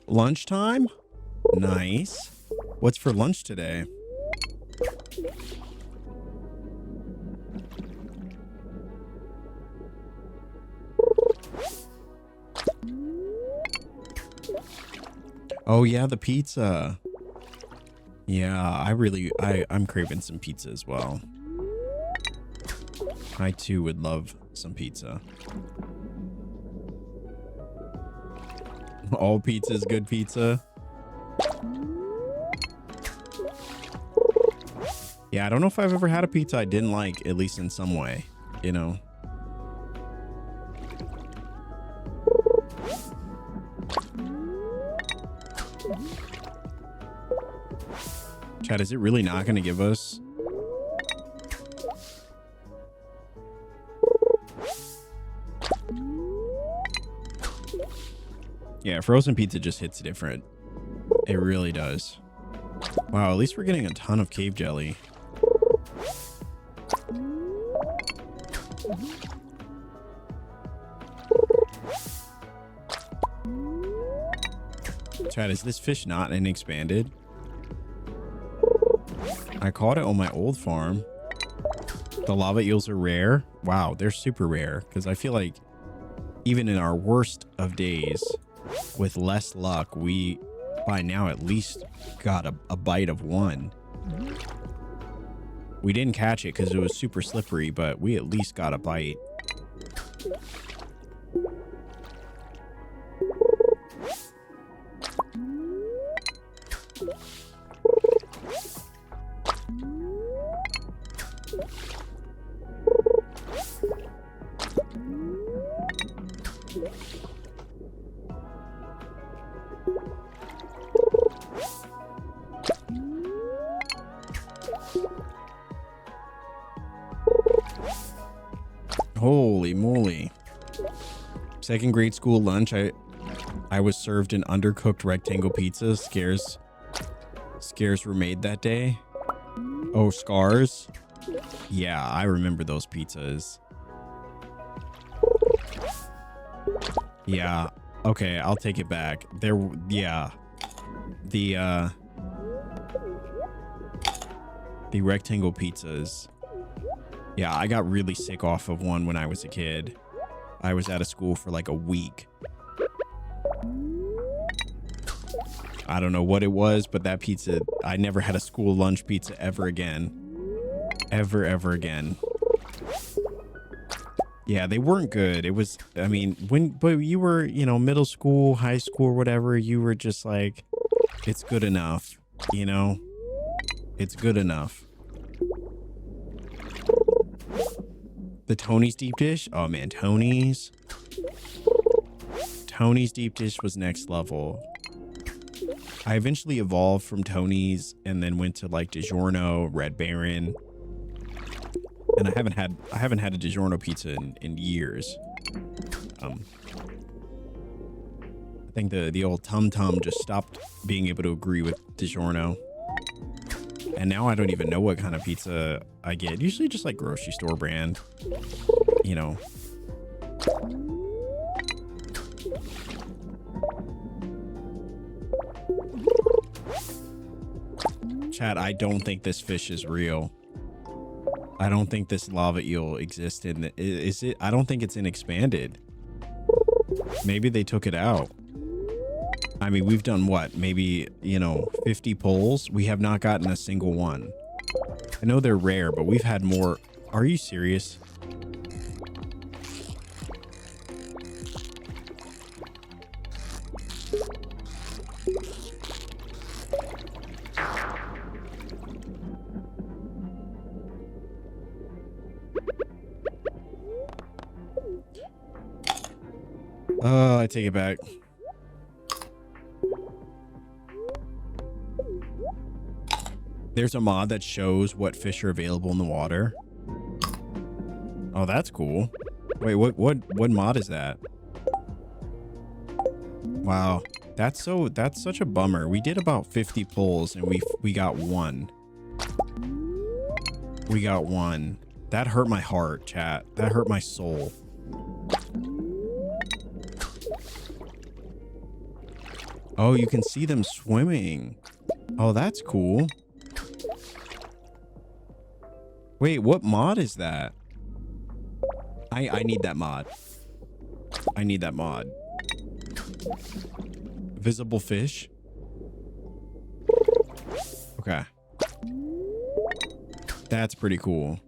Lunchtime? Nice. What's for lunch today? Oh yeah, the pizza. Yeah, I'm craving some pizza as well. I too would love some pizza. All pizza is good pizza. Yeah, I don't know if I've ever had a pizza I didn't like, at least in some way, you know. Chat, is it really not going to give us? Yeah, frozen pizza just hits different. It really does. Wow, at least we're getting a ton of cave jelly. Chad, is this fish not in Expanded? I caught it on my old farm. The lava eels are rare. Wow, they're super rare. Because I feel like even in our worst of days, with less luck, we by now at least got a bite of one. We didn't catch it because it was super slippery, but we at least got a bite. Holy moly. Second grade school lunch, I was served an undercooked rectangle pizza. Scares were made that day. Oh, scars? Yeah, I remember those pizzas. Yeah. Okay, I'll take it back. Yeah. The rectangle pizzas. Yeah, I got really sick off of one when I was a kid. I was out of school for like a week. I don't know what it was, but that pizza, I never had a school lunch pizza ever again. Ever again. Yeah, they weren't good. It was, I mean, but you were, you know, middle school, high school, whatever, you were just like, it's good enough, you know? It's good enough. The Tony's deep dish? Oh man, Tony's deep dish was next level. I eventually evolved from Tony's and then went to like DiGiorno, Red Baron. And I haven't had a DiGiorno pizza in years. I think the old Tum Tum just stopped being able to agree with DiGiorno. And now I don't even know what kind of pizza I get. Usually just like grocery store brand, you know. Chat, I don't think this fish is real. I don't think this lava eel exists in is it? I don't think it's in Expanded. Maybe they took it out. I mean, we've done what? Maybe, you know, 50 polls. We have not gotten a single one. I know they're rare, but we've had more. Are you serious? Oh, I take it back. There's a mod that shows what fish are available in the water. Oh, that's cool. Wait, what mod is that? Wow, that's such a bummer. We did about 50 polls and we got one. We got one. That hurt my heart, chat. That hurt my soul. Oh, you can see them swimming. Oh, that's cool. Wait, what mod is that? I need that mod. I need that mod. Visible fish. Okay. That's pretty cool.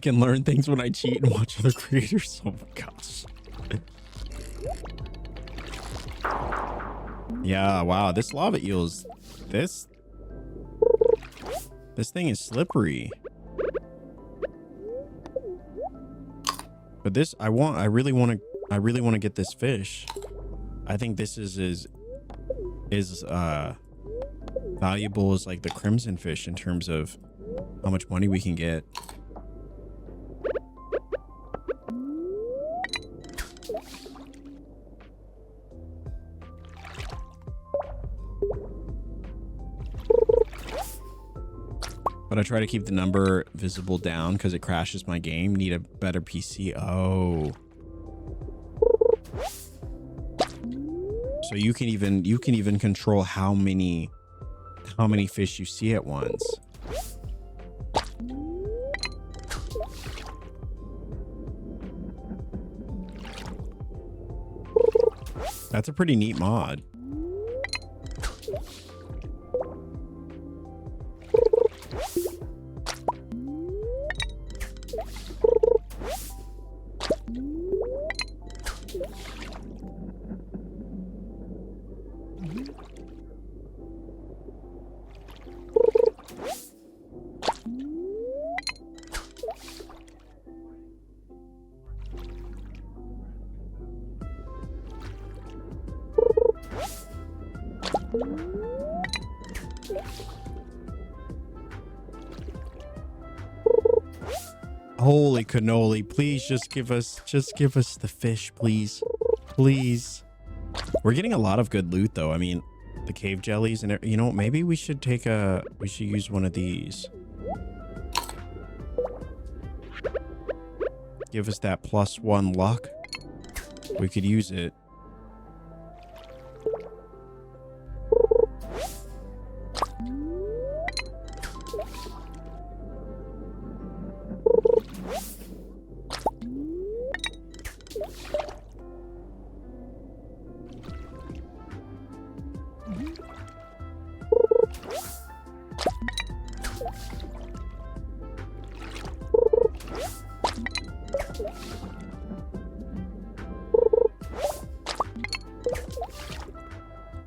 I can learn things when I cheat and watch other creators. Oh my gosh. Yeah, wow. This lava eel's this thing is slippery. But this I really want to get this fish. I think this is valuable as like the crimson fish in terms of how much money we can get. But I try to keep the number visible down because it crashes my game. Need a better PC. Oh. So you can even control how many fish you see at once. That's a pretty neat mod. Holy cannoli, please just give us the fish, please. Please. We're getting a lot of good loot though. I mean, the cave jellies and you know, maybe we should use one of these. Give us that +1 luck. We could use it.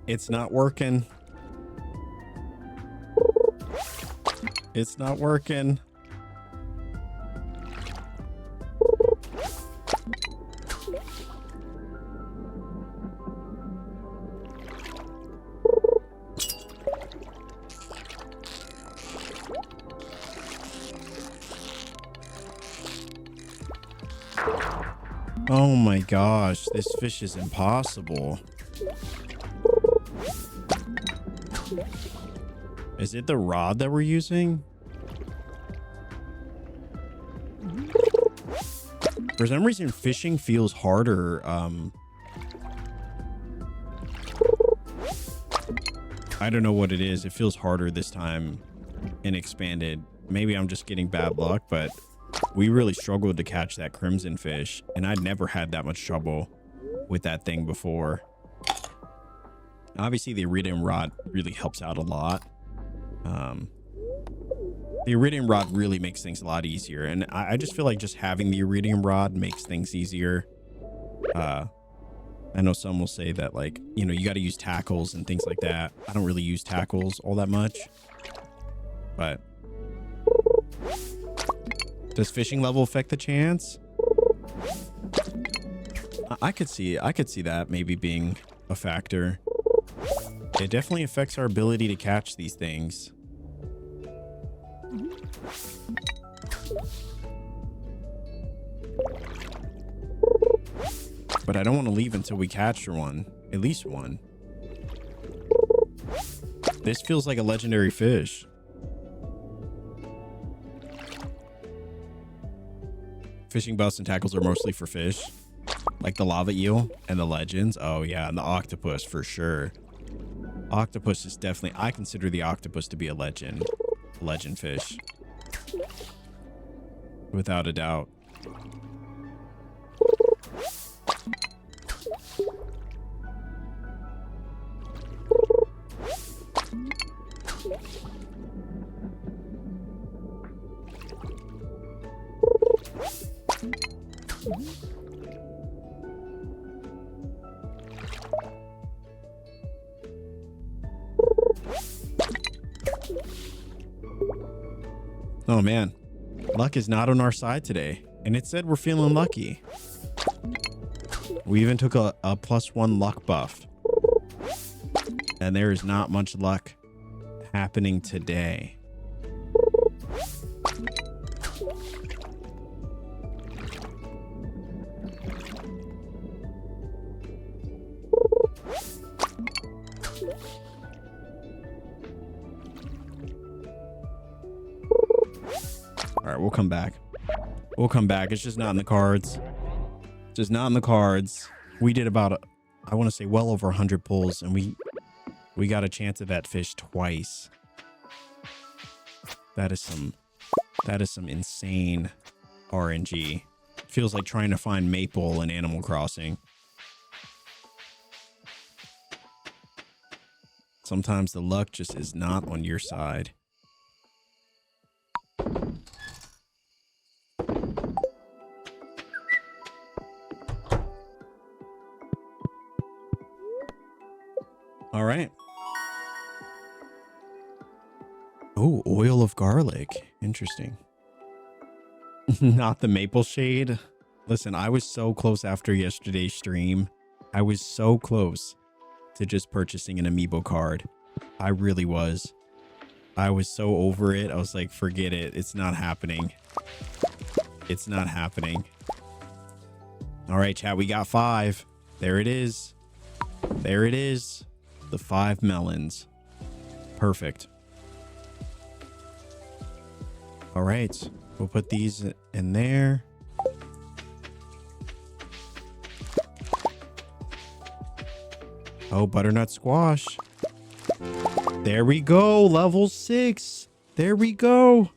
It's not working. It's not working. Oh my gosh, this fish is impossible. Is it the rod that we're using? For some reason, fishing feels harder. I don't know what it is. It feels harder this time in Expanded. Maybe I'm just getting bad luck, but we really struggled to catch that crimson fish, and I'd never had that much trouble with that thing before. Obviously, the iridium rod really helps out a lot. The iridium rod really makes things a lot easier, and I just feel like just having the iridium rod makes things easier. I know some will say that, like, you know, you got to use tackles and things like that. I don't really use tackles all that much, but does fishing level affect the chance? I could see that maybe being a factor. It definitely affects our ability to catch these things. But I don't want to leave until we capture one. At least one. This feels like a legendary fish. Fishing busts and tackles are mostly for fish. Like the lava eel and the legends. Oh yeah, and the octopus for sure. Octopus is definitely, I consider the octopus to be a legend fish. Without a doubt. Oh man, luck is not on our side today. And it said we're feeling lucky. We even took a +1 luck buff. And there is not much luck happening today. All right, we'll come back. We'll come back. It's just not in the cards. Just not in the cards. We did about, I want to say well over 100 pulls, and we got a chance at that fish twice. That is some insane RNG. Feels like trying to find maple in Animal Crossing. Sometimes the luck just is not on your side. All right. Oh, oil of garlic. Interesting. Not the maple shade. Listen, I was so close after yesterday's stream. I was so close to just purchasing an amiibo card. I really was. I was so over it. I was like, forget it. It's not happening. It's not happening. All right, chat. We got 5. There it is. There it is. The 5 melons. Perfect. All right. We'll put these in there. Oh, butternut squash. There we go. Level 6. There we go.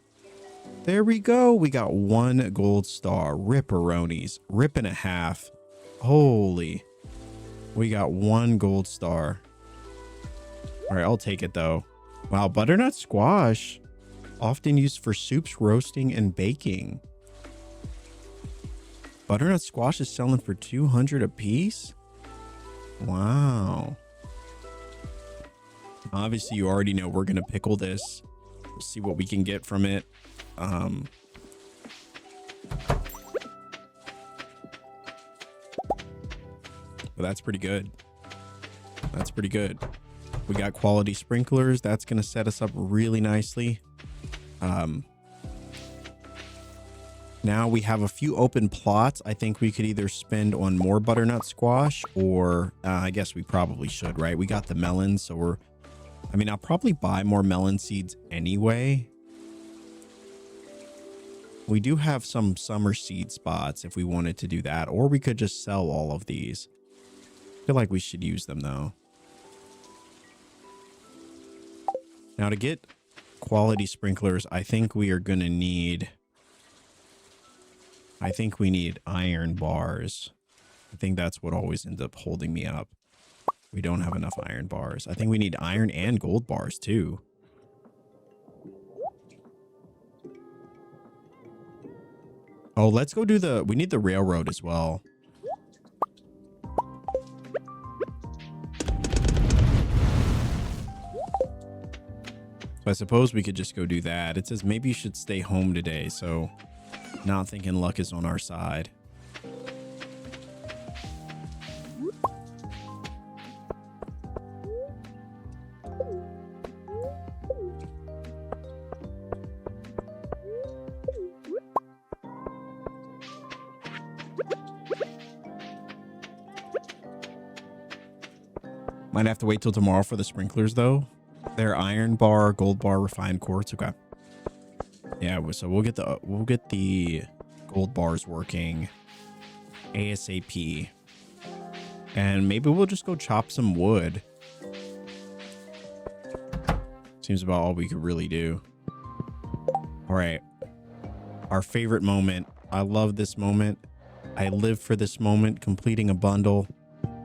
There we go. We got 1 gold star. Ripperonis. Rip and a half. Holy. We got 1 gold star. All right, I'll take it though. Wow, butternut squash. Often used for soups, roasting, and baking. Butternut squash is selling for 200 a piece? Wow. Obviously, you already know we're going to pickle this. We'll see what we can get from it. But that's pretty good. That's pretty good. We got quality sprinklers. That's going to set us up really nicely. Now we have a few open plots. I think we could either spend on more butternut squash or I guess we probably should, right? We got the melons, so I'll probably buy more melon seeds anyway. We do have some summer seed spots if we wanted to do that, or we could just sell all of these. I feel like we should use them though. Now to get quality sprinklers, I think we are going to need... I think we need iron bars. I think that's what always ends up holding me up. We don't have enough iron bars. I think we need iron and gold bars too. Oh, let's go do the... We need the railroad as well. So I suppose we could just go do that. It says maybe you should stay home today, so not thinking luck is on our side. Might have to wait till tomorrow for the sprinklers though. They're iron bar, gold bar, refined quartz. Okay. Yeah, so we'll get the gold bars working ASAP. And maybe we'll just go chop some wood. Seems about all we could really do. All right. Our favorite moment. I love this moment. I live for this moment. Completing a bundle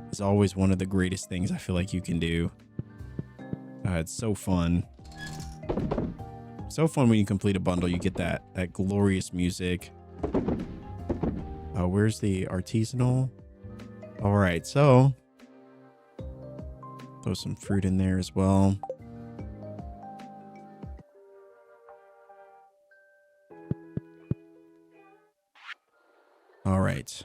is always one of the greatest things I feel like you can do. It's so fun. So fun when you complete a bundle. You get that glorious music. Where's the artisanal? All right, so throw some fruit in there as well. All right.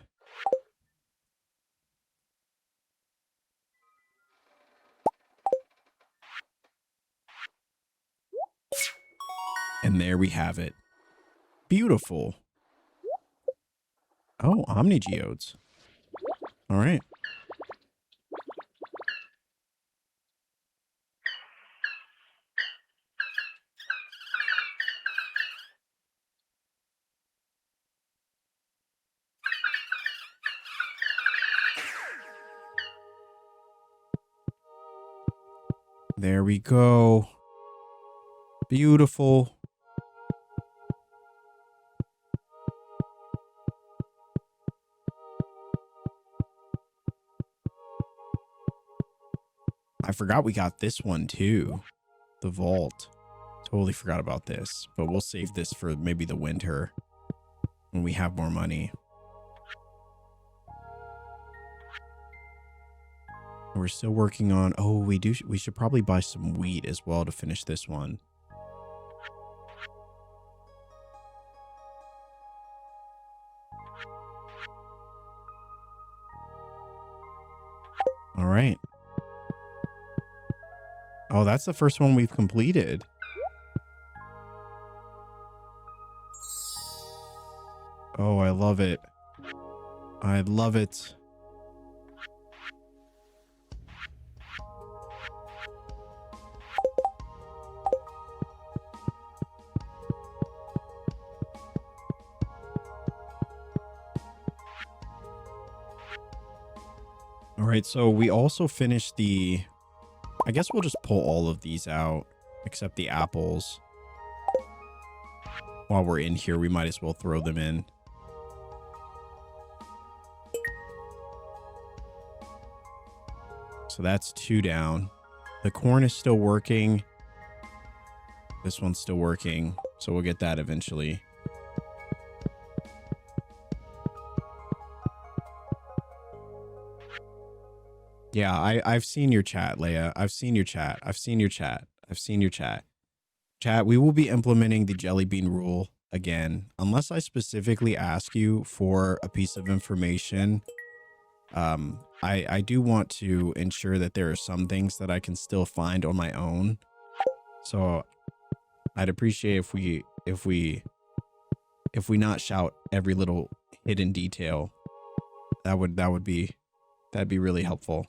And there we have it. Beautiful. Oh, Omni Geodes. All right. There we go. Beautiful. I forgot we got this one too. The vault. Totally forgot about this, but we'll save this for maybe the winter when we have more money. We're still working on, oh, we should probably buy some wheat as well to finish this one. All right. Oh, that's the first one we've completed. Oh, I love it. I love it. All right, so we also finished the... I guess we'll just pull all of these out, except the apples. While we're in here, we might as well throw them in. So that's 2 down. The corn is still working. This one's still working, so we'll get that eventually. Yeah, I've seen your chat, Leia. I've seen your chat. I've seen your chat. I've seen your chat. Chat, we will be implementing the jelly bean rule again, unless I specifically ask you for a piece of information. I do want to ensure that there are some things that I can still find on my own. So I'd appreciate if we not shout every little hidden detail. That'd be really helpful.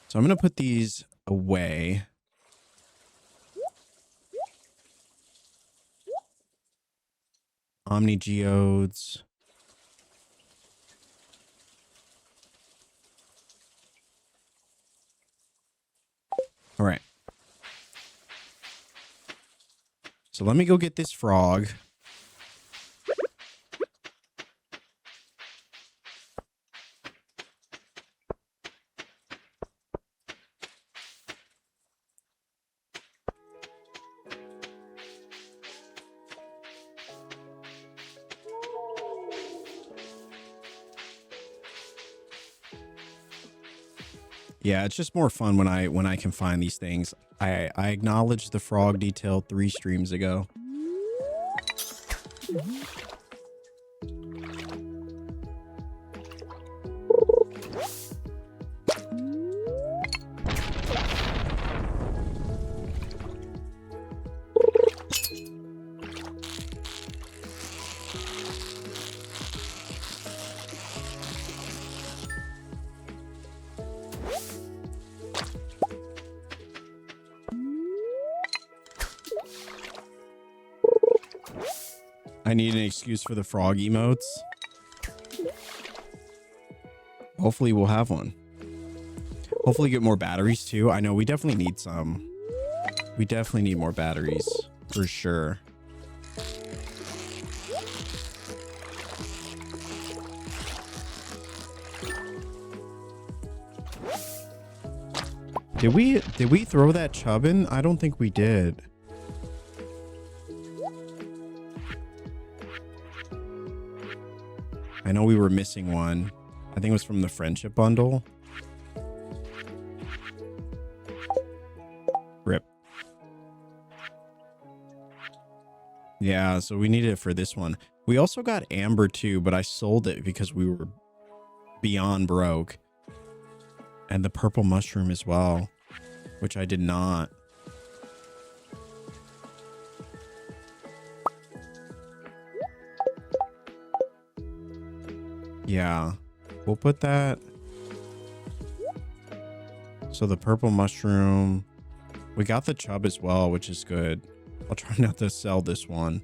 So I'm going to put these away. Omni Geodes. All right. So let me go get this frog. Yeah, it's just more fun when I can find these things. I acknowledged the frog detail 3 streams ago. I need an excuse for the frog emotes. Hopefully we'll have one. Hopefully get more batteries too. I know we definitely need some. We definitely need more batteries for sure. Did we throw that chub in? I don't think we did. I know we were missing one. I think it was from the friendship bundle. Rip. Yeah, so we need it for this one. We also got amber too, but I sold it because we were beyond broke. And the purple mushroom as well, which I did not. Yeah, we'll put that. So the purple mushroom, we got the chub as well, which is good. I'll try not to sell this one.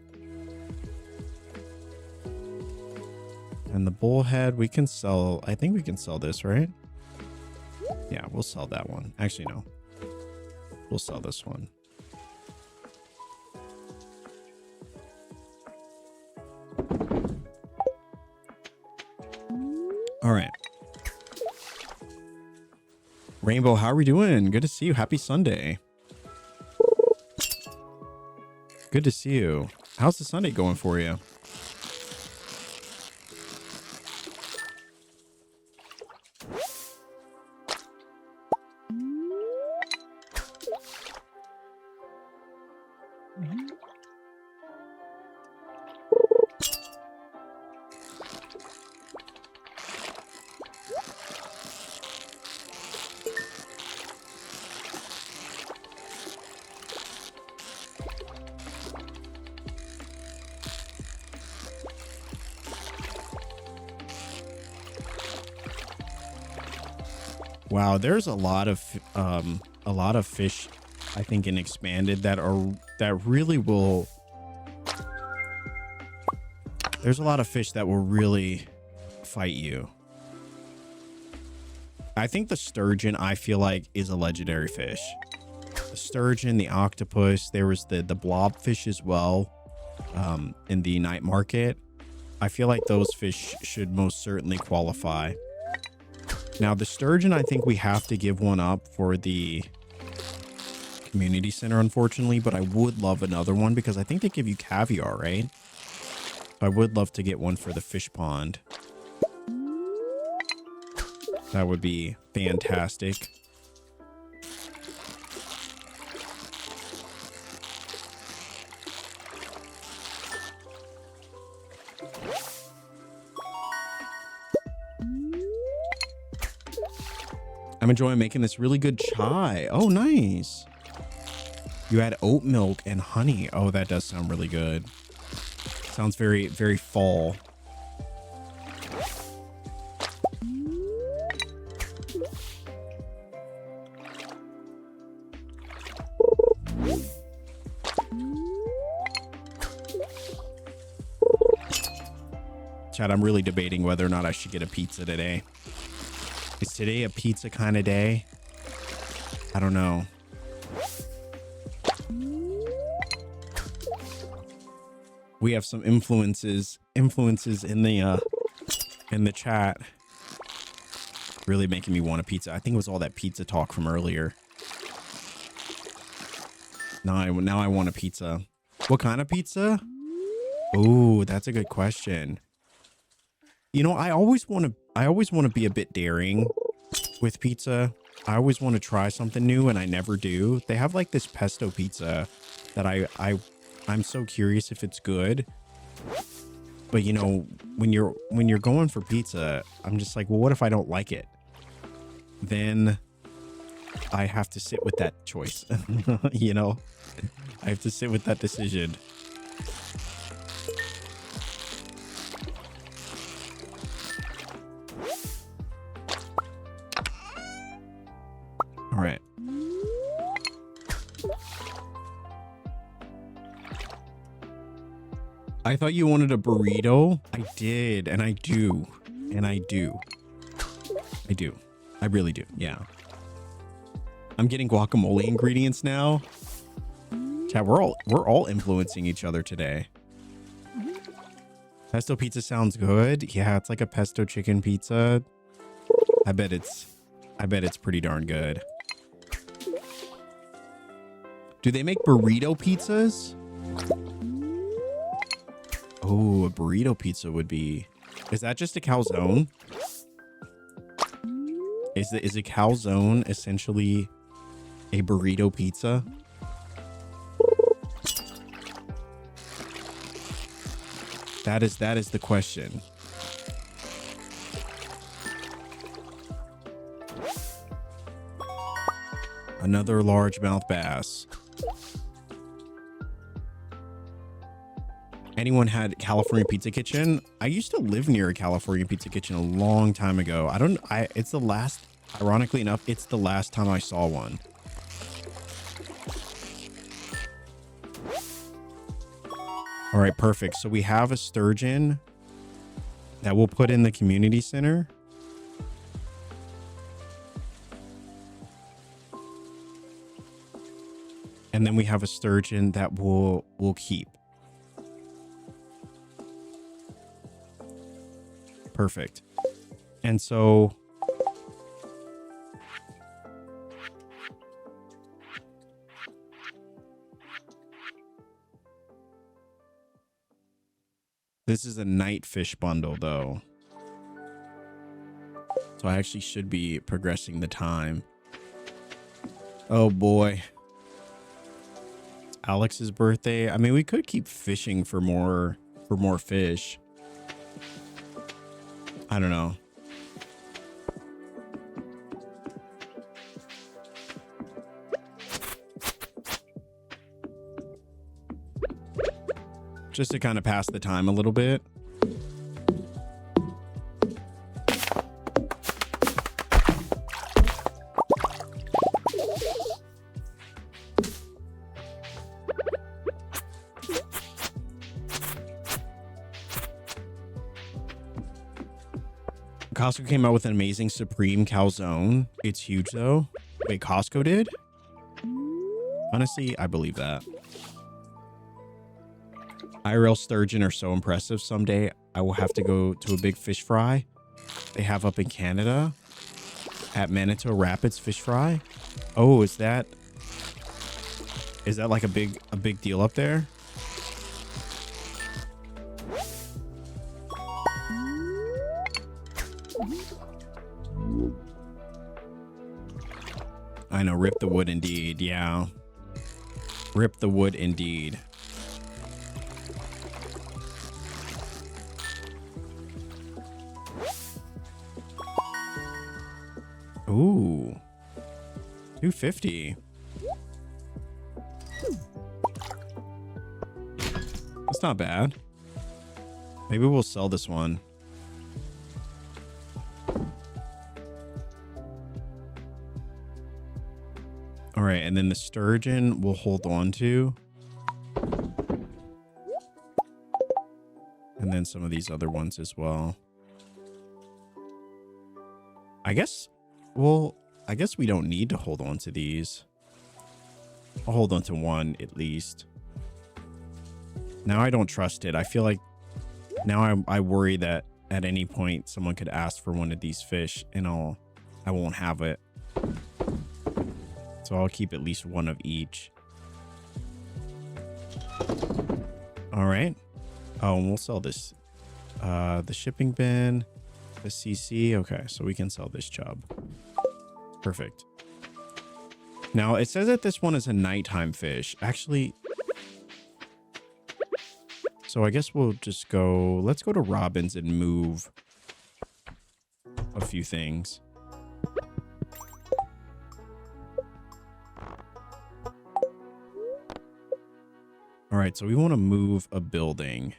And the bullhead, we can sell. I think we can sell this, right? Yeah, we'll sell that one. Actually, no. We'll sell this one. All right. Rainbow, how are we doing? Good to see you. Happy Sunday. Good to see you. How's the Sunday going for you? Wow, there's a lot of fish, I think, in Expanded that really will. There's a lot of fish that will really fight you. I think the sturgeon, I feel like, is a legendary fish. The sturgeon, the octopus, there was the blobfish as well, in the night market. I feel like those fish should most certainly qualify. Now, the sturgeon, I think we have to give one up for the community center, unfortunately, but I would love another one because I think they give you caviar, right? I would love to get one for the fish pond. That would be fantastic. I'm enjoying making this really good chai. Oh, nice. You add oat milk and honey. Oh, that does sound really good. Sounds very, very fall. Chad, I'm really debating whether or not I should get a pizza today. Is today a pizza kind of day? I don't know. We have some influences in the chat. Really making me want a pizza. I think it was all that pizza talk from earlier. Now I want a pizza. What kind of pizza? Oh, that's a good question. You know, I always want to be a bit daring with pizza. I always want to try something new and I never do. They have like this pesto pizza that I'm so curious if it's good. But you know, when you're going for pizza, I'm just like, well, what if I don't like it? Then I have to sit with that choice. You know, I have to sit with that decision. All right. I thought you wanted a burrito. I did, and I do. And I do. I do. I really do. Yeah. I'm getting guacamole ingredients now. Chat, we're all influencing each other today. Pesto pizza sounds good. Yeah, it's like a pesto chicken pizza. I bet it's pretty darn good. Do they make burrito pizzas? Oh, a burrito pizza would be... Is that just a calzone? Is a calzone essentially a burrito pizza? That is the question. Another largemouth bass. Anyone had California Pizza Kitchen? I used to live near a California Pizza Kitchen a long time ago. It's the last, ironically enough, it's the last time I saw one. All right, perfect. So we have a sturgeon that we'll put in the community center. And then we have a sturgeon that we'll keep. Perfect. And so this is a night fish bundle though. So I actually should be progressing the time. Oh boy. It's Alex's birthday. I mean, we could keep fishing for more fish. I don't know. Just to kind of pass the time a little bit. Costco came out with an amazing Supreme calzone. It's huge though. Wait, Costco did? Honestly, I believe that. IRL sturgeon are so impressive. Someday I will have to go to a big fish fry they have up in Canada at Manitou Rapids Fish Fry. Oh, is that like a big deal up there? I know, rip the wood indeed. Yeah. Rip the wood indeed. Ooh. 250. That's not bad. Maybe we'll sell this one. All right, and then the sturgeon we'll hold on to. And then some of these other ones as well. I guess we don't need to hold on to these. I'll hold on to one at least. Now I don't trust it. I feel like now I worry that at any point someone could ask for one of these fish and I won't have it. So I'll keep at least one of each. All right. Oh, and we'll sell this. The shipping bin, the CC. Okay, so we can sell this chub. Perfect. Now it says that this one is a nighttime fish. Actually, so I guess we'll just go. Let's go to Robin's and move a few things. All right, so we want to move a building.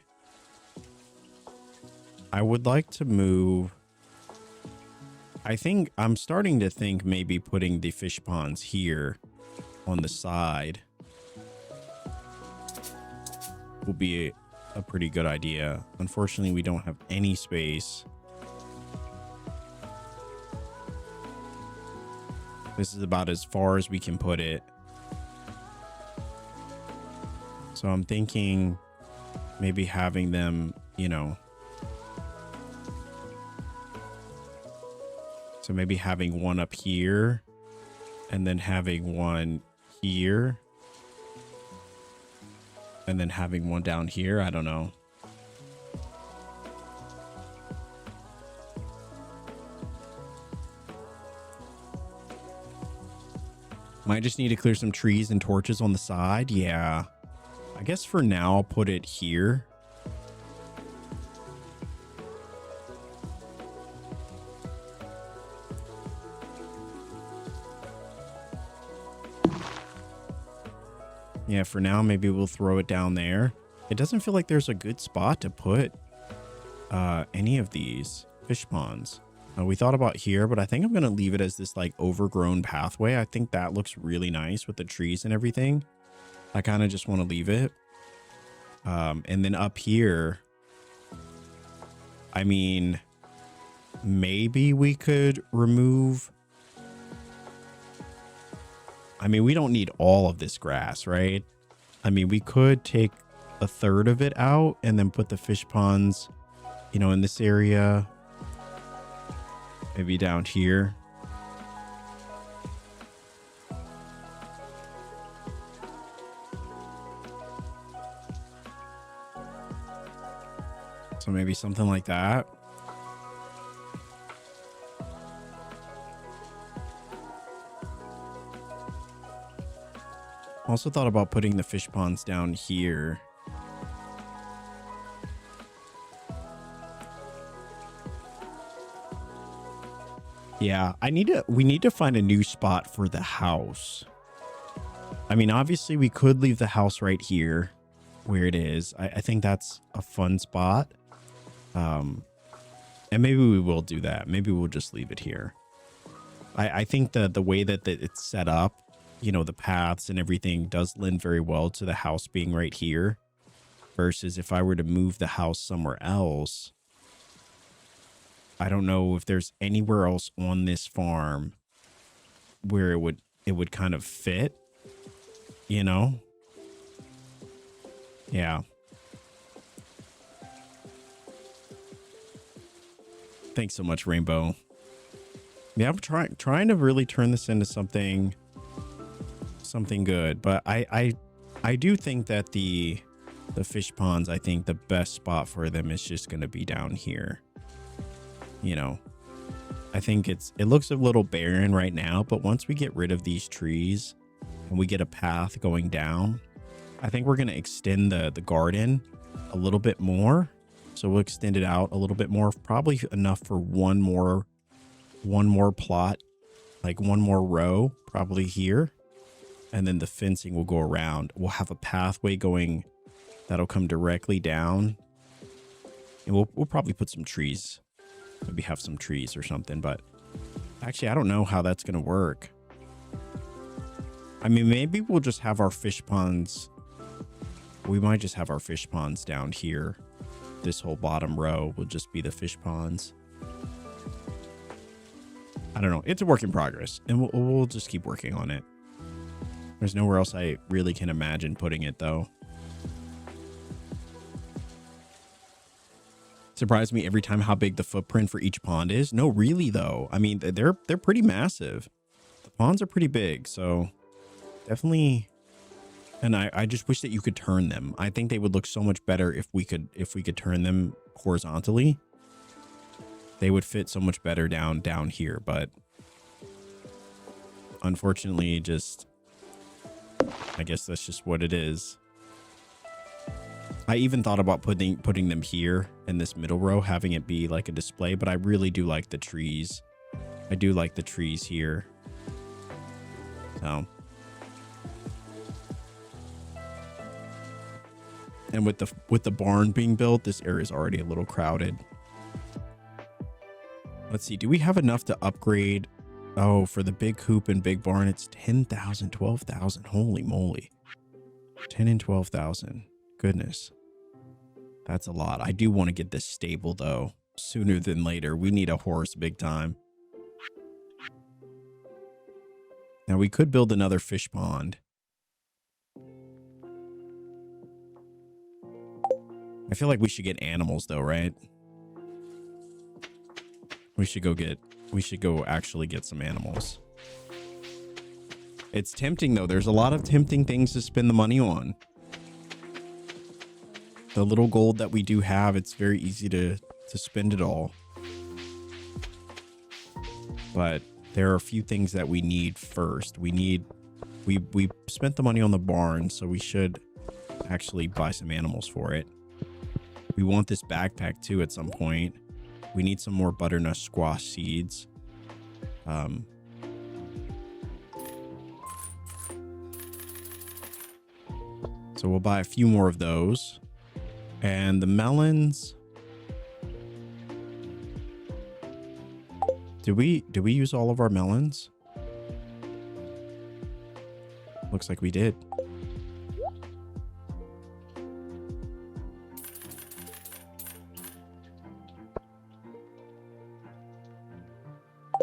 I would like to move. I'm starting to think maybe putting the fish ponds here on the side will be a pretty good idea. Unfortunately, we don't have any space. This is about as far as we can put it. So I'm thinking maybe having them, you know, so maybe having one up here and then having one here and then having one down here. I don't know. Might just need to clear some trees and torches on the side. Yeah. I guess for now, I'll put it here. Yeah, for now, maybe we'll throw it down there. It doesn't feel like there's a good spot to put any of these fish ponds. We thought about here, but I think I'm going to leave it as this like overgrown pathway. I think that looks really nice with the trees and everything. I kind of just want to leave it. And then up here, I mean, maybe we could remove. I mean, we don't need all of this grass, right? I mean, we could take a third of it out and then put the fish ponds, you know, in this area. Maybe down here. So maybe something like that. Also thought about putting the fish ponds down here. Yeah, we need to find a new spot for the house. I mean, obviously we could leave the house right here where it is. I think that's a fun spot. And maybe we will do that. Maybe we'll just leave it here. I think that the way that it's set up, you know, the paths and everything does lend very well to the house being right here. Versus if I were to move the house somewhere else, I don't know if there's anywhere else on this farm where it would kind of fit, you know? Yeah. Thanks so much, Rainbow. Yeah, I'm trying to really turn this into something good, but I do think that the fish ponds, I think the best spot for them is just going to be down here. You know, I think it looks a little barren right now, but once we get rid of these trees and we get a path going down, I think we're going to extend the garden a little bit more. So we'll extend it out a little bit more, probably enough for one more plot, like one more row, probably here. And then the fencing will go around. We'll have a pathway going that'll come directly down. And we'll probably put some trees. Maybe have some trees or something, but actually I don't know how that's going to work. I mean, maybe we'll just have our fish ponds. We might just have our fish ponds down here. This whole bottom row will just be the fish ponds. I don't know. It's a work in progress, and we'll just keep working on it. There's nowhere else I really can imagine putting it, though. Surprised me every time how big the footprint for each pond is. No, really, though. I mean, they're pretty massive. The ponds are pretty big, so definitely. And I just wish that you could turn them. I think they would look so much better if we could turn them horizontally. They would fit so much better down here, but unfortunately, I guess that's just what it is. I even thought about putting them here in this middle row, having it be like a display, but I really do like the trees. I do like the trees here. So. And with the barn being built, this area is already a little crowded. Let's see. Do we have enough to upgrade? Oh, for the big coop and big barn, it's 10,000, 12,000. Holy moly. 10 and 12,000. Goodness. That's a lot. I do want to get this stable, though, sooner than later. We need a horse big time. Now, we could build another fish pond. I feel like we should get animals, though, right? We should go actually get some animals. It's tempting, though. There's a lot of tempting things to spend the money on. The little gold that we do have, it's very easy to spend it all. But there are a few things that we need first. We spent the money on the barn, so we should actually buy some animals for it. We want this backpack too at some point. We need some more butternut squash seeds. So we'll buy a few more of those. And the melons. Did we use all of our melons? Looks like we did.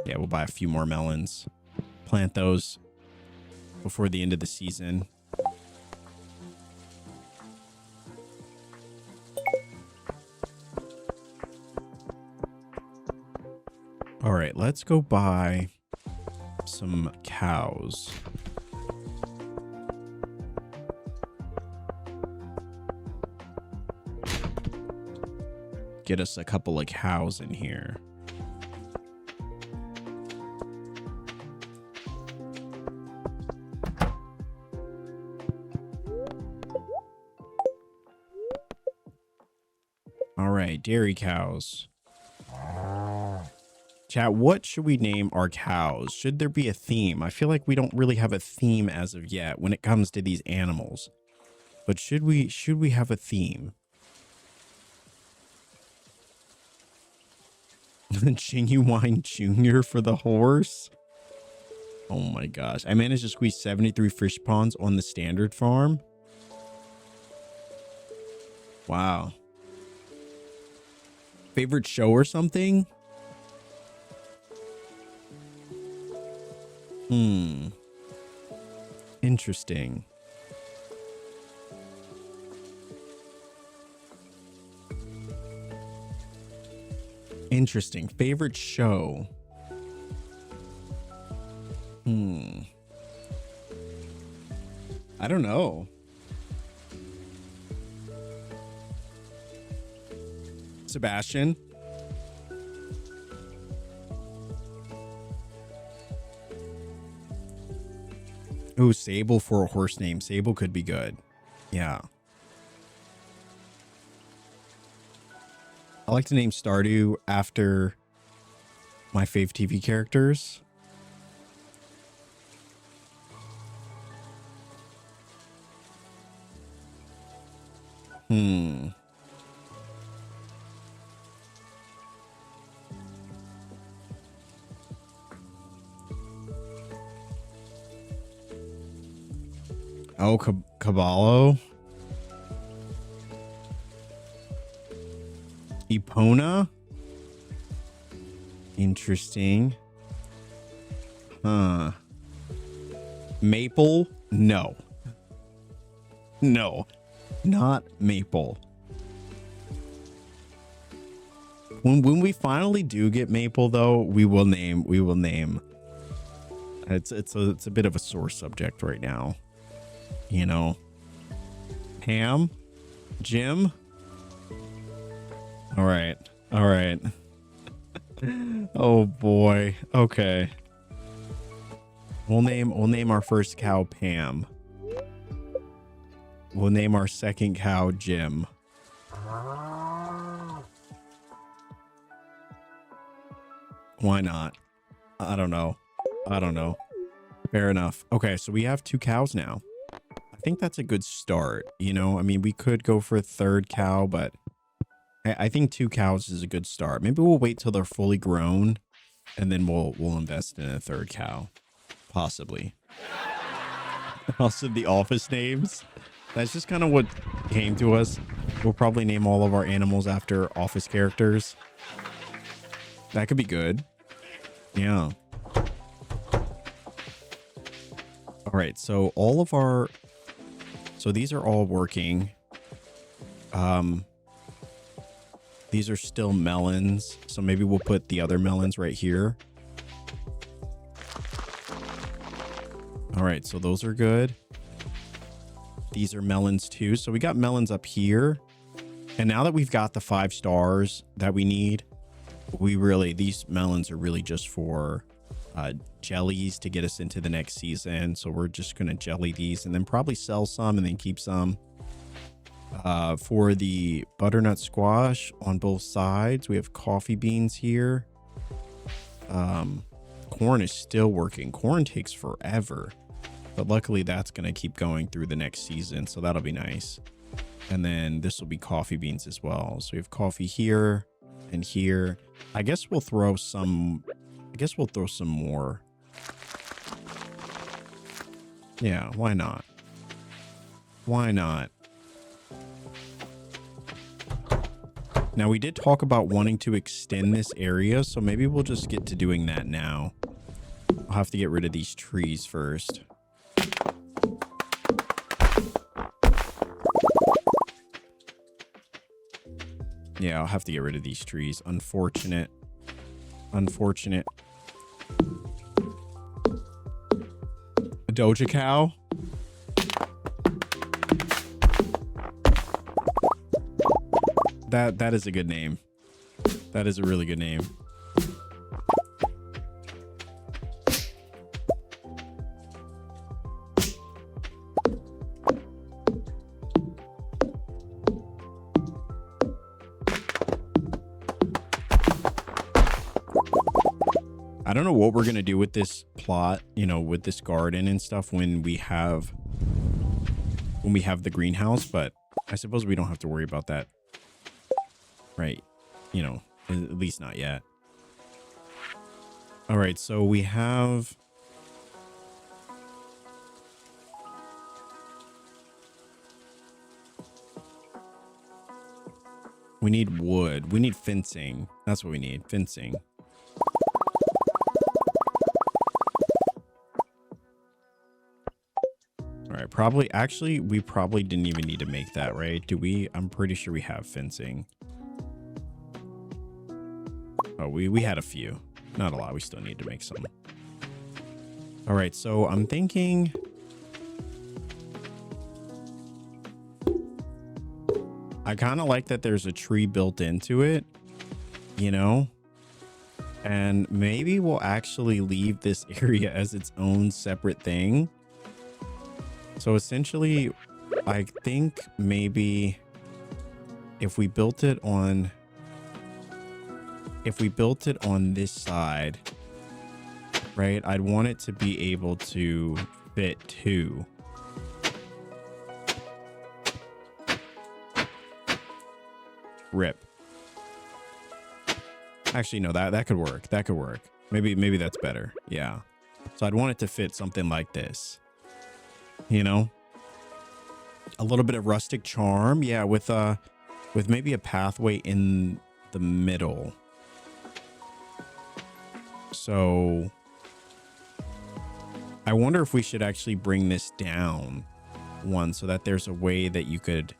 Yeah, we'll buy a few more melons. Plant those before the end of the season. All right, let's go buy some cows. Get us a couple of cows in here. All right, dairy cows. Chat, what should we name our cows? Should there be a theme? I feel like we don't really have a theme as of yet when it comes to these animals. But should we have a theme? Genuine Junior for the horse? Oh my gosh. I managed to squeeze 73 fish ponds on the standard farm. Wow. Favorite show or something? Interesting. Interesting. Favorite show? I don't know. Sebastian? Ooh, Sable for a horse name. Sable could be good. Yeah. I like to name Stardew after my fave TV characters. Oh, Caballo. Epona. Interesting. Maple? No. No. Not Maple. When we finally do get Maple though, we will name. It's a bit of a sore subject right now. You know. Pam? Jim? All right. All right. Oh boy. Okay. We'll name our first cow Pam. We'll name our second cow Jim. Why not? I don't know. Fair enough. Okay, so we have 2 cows now. I think that's a good start. You know, I mean, we could go for a third cow, but I think 2 cows is a good start. Maybe we'll wait till they're fully grown and then we'll invest in a third cow. Possibly. Also, the office names. That's just kind of what came to us. We'll probably name all of our animals after office characters. That could be good. Yeah. All right. So all of our... So these are all working. These are still melons. So maybe we'll put the other melons right here. All right. So those are good. These are melons too. So we got melons up here. And now that we've got the 5 stars that we need, these melons are really just for jellies to get us into the next season. So we're just going to jelly these and then probably sell some and then keep some. For the butternut squash on both sides, we have coffee beans here. Corn is still working. Corn takes forever. But luckily that's going to keep going through the next season. So that'll be nice. And then this will be coffee beans as well. So we have coffee here and here. I guess we'll throw some more. Yeah, why not? Why not? Now, we did talk about wanting to extend this area, so maybe we'll just get to doing that now. I'll have to get rid of these trees first. Yeah, I'll have to get rid of these trees. Unfortunate. Unfortunate. A Doja cow? That is a good name. That is a really good name. I don't know what we're going to do with this plot, you know, with this garden and stuff when we have the greenhouse, but I suppose we don't have to worry about that. Right. You know, at least not yet. All right. So we have. We need wood. We need fencing. That's what we need. Fencing. All right. Probably. Actually, we probably didn't even need to make that, right? Do we? I'm pretty sure we have fencing. Oh, we had a few. Not a lot. We still need to make some. All right. So I'm thinking. I kind of like that there's a tree built into it, you know, and maybe we'll actually leave this area as its own separate thing. So essentially, I think maybe if we built it on this side, right, I'd want it to be able to fit two. Rip. Actually, no, that could work. That could work. Maybe that's better. Yeah. So I'd want it to fit something like this. You know? A little bit of rustic charm. Yeah, with maybe a pathway in the middle. So I wonder if we should actually bring this down one so that there's a way that you could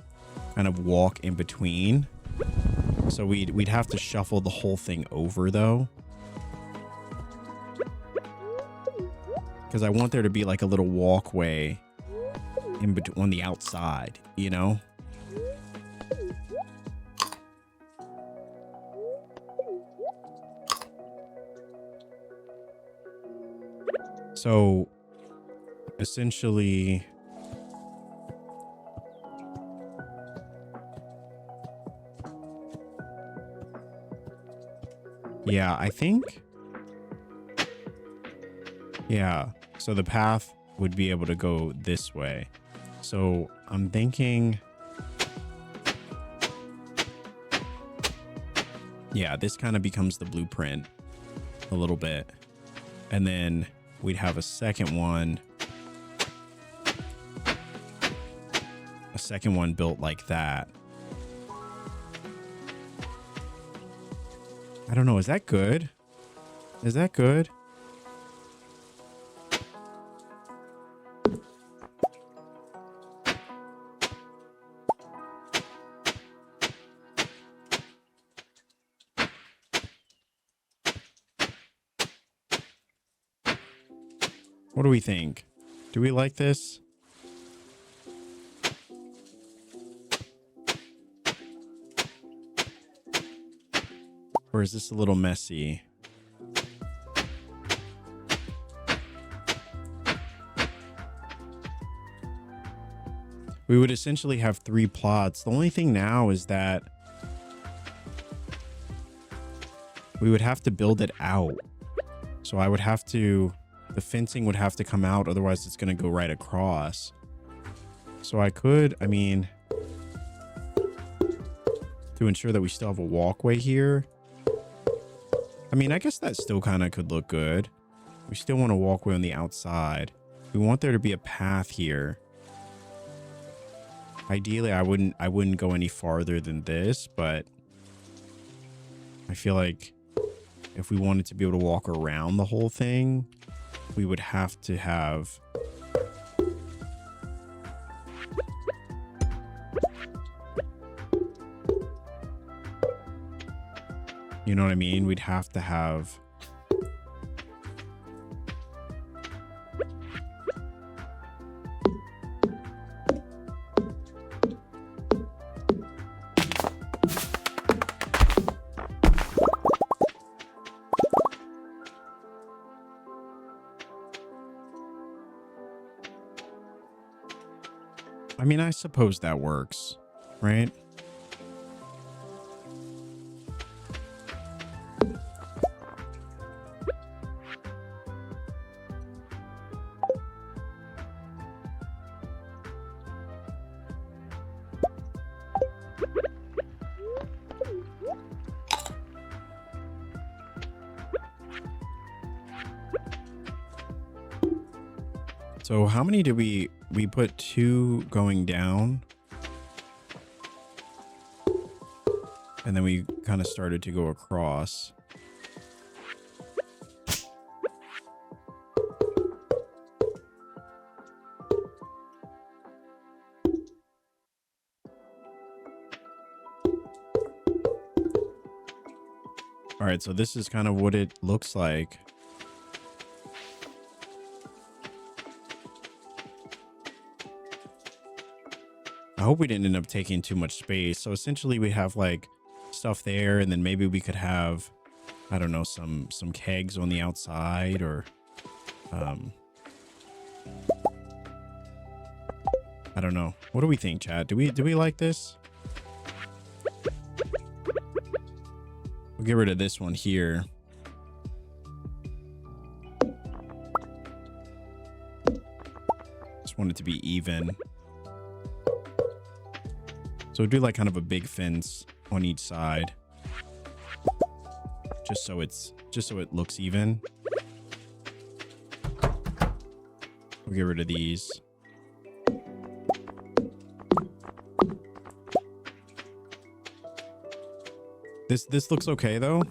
kind of walk in between. So we'd have to shuffle the whole thing over though, because I want there to be like a little walkway in between on the outside, you know. So essentially, yeah, I think, yeah, so the path would be able to go this way. So I'm thinking, yeah, this kind of becomes the blueprint a little bit. And then we'd have a second one built like that. I don't know. Is that good? Is that good? What do we think? Do we like this? Or is this a little messy? We would essentially have 3 plots. The only thing now is that we would have to build it out. So I would have to the fencing would have to come out. Otherwise, it's going to go right across. So I could, I mean, to ensure that we still have a walkway here. I mean, I guess that still kind of could look good. We still want a walkway on the outside. We want there to be a path here. Ideally, I wouldn't go any farther than this, but I feel like if we wanted to be able to walk around the whole thing, we would have to have you know what I mean? We'd have to have I mean, I suppose that works, right? So how many did we put 2 going down? And then we kind of started to go across. All right, so this is kind of what it looks like. I hope we didn't end up taking too much space. So essentially we have like stuff there, and then maybe we could have, I don't know, some kegs on the outside, or I don't know. What do we think, chat? Do we like this? We'll get rid of this one here. Just want it to be even. So we'll do like kind of a big fence on each side, just so it looks even. We'll get rid of these. This looks okay though.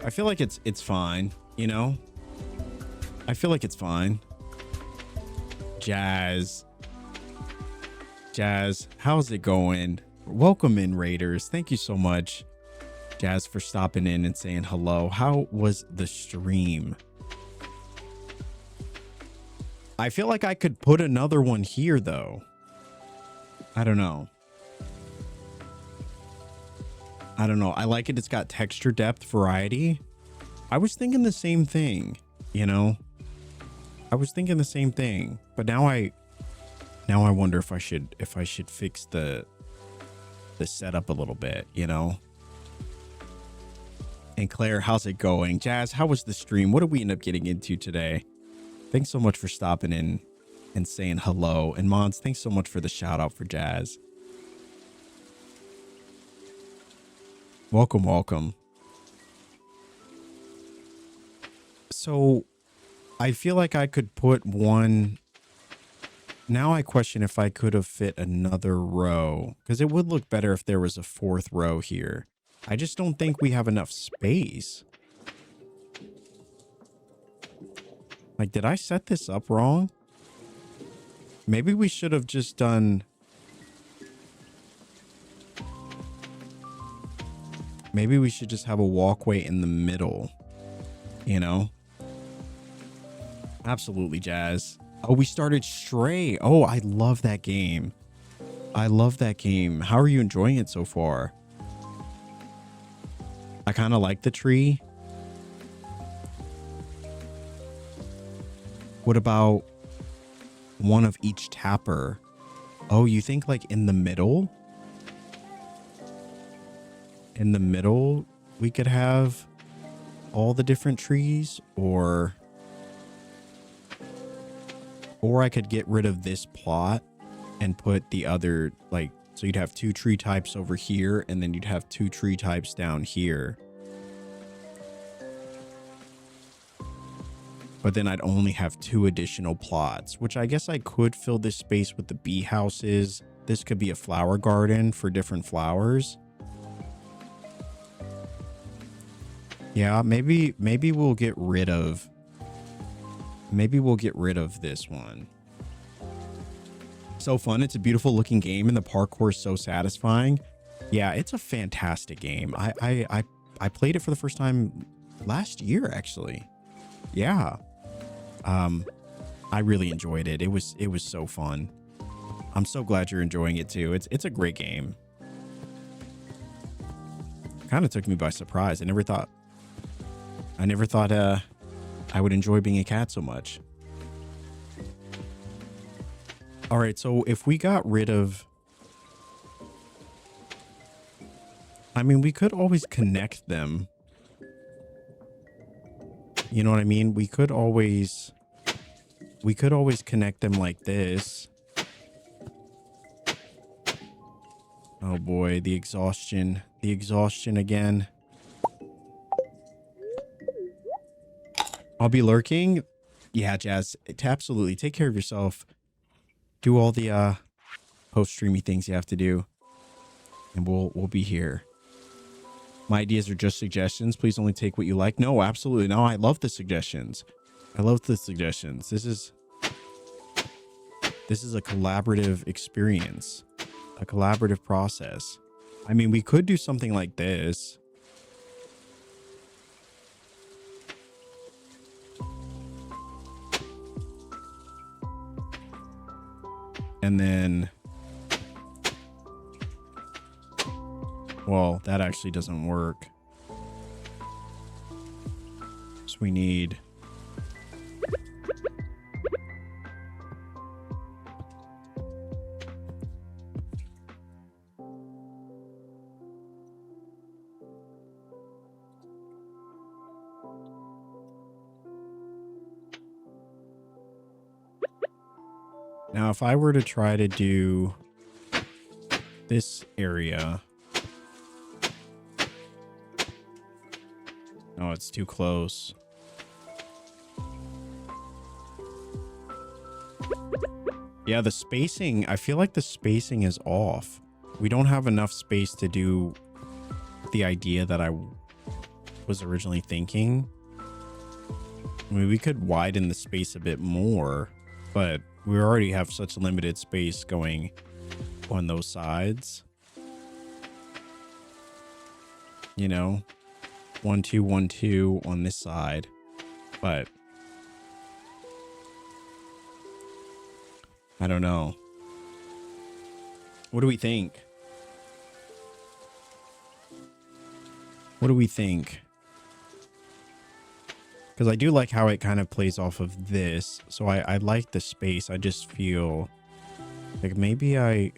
I feel like it's fine, you know? I feel like it's fine. Jazz, how's it going? Welcome in, Raiders. Thank you so much, Jazz, for stopping in and saying hello. How was the stream? I feel like I could put another one here though. I don't know. I like it. It's got texture, depth, variety. I was thinking the same thing, you know? I was thinking the same thing, but now I wonder if I should fix the setup a little bit, you know? And Claire, how's it going? Jazz, how was the stream? What did we end up getting into today? Thanks so much for stopping in and saying hello. And Mons, thanks so much for the shout out for Jazz. Welcome, welcome. So I feel like I could put one. Now I question if I could have fit another row, because it would look better if there was a 4th row here. I just don't think we have enough space. Like, did I set this up wrong? Maybe we should have just done. Maybe we should just have a walkway in the middle, you know? Absolutely, Jazz. Oh, we started Stray. Oh, I love that game. I love that game. How are you enjoying it so far? I kind of like the tree. What about one of each tapper? Oh, you think like in the middle? In the middle, we could have all the different trees, or I could get rid of this plot and put the other, like, so you'd have 2 tree types over here, and then you'd have 2 tree types down here. But then I'd only have 2 additional plots, which I guess I could fill this space with the bee houses. This could be a flower garden for different flowers. Yeah, maybe we'll get rid of this one. So fun. It's a beautiful looking game, and the parkour is so satisfying. Yeah, it's a fantastic game. I played it for the first time last year, actually. Yeah. I really enjoyed it. It was so fun. I'm so glad you're enjoying it too. It's a great game. Kind of took me by surprise. I never thought I would enjoy being a cat so much. All right, so if we got rid of, I mean, we could always connect them. You know what I mean? We could always connect them like this. Oh boy, the exhaustion again. I'll be lurking. Yeah, Jazz, absolutely. Take care of yourself. Do all the post-streamy things you have to do, and we'll be here. My ideas are just suggestions. Please only take what you like. No, absolutely. No, I love the suggestions. I love the suggestions. This is a collaborative experience, a collaborative process. I mean, we could do something like this. And then, well, that actually doesn't work. So we need, now if I were to try to do this area, oh, it's too close. Yeah, the spacing, I feel like the spacing is off. We don't have enough space to do the idea that I was originally thinking. I mean, we could widen the space a bit more, but we already have such limited space going on those sides. You know, 1 2 1 2 on this side, but I don't know. What do we think? What do we think? Because I do like how it kind of plays off of this. So I like the space. I just feel like maybe I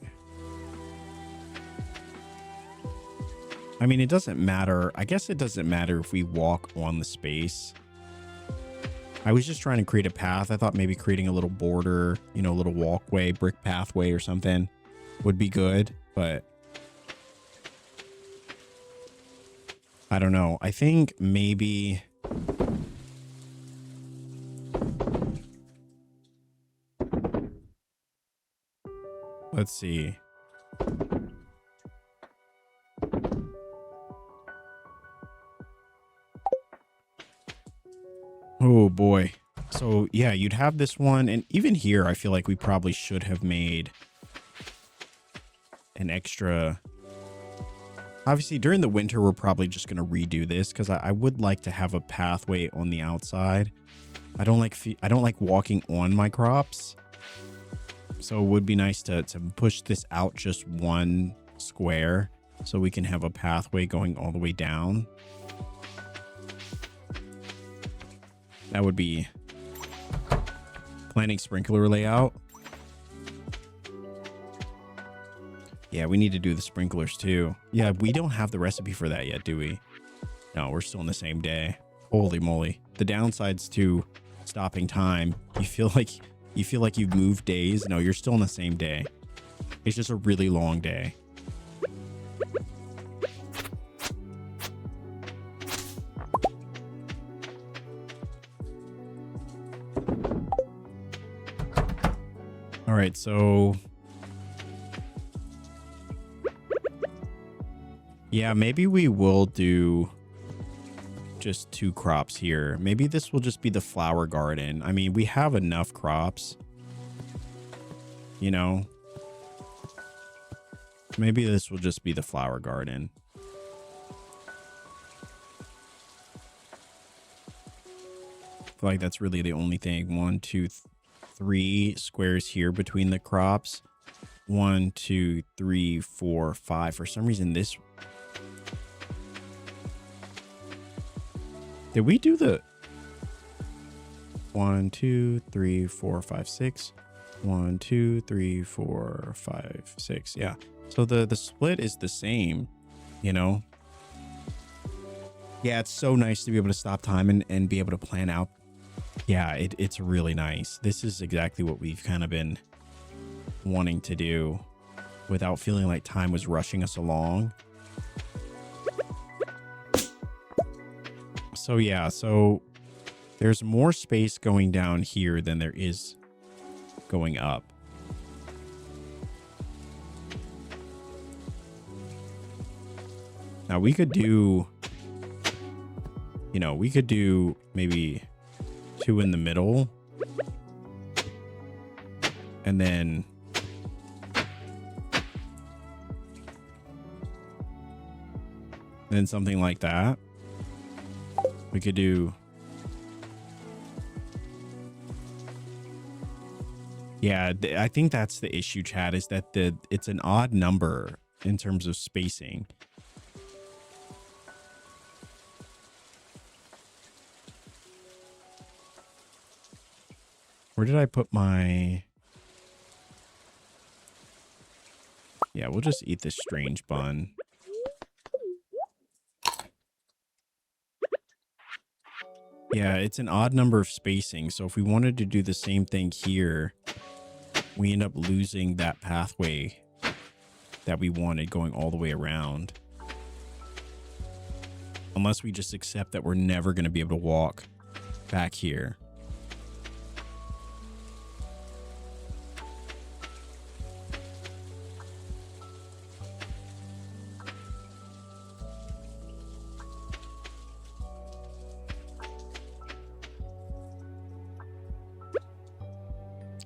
mean, it doesn't matter. I guess it doesn't matter if we walk on the space. I was just trying to create a path. I thought maybe creating a little border, you know, a little walkway, brick pathway or something would be good, but I don't know. I think maybe let's see. Oh boy. So yeah, you'd have this one, and even here I feel like we probably should have made an extra. Obviously during the winter we're probably just going to redo this because I would like to have a pathway on the outside. I don't like walking on my crops, so it would be nice to push this out just one square so we can have a pathway going all the way down. That would be planning sprinkler layout. Yeah, we need to do the sprinklers too. Yeah, we don't have the recipe for that yet, do we? No, we're still in the same day. Holy moly. The downsides to stopping time, you feel like you've moved days. No, you're still in the same day. It's just a really long day. All right, so yeah, maybe we will do just 2 crops here. Maybe this will just be the flower garden. I mean, we have enough crops, you know. Maybe this will just be the flower garden. I feel like that's really the only thing. 1, 2, 3 squares here between the crops. 1, 2, 3, 4, 5. For some reason, this... Did we do the 1, 2, 3, 4, 5, 6? 1, 2, 3, 4, 5, 6. Yeah. So the split is the same, you know? Yeah, it's so nice to be able to stop time and be able to plan out. Yeah, it's really nice. This is exactly what we've kind of been wanting to do without feeling like time was rushing us along. So yeah, so there's more space going down here than there is going up. Now we could do, you know, we could do maybe 2 in the middle. And then something like that. We could do, yeah, I think that's the issue, Chad, is that it's an odd number in terms of spacing. Where did I put my... Yeah, we'll just eat this strange bun. Yeah, it's an odd number of spacing. So if we wanted to do the same thing here, we end up losing that pathway that we wanted going all the way around. Unless we just accept that we're never going to be able to walk back here.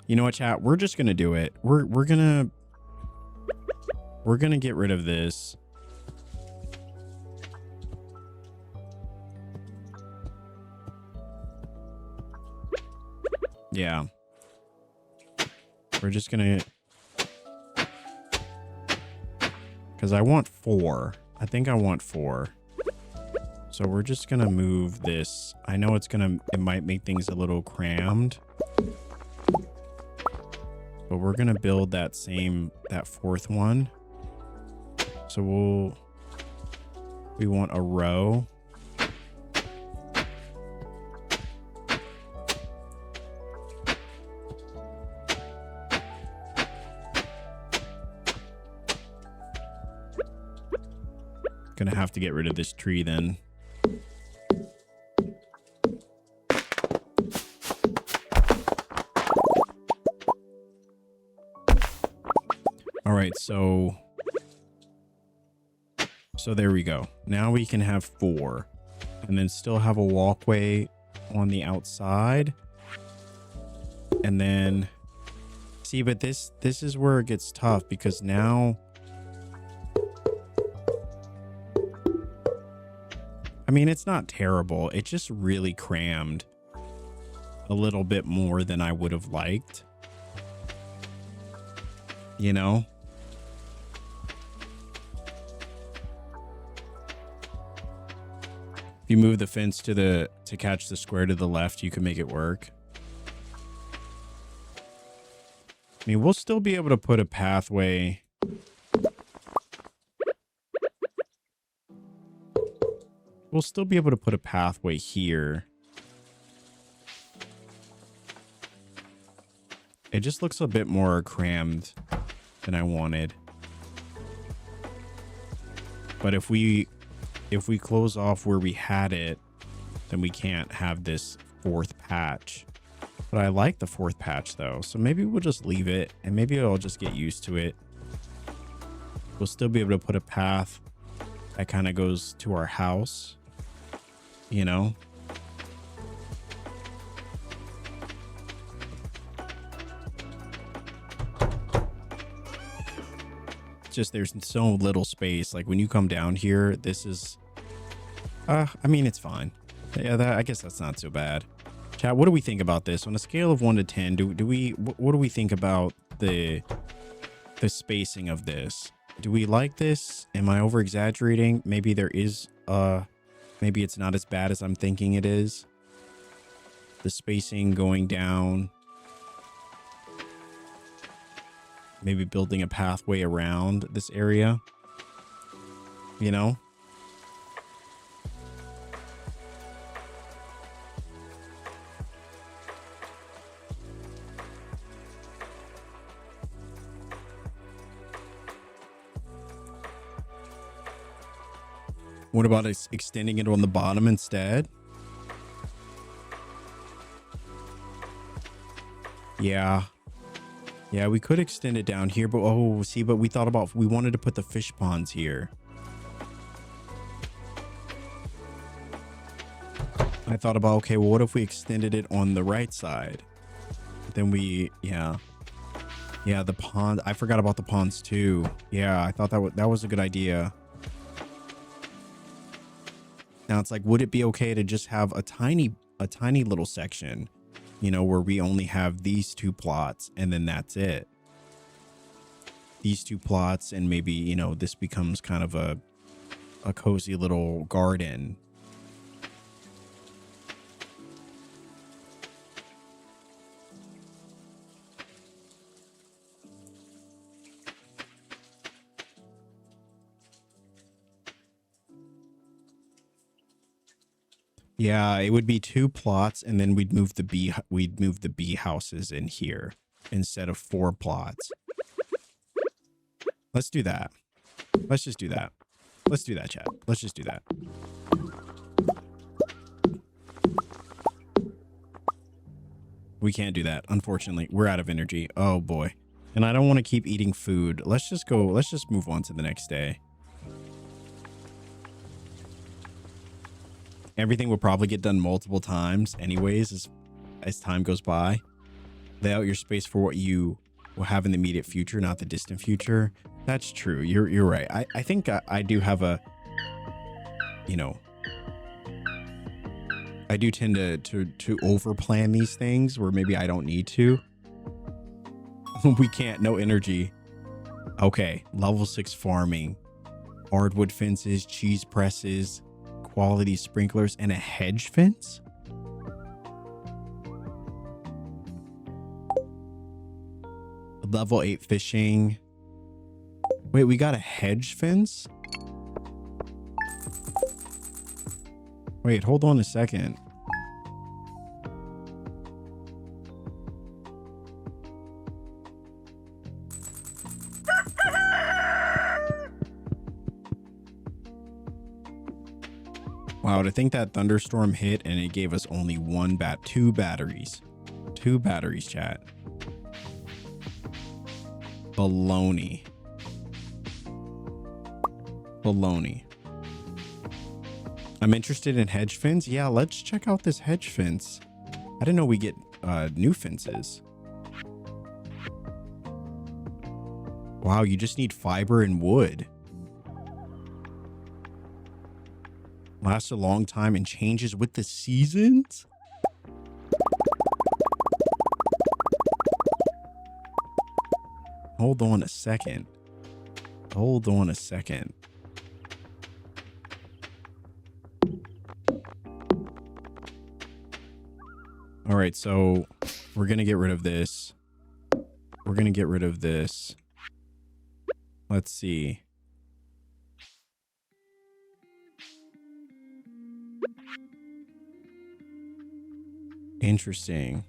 You know what, chat? We're just gonna do it. We're gonna get rid of this. Yeah. We're just gonna, because I want 4. I think I want 4. So we're just gonna move this. I know it might make things a little crammed. But we're going to build that 4th one. So we want a row. Gonna have to get rid of this tree then. All right, so there we go. Now we can have 4 and then still have a walkway on the outside. And then see, but this is where it gets tough, because now, I mean, it's not terrible. It just really crammed a little bit more than I would have liked, you know? If you move the fence to catch the square to the left, you can make it work. I mean, we'll still be able to put a pathway. We'll still be able to put a pathway here. It just looks a bit more crammed than I wanted. But if we close off where we had it, then we can't have this fourth patch. But I like the fourth patch though, so maybe we'll just leave it and maybe I'll just get used to it. We'll still be able to put a path that kind of goes to our house, you know? Just there's so little space. Like when you come down here, this is I mean, it's fine. Yeah, I guess that's not so bad. Chat, what do we think about this on a scale of 1 to 10? What do we think about the spacing of this? Do we like this? Am I over exaggerating? Maybe there is maybe it's not as bad as I'm thinking it is. The spacing going down, maybe building a pathway around this area, you know? What about extending it on the bottom instead? Yeah. Yeah, we could extend it down here, but oh, see, but we wanted to put the fish ponds here. I thought about, okay, well, what if we extended it on the right side? Then yeah, the pond. I forgot about the ponds too. Yeah, I thought that was a good idea. Now it's like, would it be okay to just have a tiny little section, you know, where we only have these 2 plots and then that's it? These 2 plots, and maybe, you know, this becomes kind of a cozy little garden. Yeah, it would be 2 plots, and then we'd move the bee houses in here instead of 4 plots. Let's do that. Let's just do that. Let's do that, chat. Let's just do that. We can't do that, unfortunately. We're out of energy. Oh boy. And I don't want to keep eating food. Let's just move on to the next day. Everything will probably get done multiple times anyways as time goes by. Lay out your space for what you will have in the immediate future, not the distant future. That's true. You're right. I think I do have a, you know, I do tend to over plan these things where maybe I don't need to. We can't, no energy. Okay, level 6 farming, hardwood fences, cheese presses, quality sprinklers, and a hedge fence. Level 8 fishing. Wait, we got a hedge fence? Wait, hold on a second. Wow, to think that thunderstorm hit and it gave us only two batteries. 2 batteries, chat. Baloney. I'm interested in hedge fence. Yeah, let's check out this hedge fence. I didn't know we get new fences. Wow, you just need fiber and wood. Lasts a long time and changes with the seasons. Hold on a second. All right, so we're gonna get rid of this. Let's see. Interesting.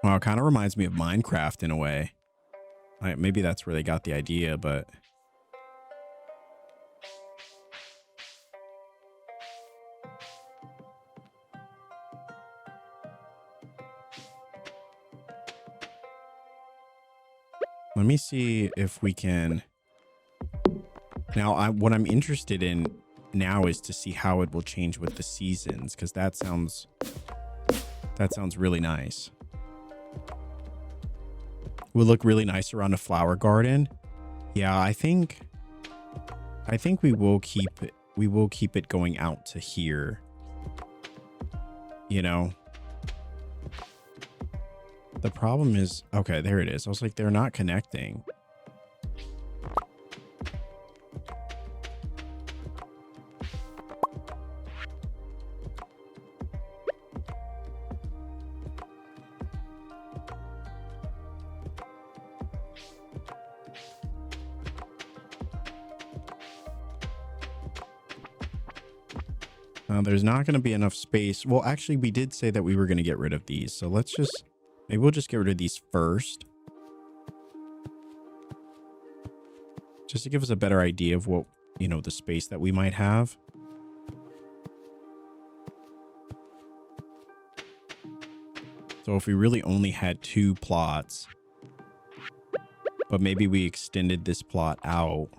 Well, it kind of reminds me of Minecraft in a way. Maybe that's where they got the idea, but... Let me see if we can... Now, what I'm interested in now is to see how it will change with the seasons, because that sounds really nice. Will look really nice around a flower garden. Yeah, I think we will keep it going out to here. You know. The problem is, okay, there it is. I was like, they're not connecting. There's not going to be enough space. Well, actually, we did say that we were going to get rid of these. So let's just, maybe we'll just get rid of these first. Just to give us a better idea of what, you know, the space that we might have. So if we really only had 2 plots, but maybe we extended this plot out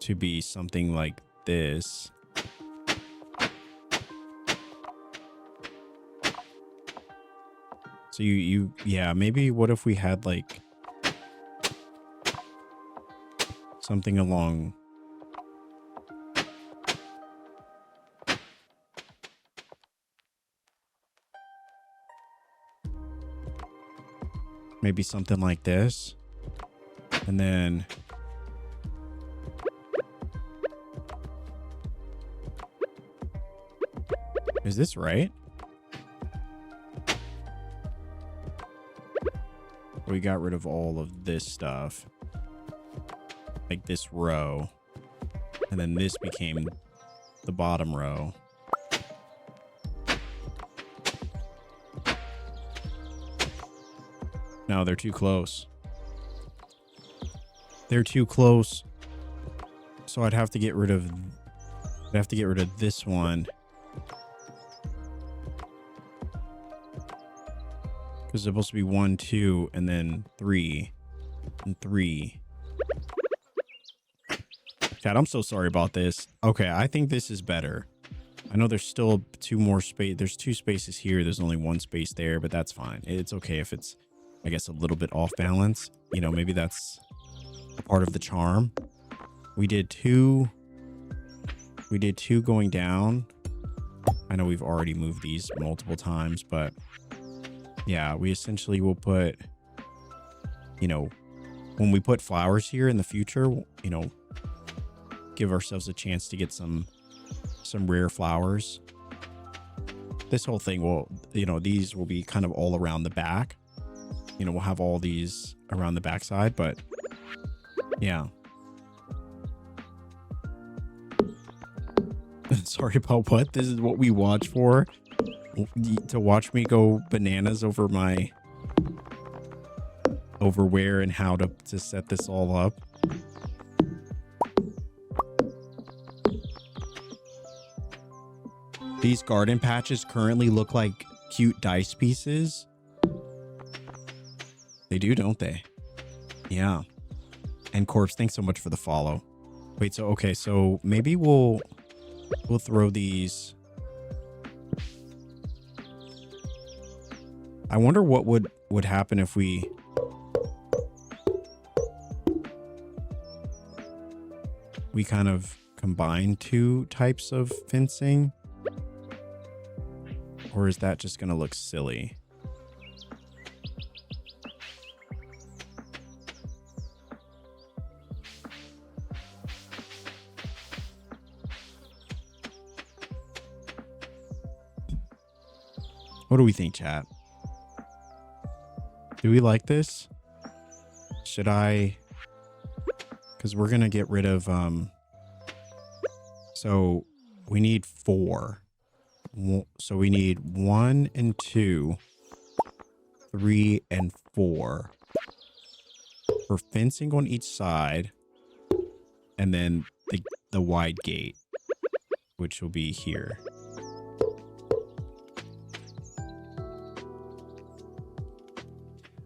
to be something like this. So yeah, maybe what if we had like something along maybe something like this, and then is this right? We got rid of all of this stuff, like this row, and then this became the bottom row. No, they're too close. They're too close. So I'd have to get rid of this one. Because it's supposed to be 1, 2, and then 3, and 3. God, I'm so sorry about this. Okay, I think this is better. I know there's still 2 more space. There's 2 spaces here. There's only 1 space there, but that's fine. It's okay if it's, I guess, a little bit off balance. You know, maybe that's a part of the charm. We did 2 going down. I know we've already moved these multiple times, but yeah, we essentially will put, you know, when we put flowers here in the future, you know, give ourselves a chance to get some rare flowers. This whole thing will, you know, these will be kind of all around the back. You know, we'll have all these around the backside, but yeah. Sorry about what? This is what we watch for? To watch me go bananas over where and how to set this all up. These garden patches currently look like cute dice pieces. They do, don't they? Yeah. And Corpse, thanks so much for the follow. Wait, so okay, so maybe we'll throw these. I wonder what would happen if we kind of combine 2 types of fencing, or is that just gonna look silly? What do we think, chat? Do we like this? Should I because we're going to get rid of, so we need 4. So we need 1 and 2, 3 and 4 for fencing on each side. And then the wide gate, which will be here.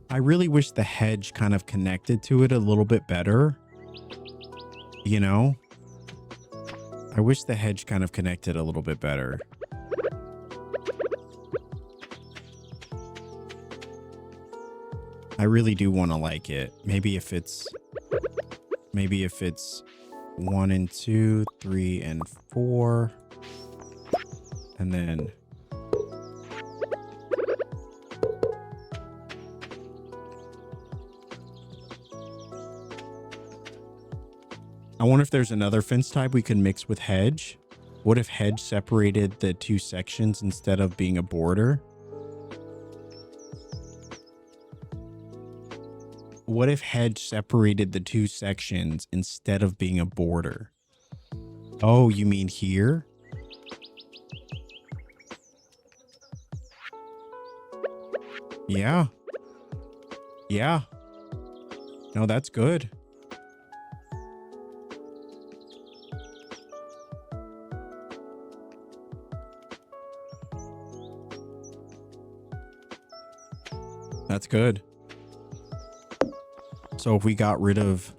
I really wish the hedge kind of connected to it a little bit better. You know? I wish the hedge kind of connected a little bit better. I really do want to like it. Maybe if it's 1 and 2, 3 and 4. And then I wonder if there's another fence type we could mix with hedge. What if hedge separated the 2 sections instead of being a border? What if hedge separated the 2 sections instead of being a border? Oh, you mean here? Yeah. Yeah. No, that's good. That's good. So if we got rid of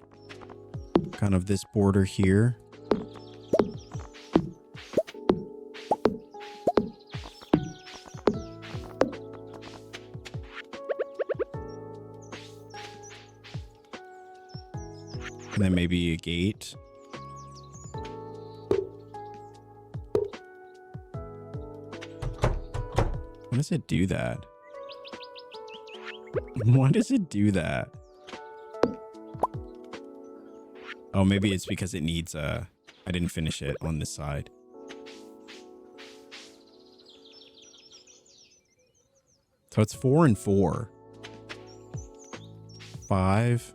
kind of this border here. And then maybe a gate. Why does it do that? Why does it do that? Oh, maybe it's because it needs I didn't finish it on this side. So it's 4 and 4. 5.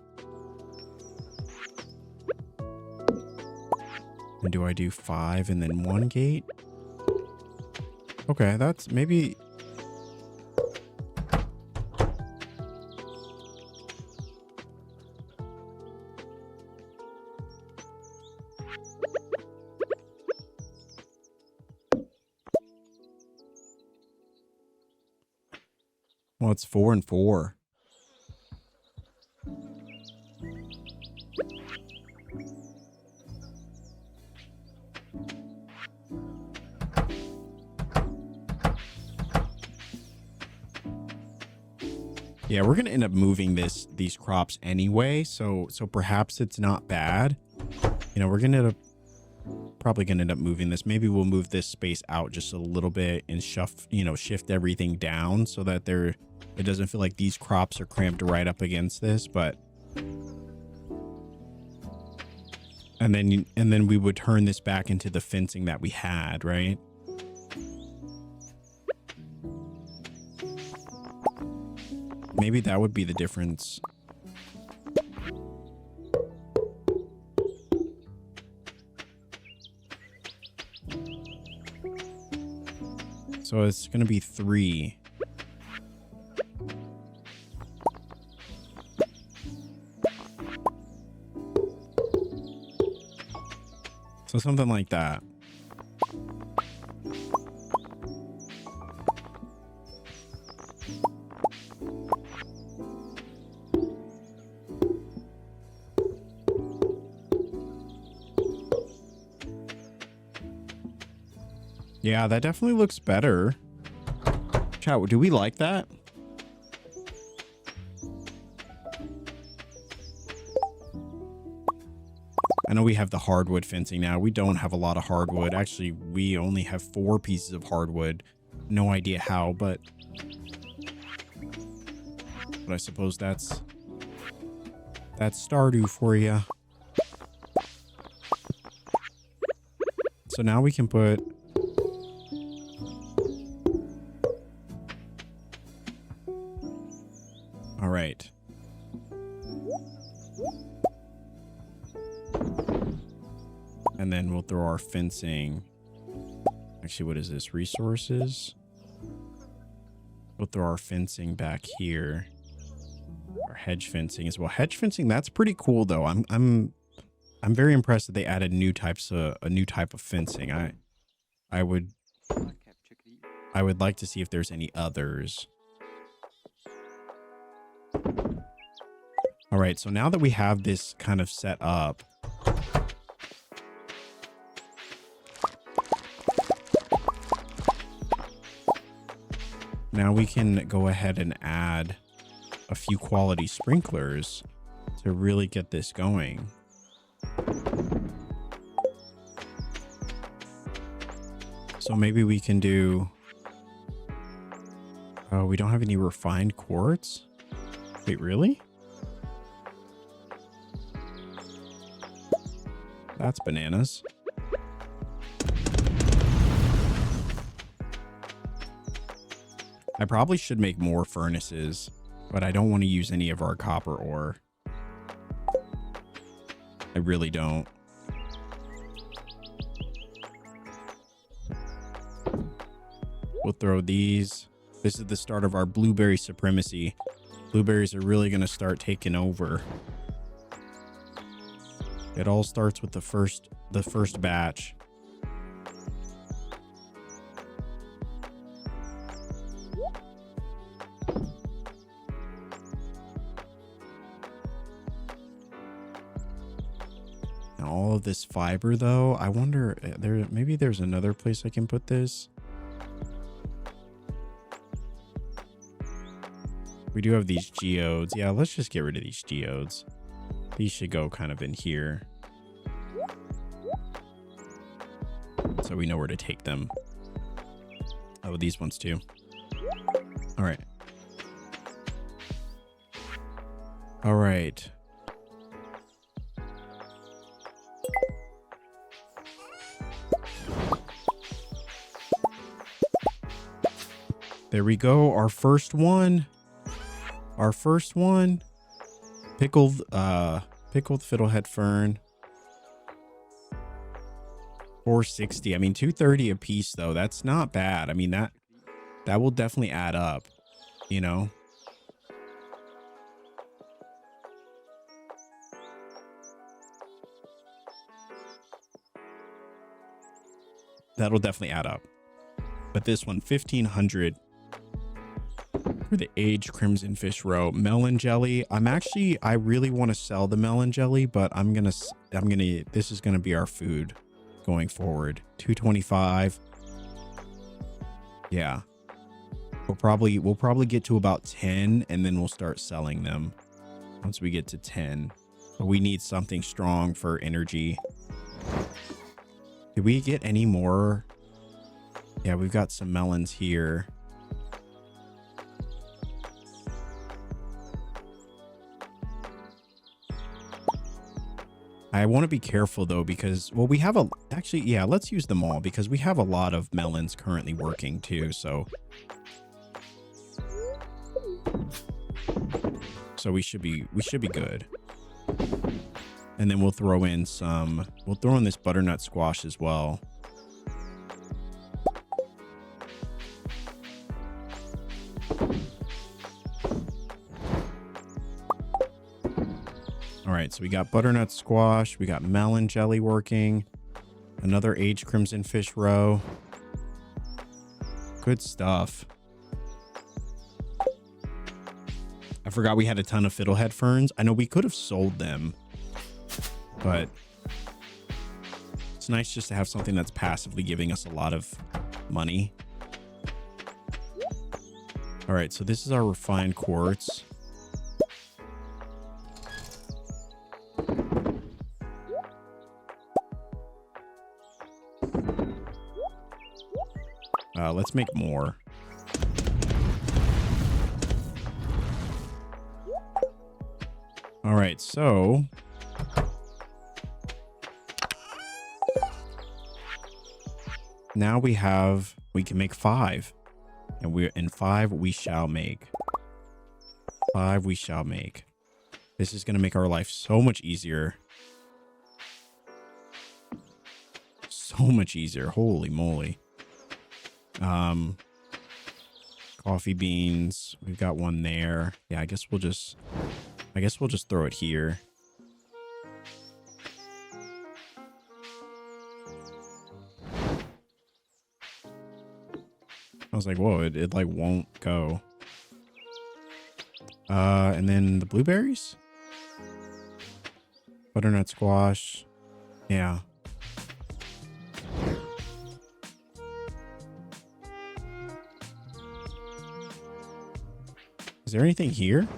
And do I do 5 and then 1 gate? Okay, that's maybe. Well, it's 4 and 4. Yeah, we're going to end up moving these crops anyway, so perhaps it's not bad. You know, we're going to probably going to end up moving this. Maybe we'll move this space out just a little bit and shift everything down so that it doesn't feel like these crops are cramped right up against this, but and then we would turn this back into the fencing that we had, right? Maybe that would be the difference. So it's going to be 3. So something like that. Yeah, that definitely looks better. Chat, do we like that? I know we have the hardwood fencing now. We don't have a lot of hardwood. Actually, we only have 4 pieces of hardwood. No idea how, but I suppose that's Stardew for you. So now we can put all right. And then we'll throw our fencing. Actually, what is this? Resources. We'll throw our fencing back here. Our hedge fencing as well. Hedge fencing, that's pretty cool though. I'm very impressed that they added new types of a new type of fencing. I would like to see if there's any others. All right, so now that we have this kind of set up, now we can go ahead and add a few quality sprinklers to really get this going. So maybe we can do, oh, we don't have any refined quartz. Wait, really? That's bananas. I probably should make more furnaces, but I don't want to use any of our copper ore. I really don't. We'll throw these. This is the start of our blueberry supremacy. Blueberries are really going to start taking over. It all starts with the first batch. Now all of this fiber though, I wonder maybe there's another place I can put this. We do have these geodes. Yeah, let's just get rid of these geodes. These should go kind of in here, so we know where to take them. Oh, these ones too. All right. All right. There we go. Our first one. Our first one. Pickled fiddlehead fern. 460. I mean, 230 a piece though. That's not bad. I mean, that will definitely add up, you know. That'll definitely add up. But this one, 1500 for the aged crimson fish roe. Melon jelly. I really want to sell the melon jelly, but this is gonna be our food going forward. 225. Yeah. We'll probably get to about 10 and then we'll start selling them once we get to 10. But we need something strong for energy. Did we get any more? Yeah, we've got some melons here. I want to be careful though, because, well, we have yeah, let's use them all because we have a lot of melons currently working too. So we should be good. And then we'll throw in this butternut squash as well. All right, so we got butternut squash, we got melon jelly working, another aged crimson fish roe. Good stuff. I forgot we had a ton of fiddlehead ferns. I know we could have sold them, but it's nice just to have something that's passively giving us a lot of money. All right, so this is our refined quartz. Let's make more. All right, so now we can make 5, and 5 we shall make. 5 we shall make. This is going to make our life so much easier. much easier. Holy moly. Coffee beans. We've got one there. Yeah, I guess we'll just throw it here. I was like, whoa, it like won't go. And then the blueberries? Butternut squash. Yeah. Is there anything here?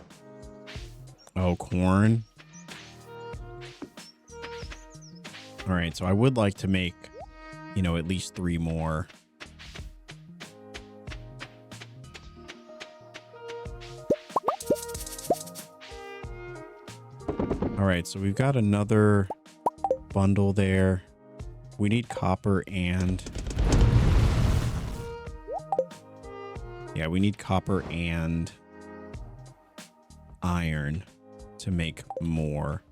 Oh, corn. All right, so I would like to make, you know, at least 3 more. All right, so we've got another bundle there. We need copper and... Yeah, we need copper and iron to make more.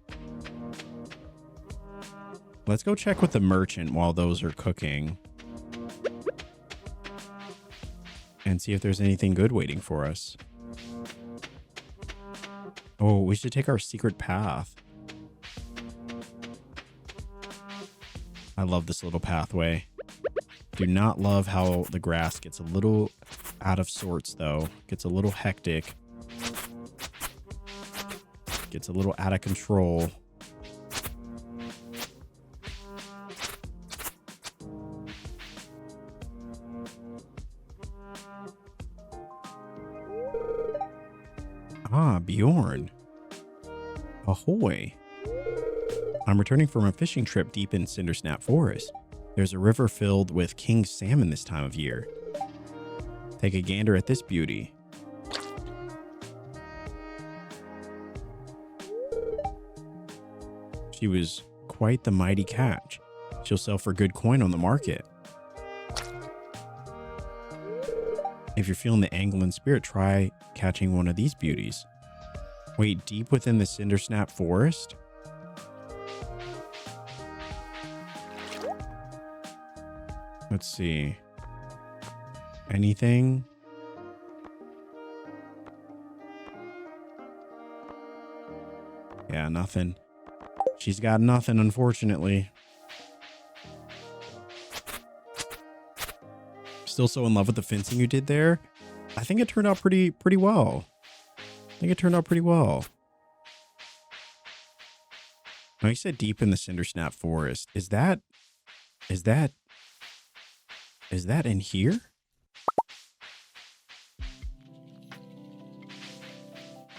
Let's go check with the merchant while those are cooking. And see if there's anything good waiting for us. Oh, we should take our secret path. I love this little pathway. Do not love how the grass gets a little out of sorts, though. Gets a little hectic. Gets a little out of control. Ah, Bjorn. Ahoy. I'm returning from a fishing trip deep in Cindersnap Forest. There's a river filled with king salmon this time of year. Take a gander at this beauty. She was quite the mighty catch. She'll sell for good coin on the market. If you're feeling the angling spirit, try catching one of these beauties. Wait, deep within the Cindersnap Forest? Let's see. Anything? Yeah, nothing. She's got nothing, unfortunately. Still so in love with the fencing you did there? I think it turned out pretty well. Now, you said deep in the Cindersnap Forest. Is that in here?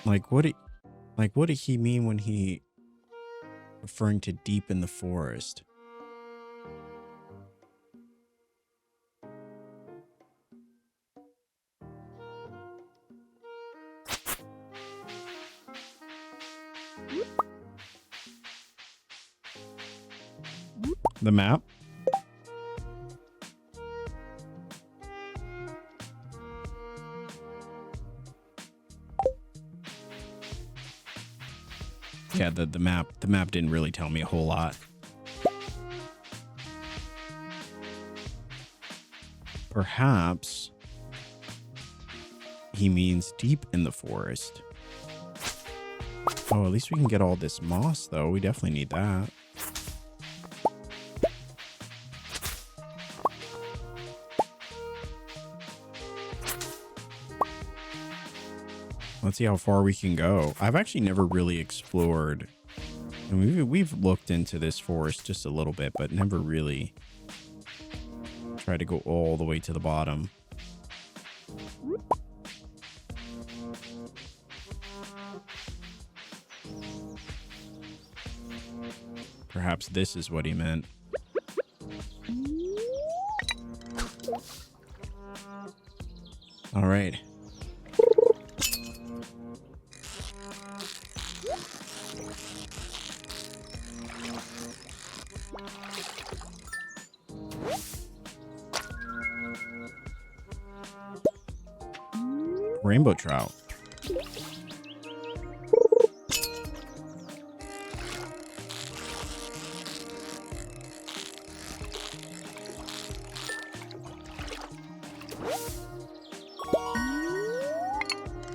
Like what did he mean when he referring to deep in the forest? The map? Yeah, the map didn't really tell me a whole lot. Perhaps he means deep in the forest. Oh, at least we can get all this moss, though. We definitely need that. Let's see how far we can go. I've actually never really explored. And we've looked into this forest just a little bit, but never really tried to go all the way to the bottom. Perhaps this is what he meant. All right. Rainbow trout.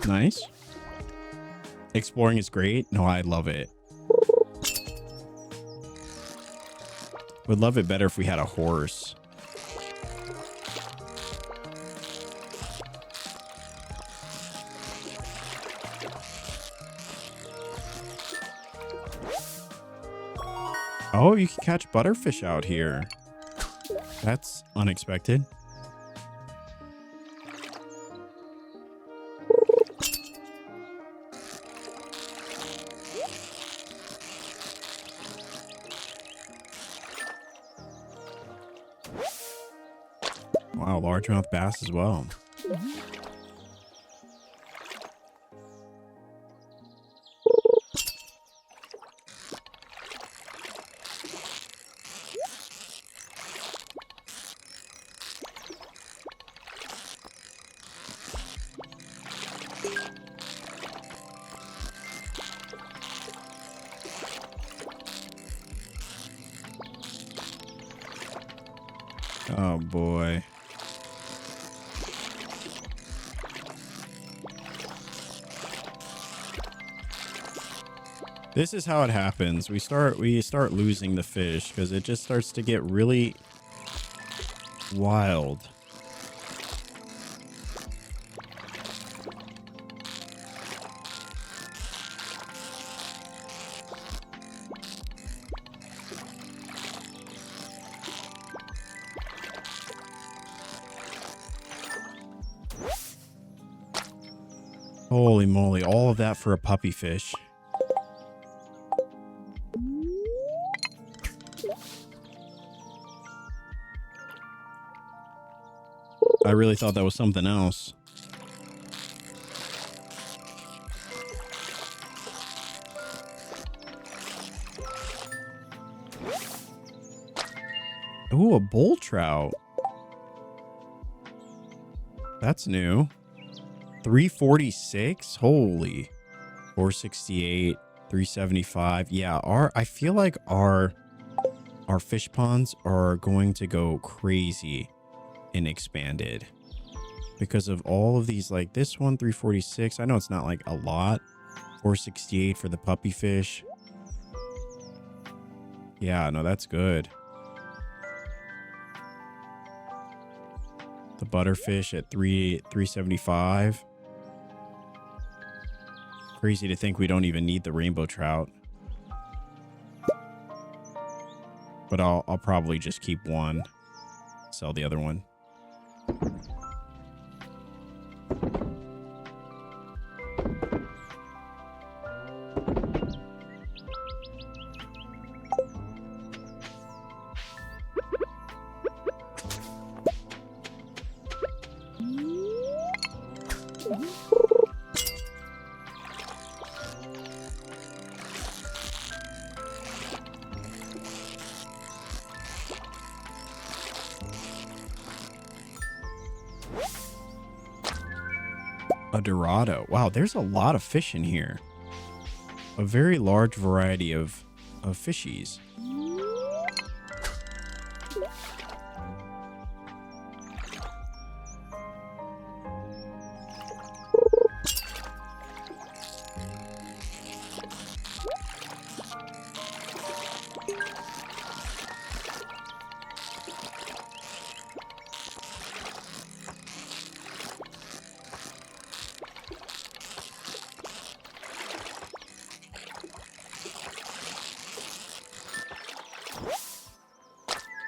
Nice. Exploring is great. No, I love it. Would love it better if we had a horse. Oh, you can catch butterfish out here. That's unexpected. Wow, largemouth bass as well. Oh boy. This is how it happens. We start losing the fish because it just starts to get really wild. Holy moly, all of that for a puppy fish. I really thought that was something else. Ooh, a bull trout. That's new. 346? Holy. 468, 375. Yeah, I feel like our fish ponds are going to go crazy in Expanded because of all of these. Like this one, 346. I know it's not like a lot. 468 for the puppy fish. Yeah, no, that's good. The butterfish at 375. Crazy to think we don't even need the rainbow trout. But I'll probably just keep one, sell the other one. A Dorado. Wow, there's a lot of fish in here. A very large variety of fishies.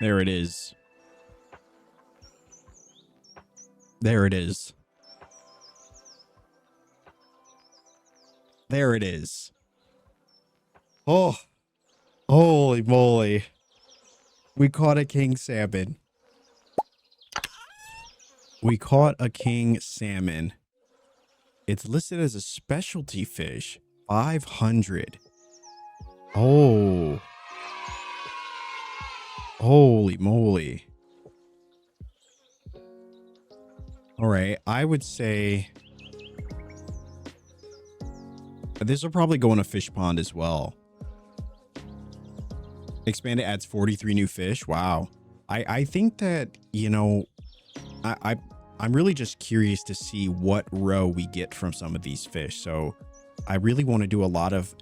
There it is. There it is. There it is. Oh, holy moly. We caught a king salmon. We caught a king salmon. It's listed as a specialty fish. 500. Oh. Holy moly. All right, I would say this will probably go in a fish pond as well. Expanded adds 43 new fish. Wow. I think that, you know, I'm really just curious to see what row we get from some of these fish. So I really want to do a lot of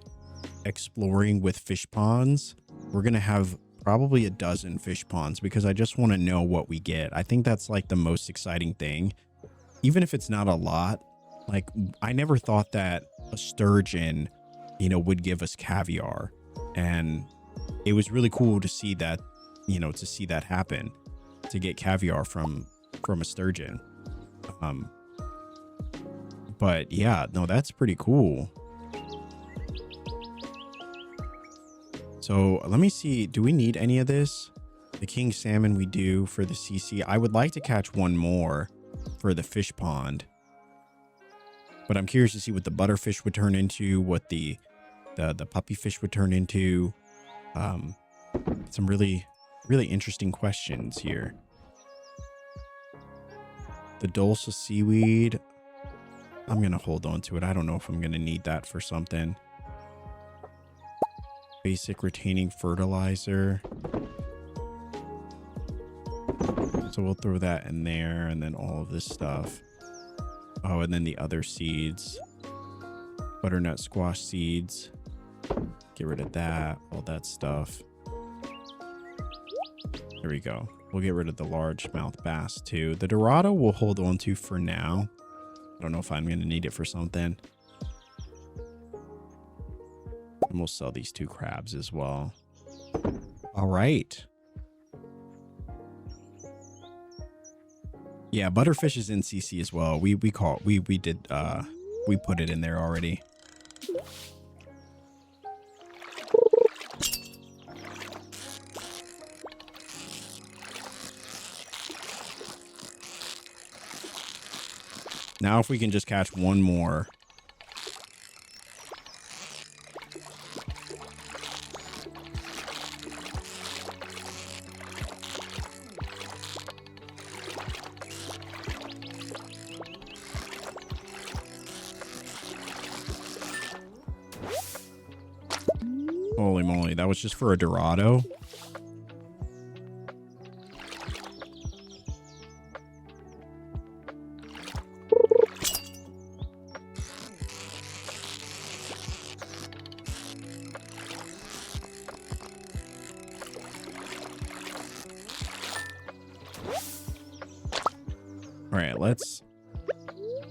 exploring with fish ponds. We're going to have probably a dozen fish ponds because I just want to know what we get. I think that's like the most exciting thing. Even if it's not a lot, like I never thought that a sturgeon, you know, would give us caviar. And it was really cool to see that, you know, to see that happen, to get caviar from a sturgeon. But yeah, no, that's pretty cool. So let me see. Do we need any of this? The king salmon we do for the CC. I would like to catch one more for the fish pond. But I'm curious to see what the butterfish would turn into, what the puppy fish would turn into. Some really interesting questions here. The dulse seaweed. I'm going to hold on to it. I don't know if I'm going to need that for something. Basic retaining fertilizer. So we'll throw that in there, and then all of this stuff. Oh, and then the other seeds. Butternut squash seeds. Get rid of that, all that stuff. There we go. We'll get rid of the largemouth bass too. The Dorado we'll hold on to for now. I don't know if I'm going to need it for something. And we'll sell these 2 crabs as well. All right. Yeah, butterfish is in CC as well. We put it in there already. Now if we can just catch one more. Holy moly, that was just for a Dorado? All right, let's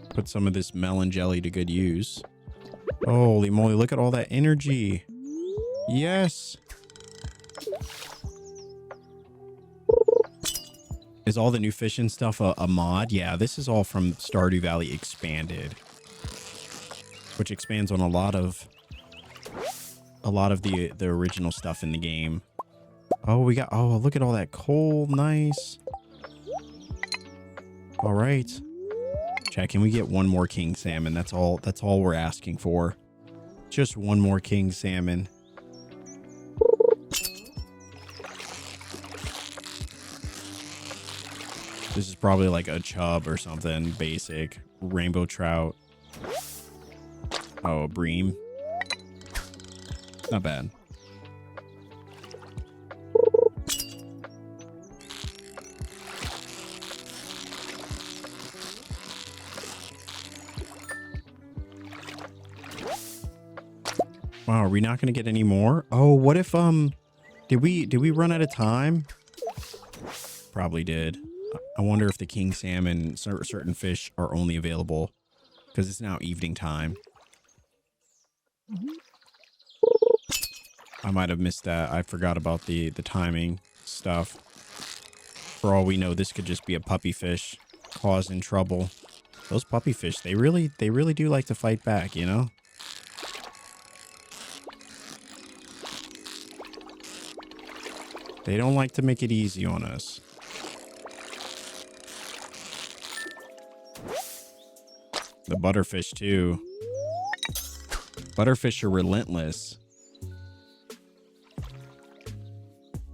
put some of this melon jelly to good use. Holy moly, look at all that energy. Yes. Is all the new fish and stuff a mod? Yeah, this is all from Stardew Valley Expanded, which expands on a lot of the original stuff in the game. Oh, look at all that coal. Nice. All right. Chat, can we get one more king salmon? That's all we're asking for. Just one more king salmon. This is probably like a chub or something basic. Rainbow trout. Oh, a bream. Not bad. Wow, are we not going to get any more? Oh, what if did we run out of time? Probably did. I wonder if the king salmon, certain fish are only available because it's now evening time. I might have missed that. I forgot about the timing stuff. For all we know, this could just be a puppy fish causing trouble. Those puppy fish, they really do like to fight back, you know? They don't like to make it easy on us. The butterfish too. Butterfish are relentless.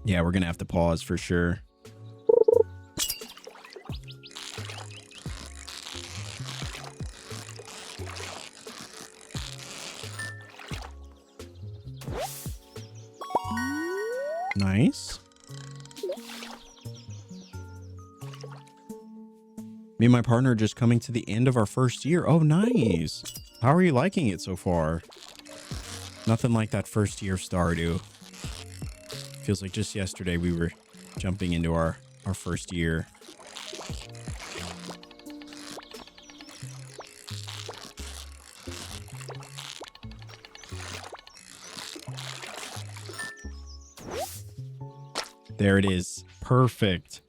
Yeah, we're gonna have to pause for sure. Nice. Me and my partner are just coming to the end of our first year. Oh, nice. How are you liking it so far? Nothing like that first year of Stardew. Feels like just yesterday we were jumping into our first year. There it is. Perfect.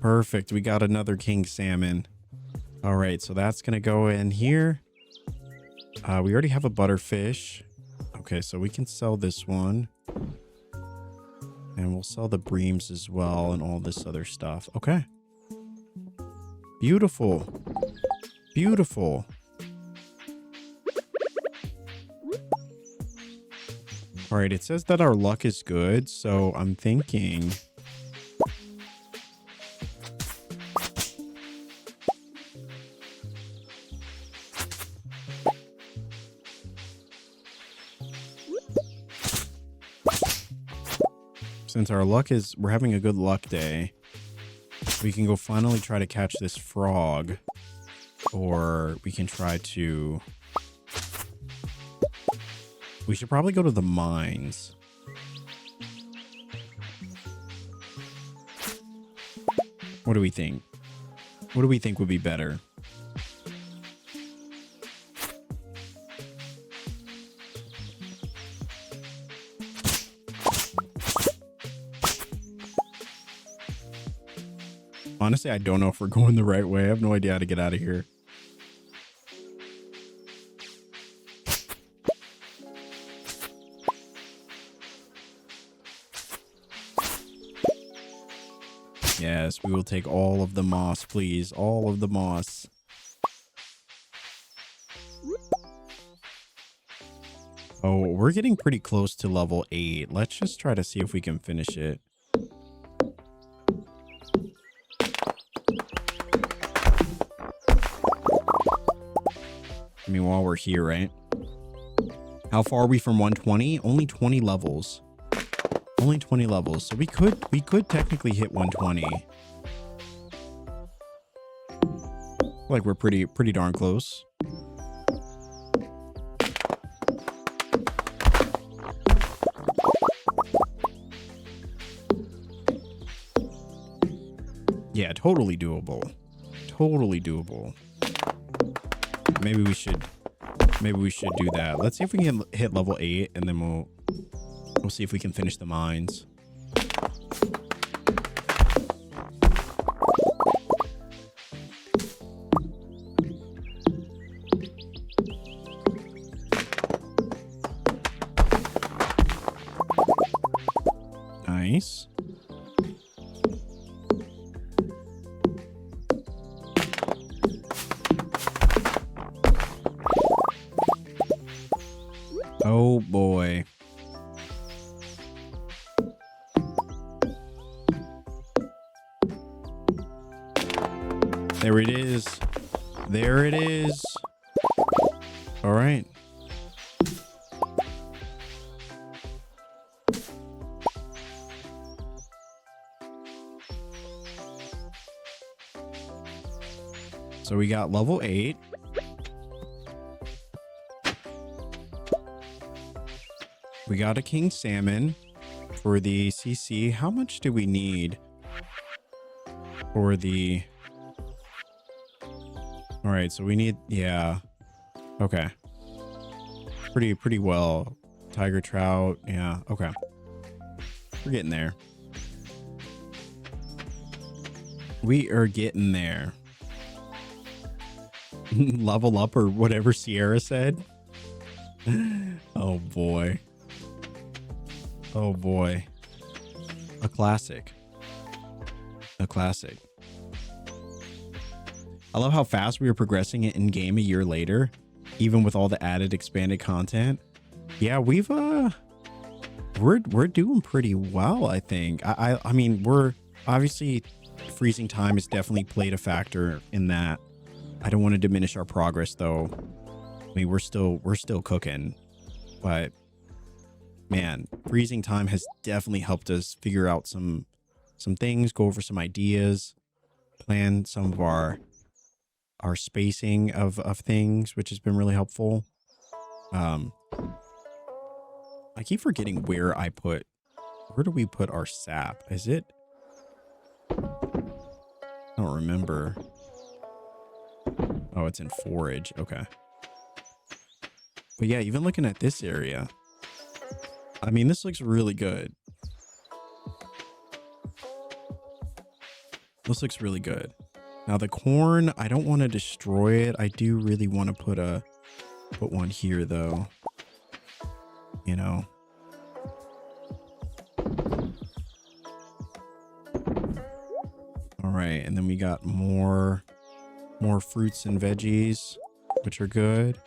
Perfect. We got another king salmon. All right, so that's going to go in here. We already have a butterfish. Okay, so we can sell this one. And we'll sell the breams as well and all this other stuff. Okay. Beautiful. Beautiful. All right, it says that our luck is good, so I'm thinking... Since our luck is, we're having a good luck day, we can go finally try to catch this frog, or we can try to, we should probably go to the mines. What do we think? What do we think would be better? Honestly, I don't know if we're going the right way. I have no idea how to get out of here. Yes, we will take all of the moss, please. All of the moss. Oh, we're getting pretty close to level 8. Let's just try to see if we can finish it. I mean, while we're here, right? How far are we from 120? Only 20 levels. Only 20 levels. So we could technically hit 120. Like we're pretty darn close. Yeah, totally doable. Totally doable. Maybe we should do that. Let's see if we can hit level 8 and then we'll see if we can finish the mines. Nice. Oh boy. There it is. There it is. All right. So we got level 8. We got a king salmon for the CC. How much do we need for the... All right, so we need, yeah. Okay. Pretty well. Tiger trout, yeah, okay. We're getting there. We are getting there. Level up or whatever Sierra said. Oh boy. Oh boy. A classic. A classic. I love how fast we are progressing it in game a year later, even with all the added expanded content. Yeah, we've we're doing pretty well, I think. I mean, we're obviously freezing time has definitely played a factor in that. I don't want to diminish our progress though. I mean, we're still cooking, but man, freezing time has definitely helped us figure out some things, go over some ideas, plan some of our our spacing of things, which has been really helpful. I keep forgetting where do we put our sap? Is it? I don't remember. Oh, it's in forage. Okay. But yeah, even looking at this area, I mean, this looks really good. This looks really good. Now the corn, I don't want to destroy it. I do really want to put one here though. You know. All right, and then we got more fruits and veggies, which are good.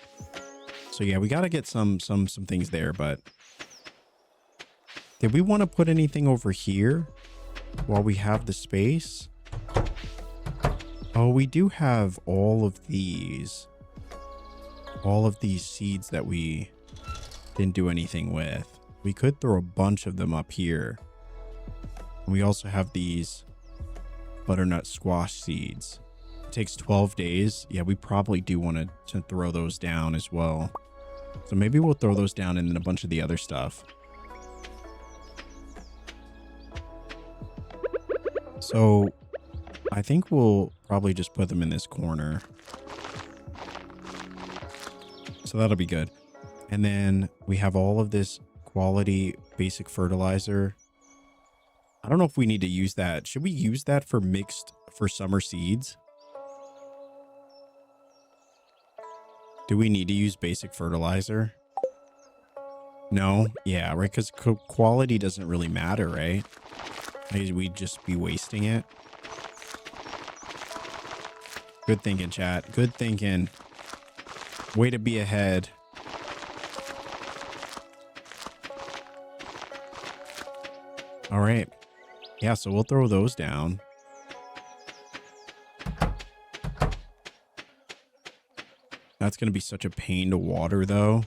So yeah, we got to get some things there, but did we want to put anything over here while we have the space? Oh, we do have all of these seeds that we didn't do anything with. We could throw a bunch of them up here. And we also have these butternut squash seeds. It takes 12 days. Yeah, we probably do want to throw those down as well. So maybe we'll throw those down and then a bunch of the other stuff. So I think we'll probably just put them in this corner. So that'll be good. And then we have all of this quality basic fertilizer. I don't know if we need to use that. Should we use that for summer seeds? Do we need to use basic fertilizer? No? Yeah, right? Because quality doesn't really matter, right? We'd just be wasting it. Good thinking, chat. Good thinking. Way to be ahead. All right. Yeah, so we'll throw those down. That's going to be such a pain to water, though.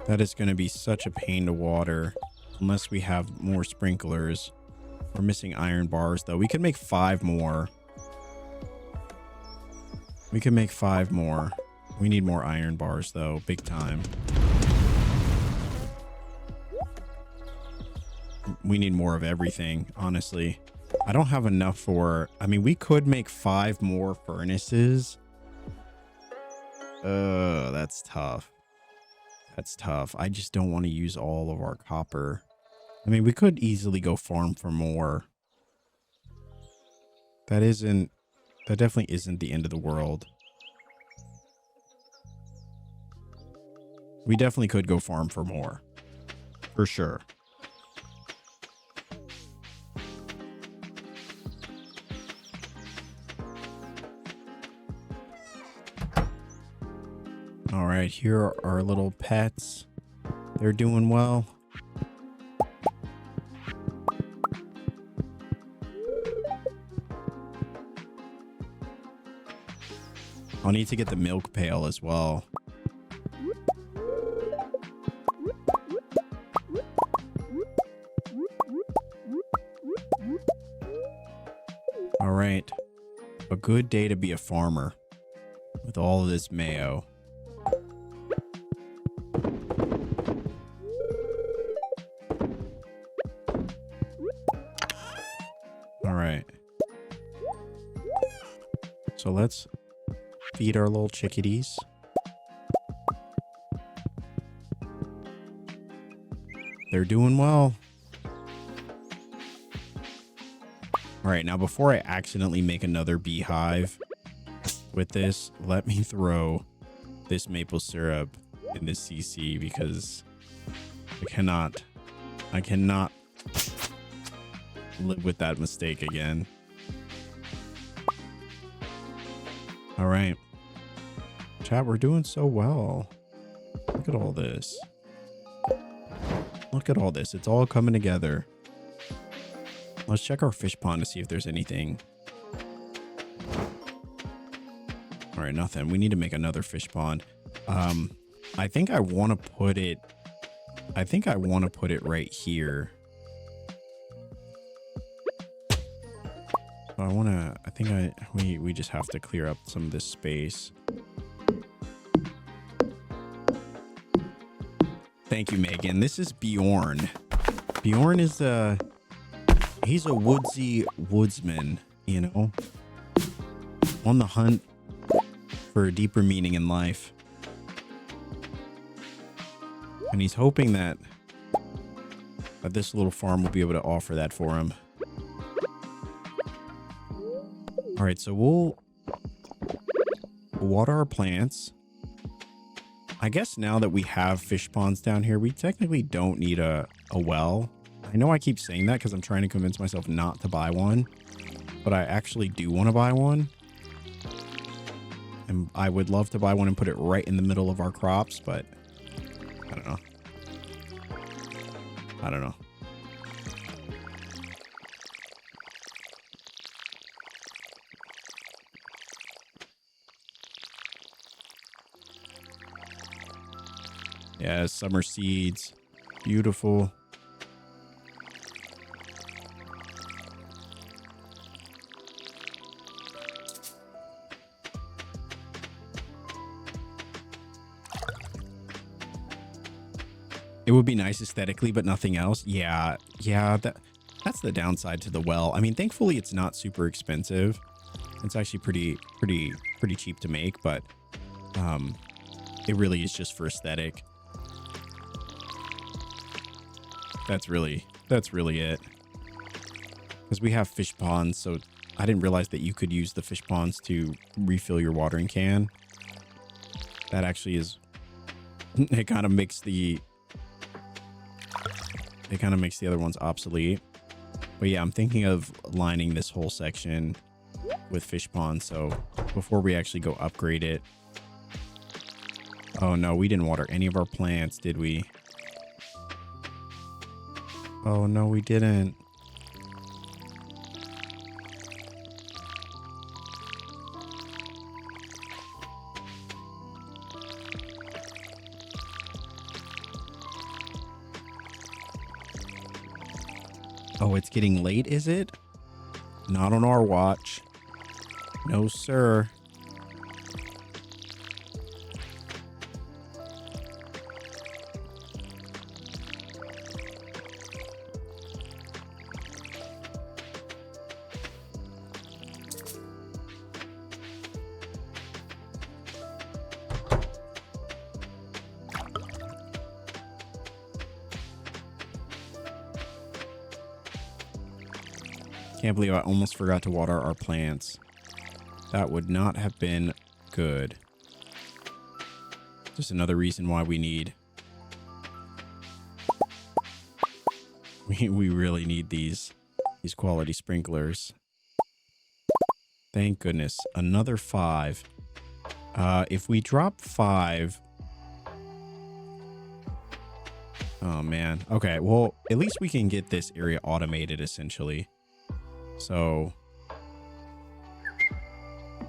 That is going to be such a pain to water unless we have more sprinklers. We're missing iron bars, though. We could make 5 more. We can make 5 more. We need more iron bars, though. Big time. We need more of everything, honestly. I don't have enough for... I mean, we could make 5 more furnaces. That's tough. That's tough. I just don't want to use all of our copper. I mean, we could easily go farm for more. That definitely isn't the end of the world. We definitely could go farm for more. For sure. All right, here are our little pets. They're doing well. I'll need to get the milk pail as well. All right. A good day to be a farmer with all of this mayo. All right. So let's feed our little chickadees. They're doing well. All right, now before I accidentally make another beehive with this, let me throw this maple syrup in this CC because I cannot live with that mistake again. All right. Chat, we're doing so well. Look at all this. Look at all this. It's all coming together. Let's check our fish pond to see if there's anything. All right, nothing. We need to make another fish pond. I think I want to put it right here. So I think we just have to clear up some of this space. Thank you, Megan. This is Bjorn. Bjorn is he's a woodsy woodsman, you know, on the hunt for a deeper meaning in life. And he's hoping that this little farm will be able to offer that for him. All right, so we'll water our plants. I guess now that we have fish ponds down here, we technically don't need a well. I know I keep saying that because I'm trying to convince myself not to buy one, but I actually do want to buy one. And I would love to buy one and put it right in the middle of our crops, but I don't know. I don't know. Yeah, summer seeds. Beautiful. It would be nice aesthetically, but nothing else. Yeah, that's the downside to the well. I mean, thankfully it's not super expensive. It's actually pretty cheap to make, but it really is just for aesthetic. That's really it. Because we have fish ponds, so I didn't realize that you could use the fish ponds to refill your watering can. That actually is, it kind of makes the other ones obsolete. But yeah, I'm thinking of lining this whole section with fish ponds, so before we actually go upgrade it. Oh no, we didn't water any of our plants, did we? Oh no, we didn't. Oh, it's getting late, is it? Not on our watch. No, sir. Can't believe I almost forgot to water our plants. That would not have been good. Just another reason why we need... We really need these quality sprinklers. Thank goodness. Another 5. If we drop 5... Oh, man. Okay, well, at least we can get this area automated, essentially. So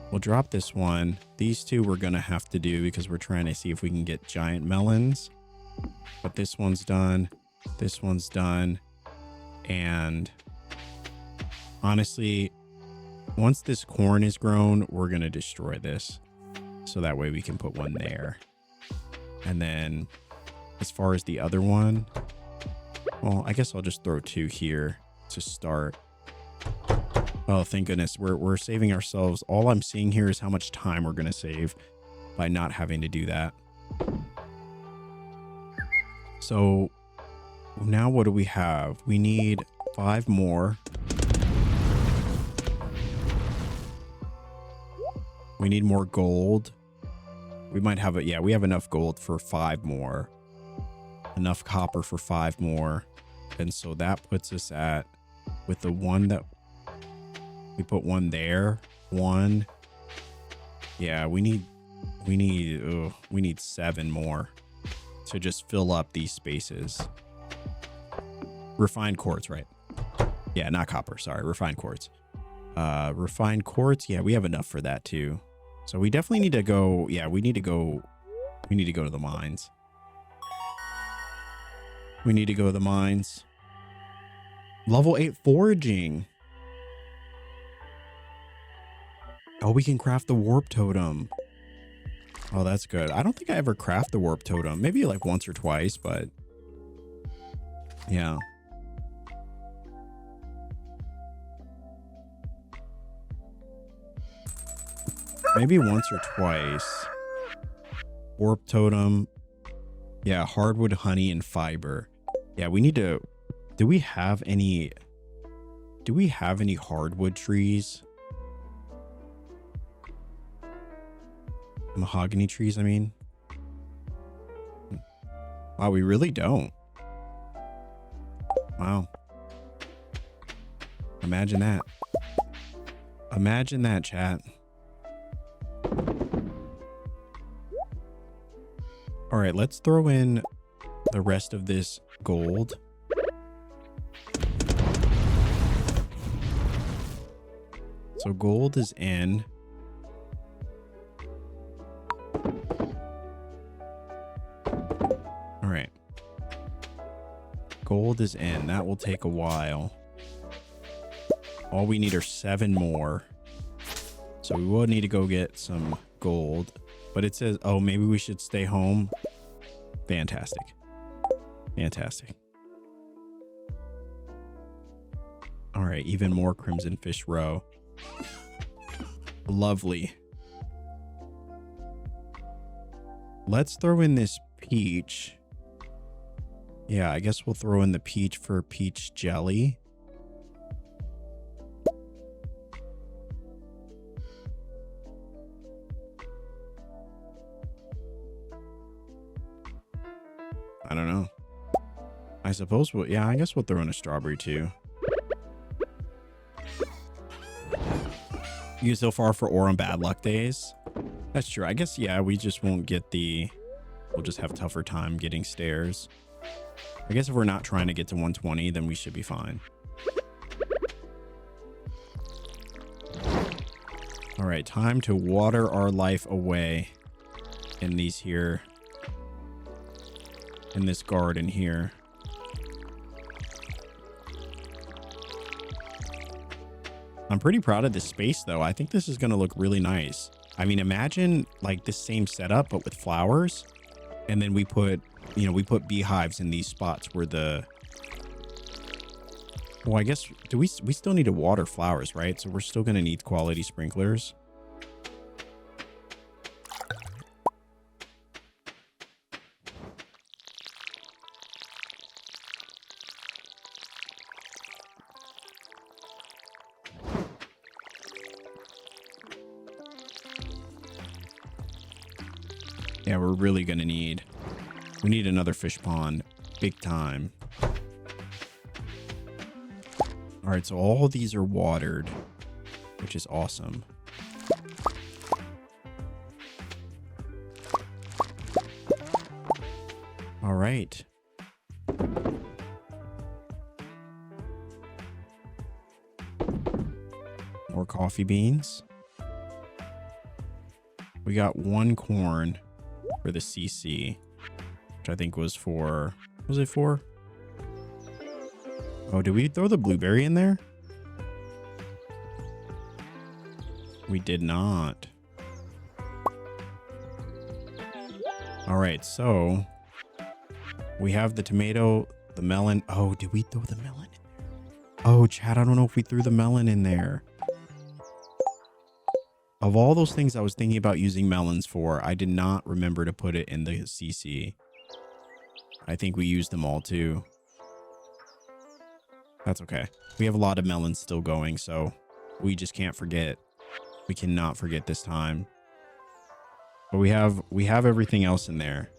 we'll drop this one. These two we're going to have to do because we're trying to see if we can get giant melons. But this one's done. This one's done. And honestly, once this corn is grown, we're going to destroy this. So that way we can put one there. And then as far as the other one, well, I guess I'll just throw 2 here to start. Oh, thank goodness. We're saving ourselves. All I'm seeing here is how much time we're going to save by not having to do that. So now what do we have? We need 5 more. We need more gold. We might have it. Yeah, we have enough gold for 5 more. Enough copper for 5 more. And so that puts us at, with the one that we put 1 there, 1. Yeah, we need 7 more to just fill up these spaces. Refined quartz, right? Yeah, not copper. Sorry, refined quartz. Refined quartz. Yeah, we have enough for that too. So we definitely need to go. Yeah, we need to go to the mines. We need to go to the mines. Level 8 foraging. Oh, we can craft the warp totem. Oh, that's good. I don't think I ever craft the warp totem. Maybe like once or twice, but yeah. Maybe once or twice. Warp totem. Yeah, hardwood, honey, and fiber. Yeah, we need to... Do we have any hardwood trees? Mahogany trees, I mean. Wow, we really don't. Wow. Imagine that. Imagine that, chat. All right, let's throw in the rest of this gold. So gold is in. All right. Gold is in. That will take a while. All we need are 7 more. So we will need to go get some gold. But it says, oh, maybe we should stay home. Fantastic. Fantastic. All right, even more crimson fish roe. Lovely. Let's throw in this peach. Yeah, I guess we'll throw in the peach for peach jelly. I don't know. I suppose we'll, yeah, I guess we'll throw in a strawberry too. You so far for ore on bad luck days. That's true. I guess, yeah, we just won't get the, we'll just have a tougher time getting stairs. I guess if we're not trying to get to 120, then we should be fine. All right, time to water our life away in these here, in this garden here. I'm pretty proud of this space though. I think this is going to look really nice. I mean, imagine like this same setup, but with flowers. And then we put, you know, we put beehives in these spots where the, well, I guess, we still need to water flowers, right? So we're still going to need quality sprinklers. Yeah, we're really going to need, we need another fish pond, big time. All right, so all of these are watered, which is awesome. All right. More coffee beans. We got 1 corn for the CC, which I think was for, what was it for? Oh, did we throw the blueberry in there? We did not. All right, so we have the tomato, the melon. Oh, did we throw the melon in there? Oh, Chad, I don't know if we threw the melon in there. Of all those things I was thinking about using melons for, I did not remember to put it in the CC. I think we used them all too. That's okay. We have a lot of melons still going, so we just can't forget. We cannot forget this time. But we have everything else in there.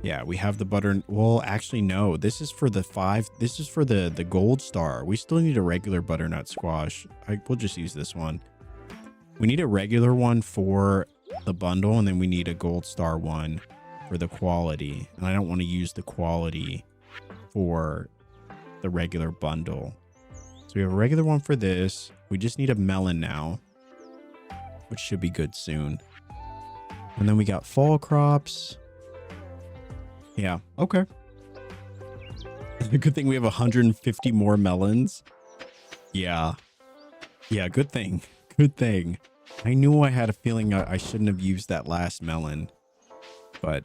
Yeah, we have the butter. Well, actually, no. This is for the 5. This is for the gold star. We still need a regular butternut squash. We'll just use this one. We need a regular one for the bundle, and then we need a gold star one for the quality. And I don't want to use the quality for the regular bundle. So we have a regular one for this. We just need a melon now, which should be good soon. And then we got fall crops. Yeah, okay. Good thing we have 150 more melons. Yeah. Yeah, good thing. Good thing. I knew I had a feeling I shouldn't have used that last melon, but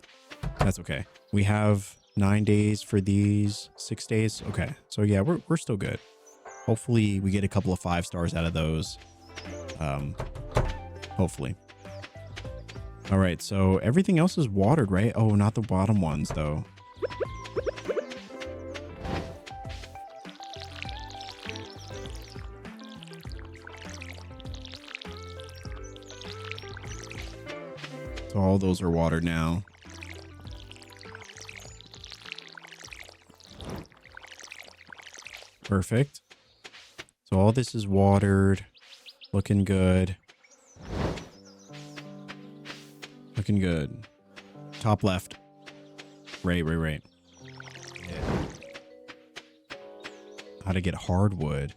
that's okay. We have 9 days for these, 6 days. Okay. So yeah, we're still good. Hopefully we get a couple of 5 stars out of those. Hopefully. All right. So everything else is watered, right? Oh, not the bottom ones though. So all those are watered now. Perfect. So all this is watered. Looking good. Looking good. Top left. Right. Yeah. How to get hardwood.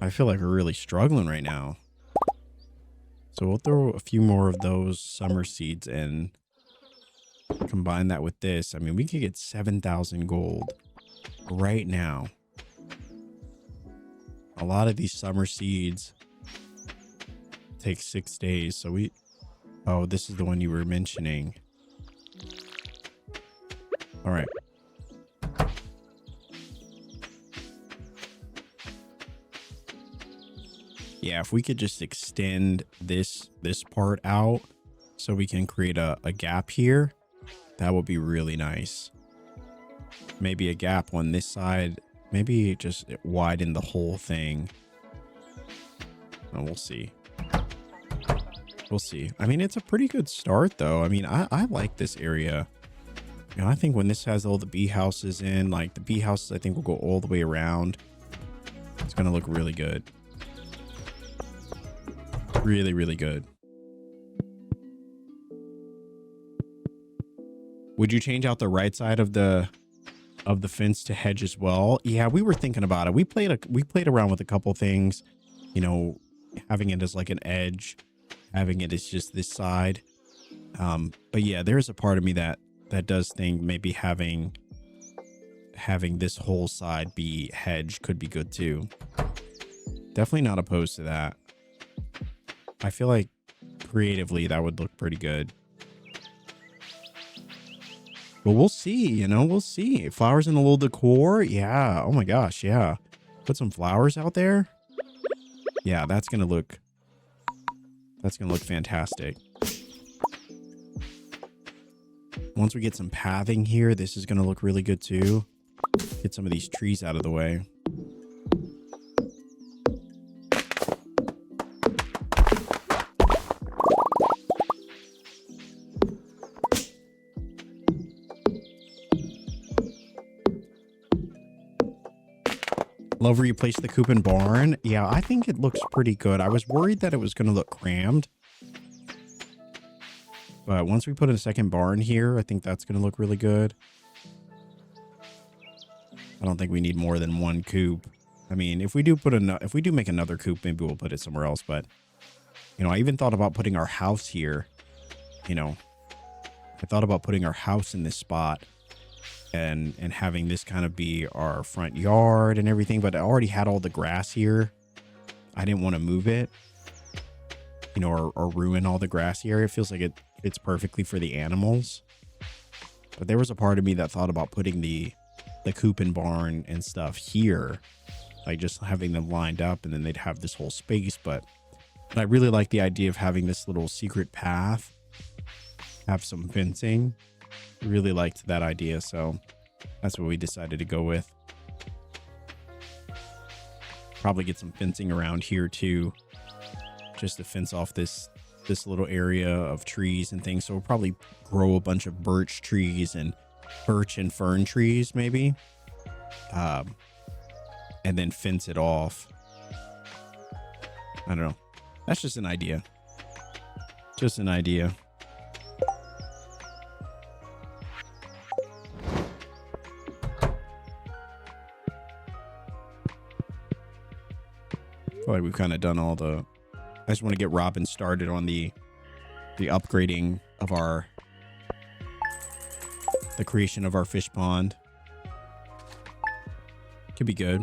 I feel like we're really struggling right now. So we'll throw a few more of those summer seeds in. Combine that with this. I mean, we could get 7,000 gold right now. A lot of these summer seeds take 6 days. So we... Oh, this is the one you were mentioning. All right. Yeah, if we could just extend this part out so we can create a gap here, that would be really nice. Maybe a gap on this side. Maybe just widen the whole thing. Oh, we'll see. We'll see. I mean, it's a pretty good start, though. I mean, I like this area. You know, I think when this has all the bee houses in, like the bee houses, I think will go all the way around. It's going to look really good. Really, really good. Would you change out the right side of the fence to hedge as well? Yeah, we were thinking about it. We played around with a couple things, you know, having it as like an edge, having it as just this side. But yeah, there's a part of me that does think maybe having this whole side be hedged could be good too. Definitely not opposed to that. I feel like creatively that would look pretty good. But we'll see, you know, we'll see. Flowers in a little decor. Yeah. Oh my gosh. Yeah. Put some flowers out there. Yeah, that's going to look fantastic. Once we get some pathing here, this is going to look really good too. Get some of these trees out of the way. Love where you placed the coop and barn. Yeah, I think it looks pretty good. I was worried that it was going to look crammed. But once we put in a second barn here, I think that's going to look really good. I don't think we need more than one coop. I mean, if we do make another coop, maybe we'll put it somewhere else. But, you know, I even thought about putting our house here. You know, I thought about putting our house in this spot. And having this kind of be our front yard and everything, but I already had all the grass here. I didn't want to move it, you know, or ruin all the grassy area. It feels like it fits perfectly for the animals. But there was a part of me that thought about putting the coop and barn and stuff here, like just having them lined up, and then they'd have this whole space. But I really like the idea of having this little secret path, have some fencing. Really liked that idea, so that's what we decided to go with. Probably get some fencing around here too, just to fence off this little area of trees and things. So we'll probably grow a bunch of birch trees and birch and fern trees maybe, and then fence it off. I don't know. That's just an idea. Just an idea. I feel like we've kind of done all the... I just want to get Robin started on the upgrading of the creation of our fish pond. Could be good.